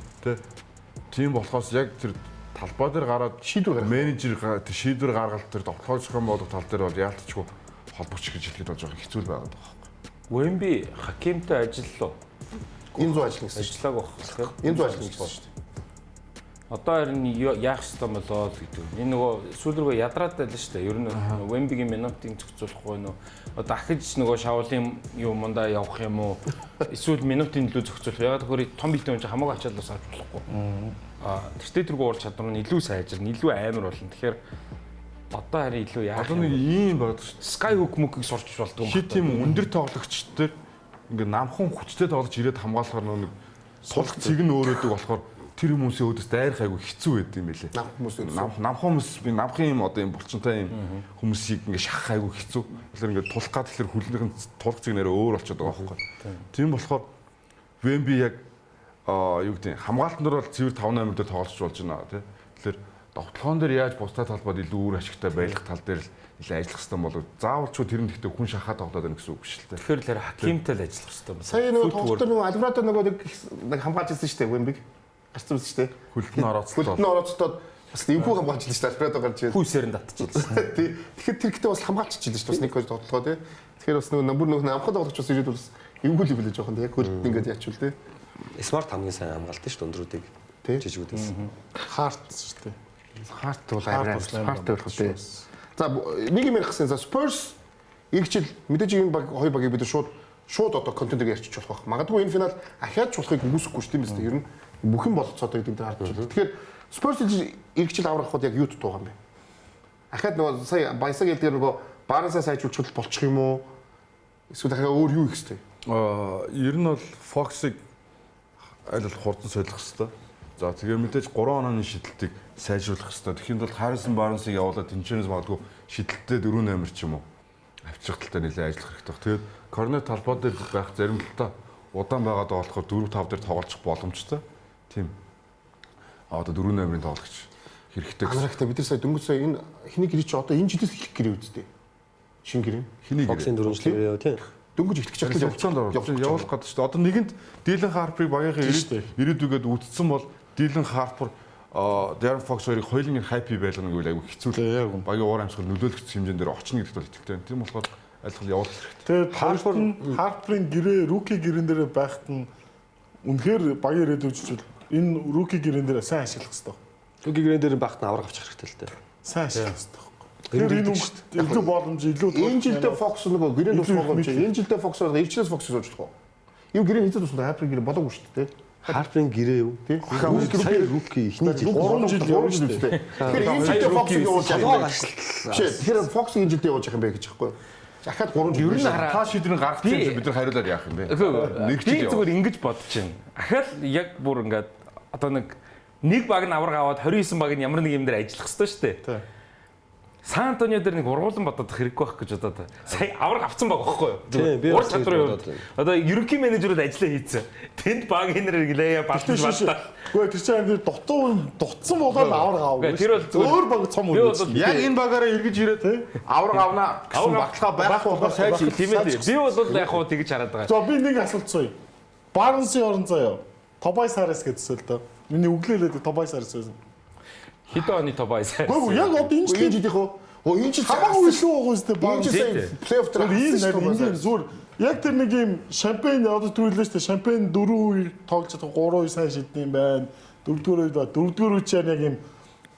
тийм болохоос яг тэр талбай дээр гараад шийдвэр менежер тэр шийдвэр гаргалт тэр тоглох зохион болгох тал дээр бол яалтчгүй холбогч гэж хэлэхэд болж байгаа хэцүү байгаад байгаа. Wemby Хакимтай ажиллалаа. Энэ зүү ажиллана гэсэн. Ажиллааг багхгүй. Энэ зүү ажиллана гэсэн шүү дээ. Одоо харин яах ёстой болоо гэдэг. Энэ нөгөө сүүл рүү ядраад байлаа шүү дээ. Ер нь Wemby-гийн минутыг зохицуулахгүй нөө. Дахиж нөгөө шавлын юм мандаа явах юм уу? Эсвэл минутын төлөө зохицуулах. Ягаад гэвэл том битэн хүн хамаагүй ачаалал авч болохгүй. Тэртээ тэргүй ур чадвар нь илүү сайжирна, илүү амар болно. Тэгэхээр одоо харин илүү яах юм. Одоо нэг ийм байдаг шүү дээ. Sky Hook мөгийг сурч болдгоо юм. Чи тийм өндөр тоглогчтой ингээд намхан хүчтэй тоглож ирээд хамгаалахаар нэг сулх цэг нь өөрөөдөг болохоор тэр хүмүүсийн өөдөөс дайрах айгүй хэцүү байд юм байлээ. Намхан хүмүүс би намхан юм одоо юм булчинтай юм хүмүүсийг ингээд шахах айгүй хэцүү. Тэгэхээр ингээд тулах гад тэгэхээр хүлнийхэн тулах цэг нэрээ өөр болчиход байгаа байхгүй. Тийм болохоор Wemby яг юу гэдэг хамгаалтнаар бол цэвэр 5 номер дээр тоглож болж байна тий. Тэгэхээр довтлогоон дээр яаж бусдад талбайд илүү үр ашигтай байх тал дээр л нэлээд ажиллах хэрэгтэй болов. Заавал ч тэр нь гэхдээ хүн шахаад тоглоод байна гэсэн үг биш л дээ. Тэгэхээр л Хакимтай л ажиллах хэрэгтэй байна. Сая нөгөө тоглолтоор нөгөө Альварадо нөгөө нэг хамгаалж ирсэн шүү дээ Wemby-г. Гарцсан шүү дээ. Хөлтөнд орооцтоод бас эвгүй хамгаалж ирсэн шүү дээ. Альварадо гарч ирсэн. Хүүсээр нь татчихсан. Тий. Тэгэхээр тэр ихтэй бас хамгаалчихж ирсэн шүү дээ. Бас нэг хоёр тоглолтоо тий. Тэгэхээр бас нөгөө амхад тоглож бас ирээд бас эвгүй л билээ жоохон тий. Яг хөлтөнд ингээд ячвал тий. Smart хамгийн сайн хамгаалдаг шүү дээ өндрүүдийг. Жижигүүдээс. Харт шүү дээ. Харт бол харт байх үү. За нэг юм ярих гэсэн. За Spurs иргэжил мэдээж энэ баг хоёр багийг бид шууд одоо контентээр ярьчих болох байх. Магадгүй энэ финал ахиад чуулахыг үгүйсэхгүй шүү дээ юм байна. Ер нь бүх юм болцоод байдаг дээр харж байна. Тэгэхээр Spurs иргэжил аврах хад яг юу тутуугаа юм бэ? Ахиад нөгөө сая баясаг хэлдгээр нөгөө баарансаа сайжруулах болчих юм уу? Эсвэл дахиад өөр юу их хэвтэй? Ер нь бол Fox-ыг аль болох хурдан солих хэвээр. За тэгээ мэдээж 3 онооны шидэлтийг сайжруулах хэвээр. Тэгэхэд бол Harrison Barnes-ыг явуулаад тэнцэнээс магадгүй шидэлтээ 4 номер ч юм уу авчих талтай нэлээд ажиллах хэрэгтэй. Тэгээд корнер талбай дээр байх зарим талаа удаан байгаад болохоор 4-5 дээр тоглох боломжтой. Тийм. Одоо 4 номерын тоглогч хэрэгтэй. Анарахта бид нар сая дөнгөж сая энэ хэний гэрээ чи одоо энэ жилээс их гэрээ үздэй. Шинэ гэрээ. Хэний гэрээ? Fox-ын 4 жил гэрээ тийм. Дөнгөж итгэж чадлаа явуулах гэдэг чинь одоо нэгэнд Dylan Harper-ыг багийнхаа ирээдүйгээд үтцсэн бол Dylan Harper Darren Fox хоёрыг хоёулын happy байлгана гэвэл айгүй хэцүү. Багийн уур амьсгал нөлөөлөх хэмжээнд дээр очно гэдэгт бол итгэвтэй. Тийм болохоор аль болох явуулах хэрэгтэй. Тэгээд Harper-ын гэрээ rookie гэрэн дээр байхад нь үнэхээр багийн ирээдүйчил энэ rookie гэрэн дээр сайн ашиглах хэрэгтэй. Rookie гэрэн дээр байхад нь авраг авчих хэрэгтэй л дээ. Сайн ашиглах хэрэгтэй. Тэр энэ илүү боломж илүү энэ жилдээ Fox нөгөө гэрээ тус боломж. Энэ жилдээ Fox-оор ирчлээс Fox сууж болох уу? Юу гэрээ хийдэг тусна Harper гэрээ болоогүй шүү дээ. Harper-ын гэрээ юу? Сая rookie ихний жил 3 жил явж шүү дээ. Тэгэхээр энэ жилдээ Fox-ыг явуулж байгаа. Тэгэхээр Fox энэ жилдээ явуулж байгаа юм бэ гэж байхгүй юу? Дахиад 3 жил. Ер нь та шийдвэрийг гаргах гэж бид нар хариулаад яах юм бэ? Нэг жил зүгээр ингэж бодож байна. Ахаал яг бүр ингээд одоо нэг баг нь авраг аваад 29 баг нь ямар нэг юм дээр ажиллах хэрэгтэй шүү дээ. Сан Антонио дээр нэг ургуулсан бодох хэрэггүй байх гэж бодоод. Сая авраг авцсан баг байхгүй юу? Ур чадварын хувьд. Одоо ерөнхий менежерүүд ажиллаа хийцэн. Тэнд багийн нэр гэлээ балтаж балтаа. Гэхдээ тэр чинь амир дутсан болоод авраг аав. Тэр бол өөр баг цом үү. Яг энэ багаараа эргэж ирээ те. Авраг авнаа гэсэн баталгаа байх болохоор сайж тийм ээ. Би бол яг хуу тэгж хараад байгаа. За би нэг асуулт сууя. Барнсын орон заяа. Тобайс Харрис гэдсэн л дөө. Миний өглөөлээд Тобайс Харрис байсан. Хэдэн оны Тобайс Харрис. Гүг яг одоо энэ жилийнх үү? Энэ жил хамаагүй илүү байгаа үстэй баг. Плейофф дээр энэ зүгээр яг тэр нэг юм шампань одоо төрүүлээ шүү дээ. Шампань 4 үе тоглож байгаа 3 үе сайн шидсэн юм байна. 4-р үе чинь яг юм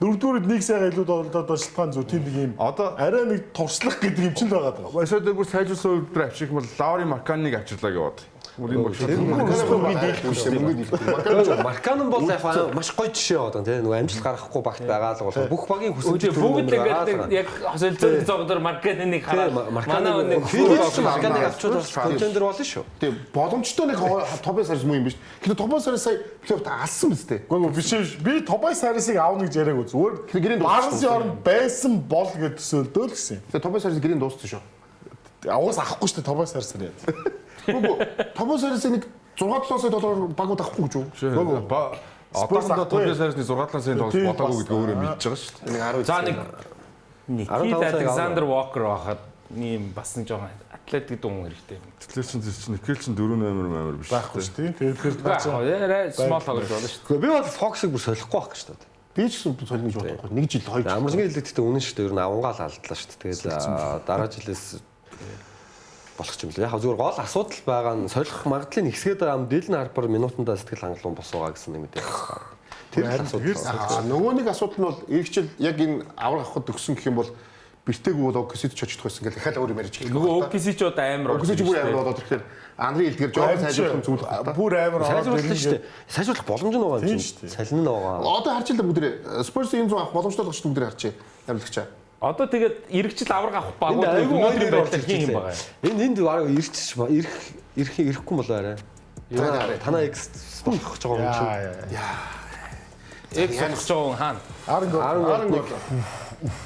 4-р үе нэг сайхан илүү тоглоод шилтгаан зү тийм нэг юм одоо арай нэг туршлах гэдэг юм чинь байгаа даа. Баясаа дээр бүр сайжруулсан үйлдвэр авчих юм бол Лаури Марканыг авчирлаа гэвод. Маркан бол маш гоё жишээ байгаа тийм нөгөө амжилт гаргахгүй багт байгаа л бол бүх багийн хүсэлт бүгд ингээд яг хосолцоо зогдор Марканы нэг хараад манай нэг Марканыг авчвал контендер болно шүү. Тийм боломжтой нэг Тобайс Харрис муу юм биш. Гэхдээ Тобайс Харрис сая плейоффт алсан биз дээ. Гэхдээ биш би Тобайс Харрисыг аавна гэж яриаг зүгээр Барнсын оронд байсан бол гэж төсөөлдөө л гэсэн. Тэгээ Тобайс Харрис гэрийн дууссан шүү. Аваас авахгүй шүү дээ Тобайс Харрис яриад. Нөгөө 5 сараас нэг 6-7 сая доллар багууд авахгүй гэж юу? Одоохондоо 5 сарны 6-7 сая тоглож болоогүй гэдэг өөрөө мэдж байгаа шүү дээ. За нэг Никита Александр Walker байхад ийм бас нэг жоохон атлетик дуун хэрэгтэй. Тэгэхээр чинь Никел чинь 4-8 биш байхгүй шүү дээ. Тэгэхээр смол тоглож болно шүү дээ. Би бол Fox-ыг бүр солихгүй байх гэж байна. Би ч гэсэн солих гэж бодохгүй. Нэг жил 2 жил. Амарчгийн хэлэлттэй үнэн шүү дээ. Ер нь авангаал алдлаа шүү дээ. Тэгээд дараа жилээс болох юм лээ. Яг зүгээр гол асуудал байгаа нь солих магадлалын ихсгээд байгаа юм. Дилэн Харпер минутандаа сэтгэл хангалуун босуугаа гэсэн нэг мэдээ байна. Тэр асуудал. Нөгөө нэг асуудал нь бол эргэжил яг энэ авраг авахд өгсөн гэх юм бол бэртэйг бол OKC-д ч очихдох байсан гэх дахиад өөр юм ярьж байгаа. Нөгөө OKC ч одоо амар OKC ч бүр амар болоод ирэхээр Анри хэлдгэр жоохон сайжруулах зүйл байна. Бүр амар сайжруулах шүү дээ. Сайжруулах боломж нь байгаа юм чинь. Салин нь байгаа. Одоо харж л бүгдээ Spurs-ийн 100 авах боломжтой болох шүү бүгдээ харчээ. Амьдлагчаа. Одоо тэгээд эргэжил авраг авах багууд өнөөдрийн байдлаар хин юм байгаа юм. Энд баг ирэхгүй болоо арай. Танаа X болох гэж байгаа юм чинь. X болох жоон хаана? Арангорд.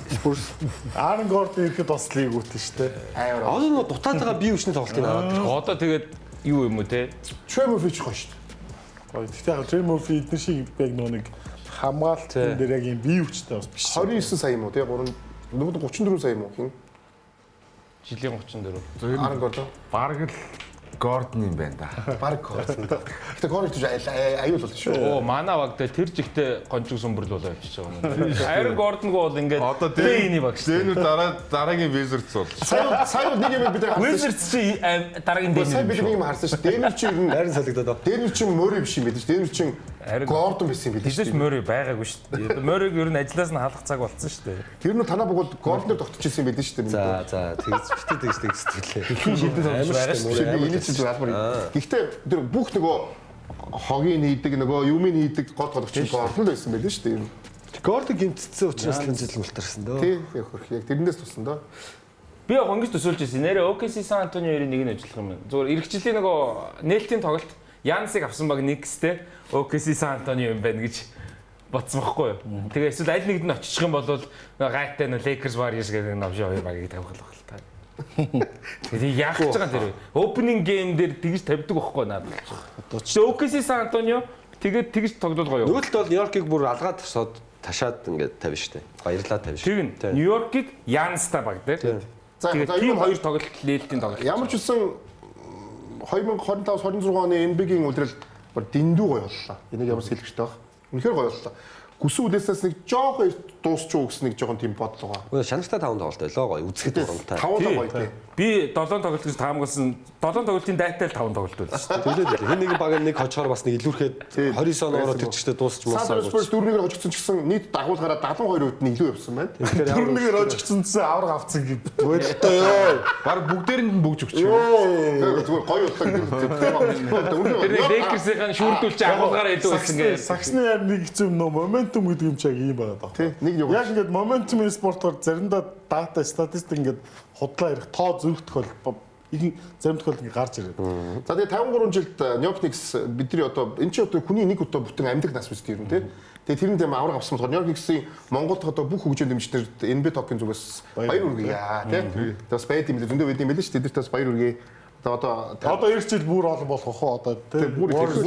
Spurs Арангорд ирэхэд бас лиг үүтэн штэ. Одоо нөгөө дутаад байгаа бие хүчний тоглолтыг аваад. Одоо тэгээд юу юм уу те? Tremor-Fitch гоё штэ. Гоё. Гэхдээ яг Tremor-Fitch эдгээр шиг яг нэг хамгаалтын дээр яг юм бие хүчтэй бас биш. 29 сая юм уу те? 34 сая юм уу хин? Жилийн 34. Арангорд. Бараг л Гордон юм байна да. Бараг Гордон. Гэтэ Гордон ч аюул бол шүү. Оо манай баг тэр жигтэй гончиг сүмбэрл болоо явчих жаа. Хайр Гордонгоо бол ингээд Одоо Дэйний баг шүү. Дэнүр дараагийн Wizards бол. Сая нэг юм бид харсан. Wizards чи дараагийн Дэйний. Сая бид нэг юм харсан шүү. Дэнүр чи Харин солигдоод. Дэнүр чи Мори биш юм биш. Дэнүр чи Гордон байсан юм биш. Тэжээс Мори байгаагүй шүү дээ. Мориг ер нь ажиллаас нь халах цаг болсон шүү дээ. Тэр нь танаа богод Гордоноор тогтчихсэн юм байдаг шүү дээ. За тэгж сэтгэлээ. Хин шилдэг байгаа шүү. Энэ чинь албар. Гэхдээ тэр бүх нөгөө хогийн нийдэг нөгөө юмын нийдэг гол тоглогч Гордон байсан байдаг шүү дээ. Гордон гимтцсэн учраас л жил мултарсан дөө. Тий, яг тэрнээс туссан доо. Би яг ингэж төсөөлж ирсэн. Нэрээ OKC San Antonio-ийн нэг нь ажиллах юм байна. Зүгээр эргэж нөгөө нээлтийн тоглолт Янсыг авсан баг Knicks-тэй OKC San Antonio юм байна гэж бодсон байхгүй юу. Тэгээ эсвэл аль нэгд нь очих юм бол гайтай нь Lakers Warriors гэдэг новш хоёр багийг тавих л байх л та. Тэгээ яах гэж байгаа тэр opening game дээр тэгж тавьдаг байхгүй надад. Одоо ч OKC San Antonio тэгээд тэгж тоглол гоё. Нөгөө талд бол Нью-Йоркийг бүр алгаад ташаад ингээд тавина штэ. Баярлаад тавина штэ. Тэг нь Нью-Йоркийг Янстай баг дээ. За тийм хоёр тоглолт нээлтийн тоглолт. Ямар ч үсэн 2025-26 оны NBA-гийн үлрэл бүр дэндүү гоё боллоо. Энийг ямар хэлэхтэй баг. Үнэхээр гоё боллоо. Гүсэн үлээсээс нэг жоохон дуусчуу гэсэн нэг жоохон тийм бодлоо. Үгүй шанагтай 5 тоглолт байлаа гоё. Үзэхэд урамтай. 5 гоё тий. Би 7 тоглолт гэж таамагласан. 7 тоглолтын дайтай л 5 тоглолт байлаа шүү дээ. Төлөө. Хин нэг баг нэг хожохоор бас нэг илүүрхэд 29 оноороо тэрчтэй дуусч мосоо. Спорт 4-1-ээр хожигдсон ч гэсэн нийт дагуулгаараа 72% нь илүү явсан байна. 4-1-ээр хожигдсон гэсэн авраг авцсан гэдэг. Болтой ёо. Баг бүгдээр нь бөгж өгч. Зүгээр гоё утлаа. Тэр Lakers-ийн шүүрдүүлж агуулгаараа илүү байсан гэж. Саксны яар нэг хэцүү нөө моментум гэдэг юм чаг ийм байгаа даа. Тий, нэг юм. Яг ингээд моментум спортоор заримдаа дата статистик ингээд худлаа ирэх тоо зөрөгдөх бол зарим тохиолдолд гарч ирээд. За тэгээ 53 жилд New York Knicks бидний одоо энэ ч одоо хүний нэг өдөө бүтэн амьдаг нас биз тийм тий. Тэгээ тэрэн дэм авраг авсан болохоор New York Knicks-ийн Монголд одоо бүх хөгжөөнд дэмжтэр NBA токен зүгээс баяр үргэе тий. Тэгээс байд юм зөндөө байд юм байл шүү дээ. Тэдэртээс баяр үргэе. Одоо эх жил бүр олон болох уу одоо тий. Бүр Morris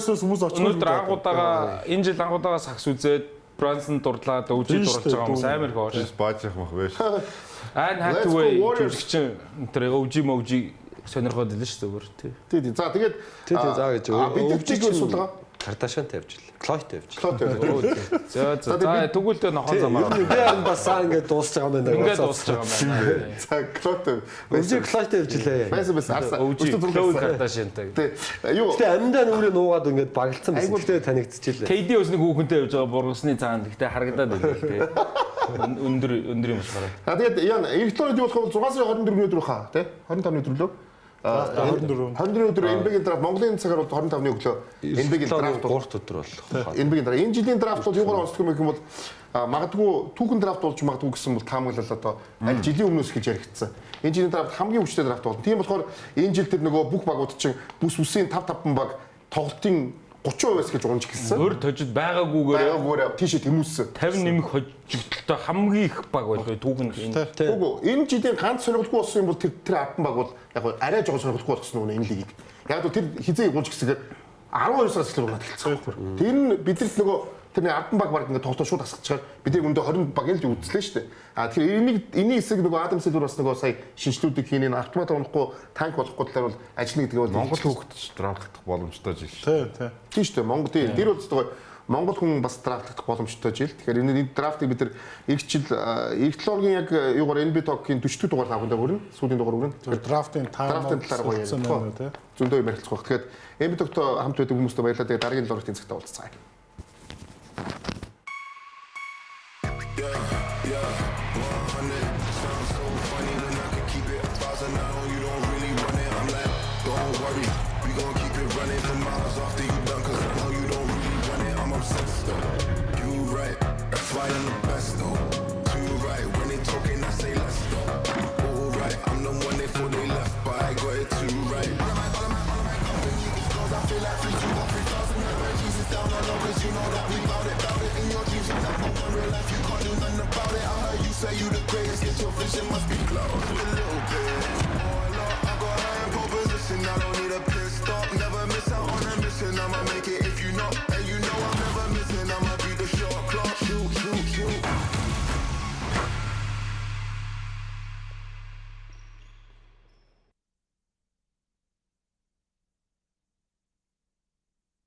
хүмүүс очих. Өнөөдөр анхудаага энэ жил анхудаага сакс үзээд Bronson дурлаад өвжид дурлаж байгаа хүмүүс амар их оош. Баажих мах байж. Айн Hathaway жүжигчин тэр өвжи сонирхоод илэн шүү зүгээр тий. Тий. За тэгээд за гэж өвжиг суулгаа Кардашиантай явж ил. Клойтой явж. За тэгвэл нохоо замаар. Би харин бас ингээд дуусч байгаа юм байна. Ингээд дуусч байгаа юм байна. За Клойтой. Өвжиг Клойтой явж илээ. Байсан арсаа. Өвжиг Кардашиантай. Юу. Гэтэ амьдаа нүрээ нуугаад ингээд багалцсан байсан. Гэтэ танигдчихжээ. KD ус нэг хүүхэнтэй явж байгаа бургасны цаанд гэтэ харагдаад байна тий. Өндөр юм болохоор. Тэгээд яа эргэлтөөрөд юу болох вэ? 6 сарын 24-ний өдөр хаа тий? 25-ны өдөр лөө. 24 өдөр NBA-гийн драфт Монголын цагаар бол 25-ны өглөө NBA-гийн драфт 3 өдөр болох. NBA-гийн драфт энэ жилийн драфт бол юугаар онцлог юм бол магадгүй түүхэн драфт болж магадгүй гэсэн бол таамаглал одоо аль жилийн өмнөөс гэж яригдсан. Энэ жилийн драфт хамгийн хүчтэй драфт болно. Тийм болохоор энэ жил тэр нөгөө бүх багууд чинь бүс үсийн 5 баг тоглолтын 3 30% гэж унж гэлсэн. Өөр тожид байгаагүйгээр тийшээ тэмүүссэн. 50 нэмэх хожигдолтой хамгийн их баг байлгүй түүхэнд энэ. Үгүй энэ жилийн ганц сонирхолтой болсон юм бол тэр Ардсан баг бол яг арай жоохон сонирхолтой болсон нүг энэ лигийг. Яг л тэр хизээ гунж гэсээр 12 сараас л унаад хэлсэн. Тэр нь бидэд нөгөө тэрний Ардсан баг ингээд тоглолтоо шууд асгачаар бид нэг өндөө 20 баг л үзлээ шүү дээ. А тэгэхээр энийг хэсэг нөгөө Адам Силвер бас нөгөө сая шинжлүүлдэг хийнэ автомат унахгүй танк болохгүй талаар бол ажиллана гэдэг бол Монгол хүүхэд драфтлах боломжтой жил. Тийм шүү дээ. Монгол дээр бол зүгээр Монгол хүн бас драфтлах боломжтой жил. Тэгэхээр энэ драфтыг бид нар эх жил эх логийн яг юугаар NB Talk-ийн 40 дугаар тавханд хүрнэ. Сүүлийн дугаар хүрнэ. Тэгэхээр драфтын талаар гоё ярих. Зөндөө юм ярилцах байх. Тэгэхээр NB Talk-то хамт байдаг хүмүүстээ баярлалаа. Тэгээ дараагийн логын цэгтээ уулзцаая. Say you the greatest, get your vision must be close.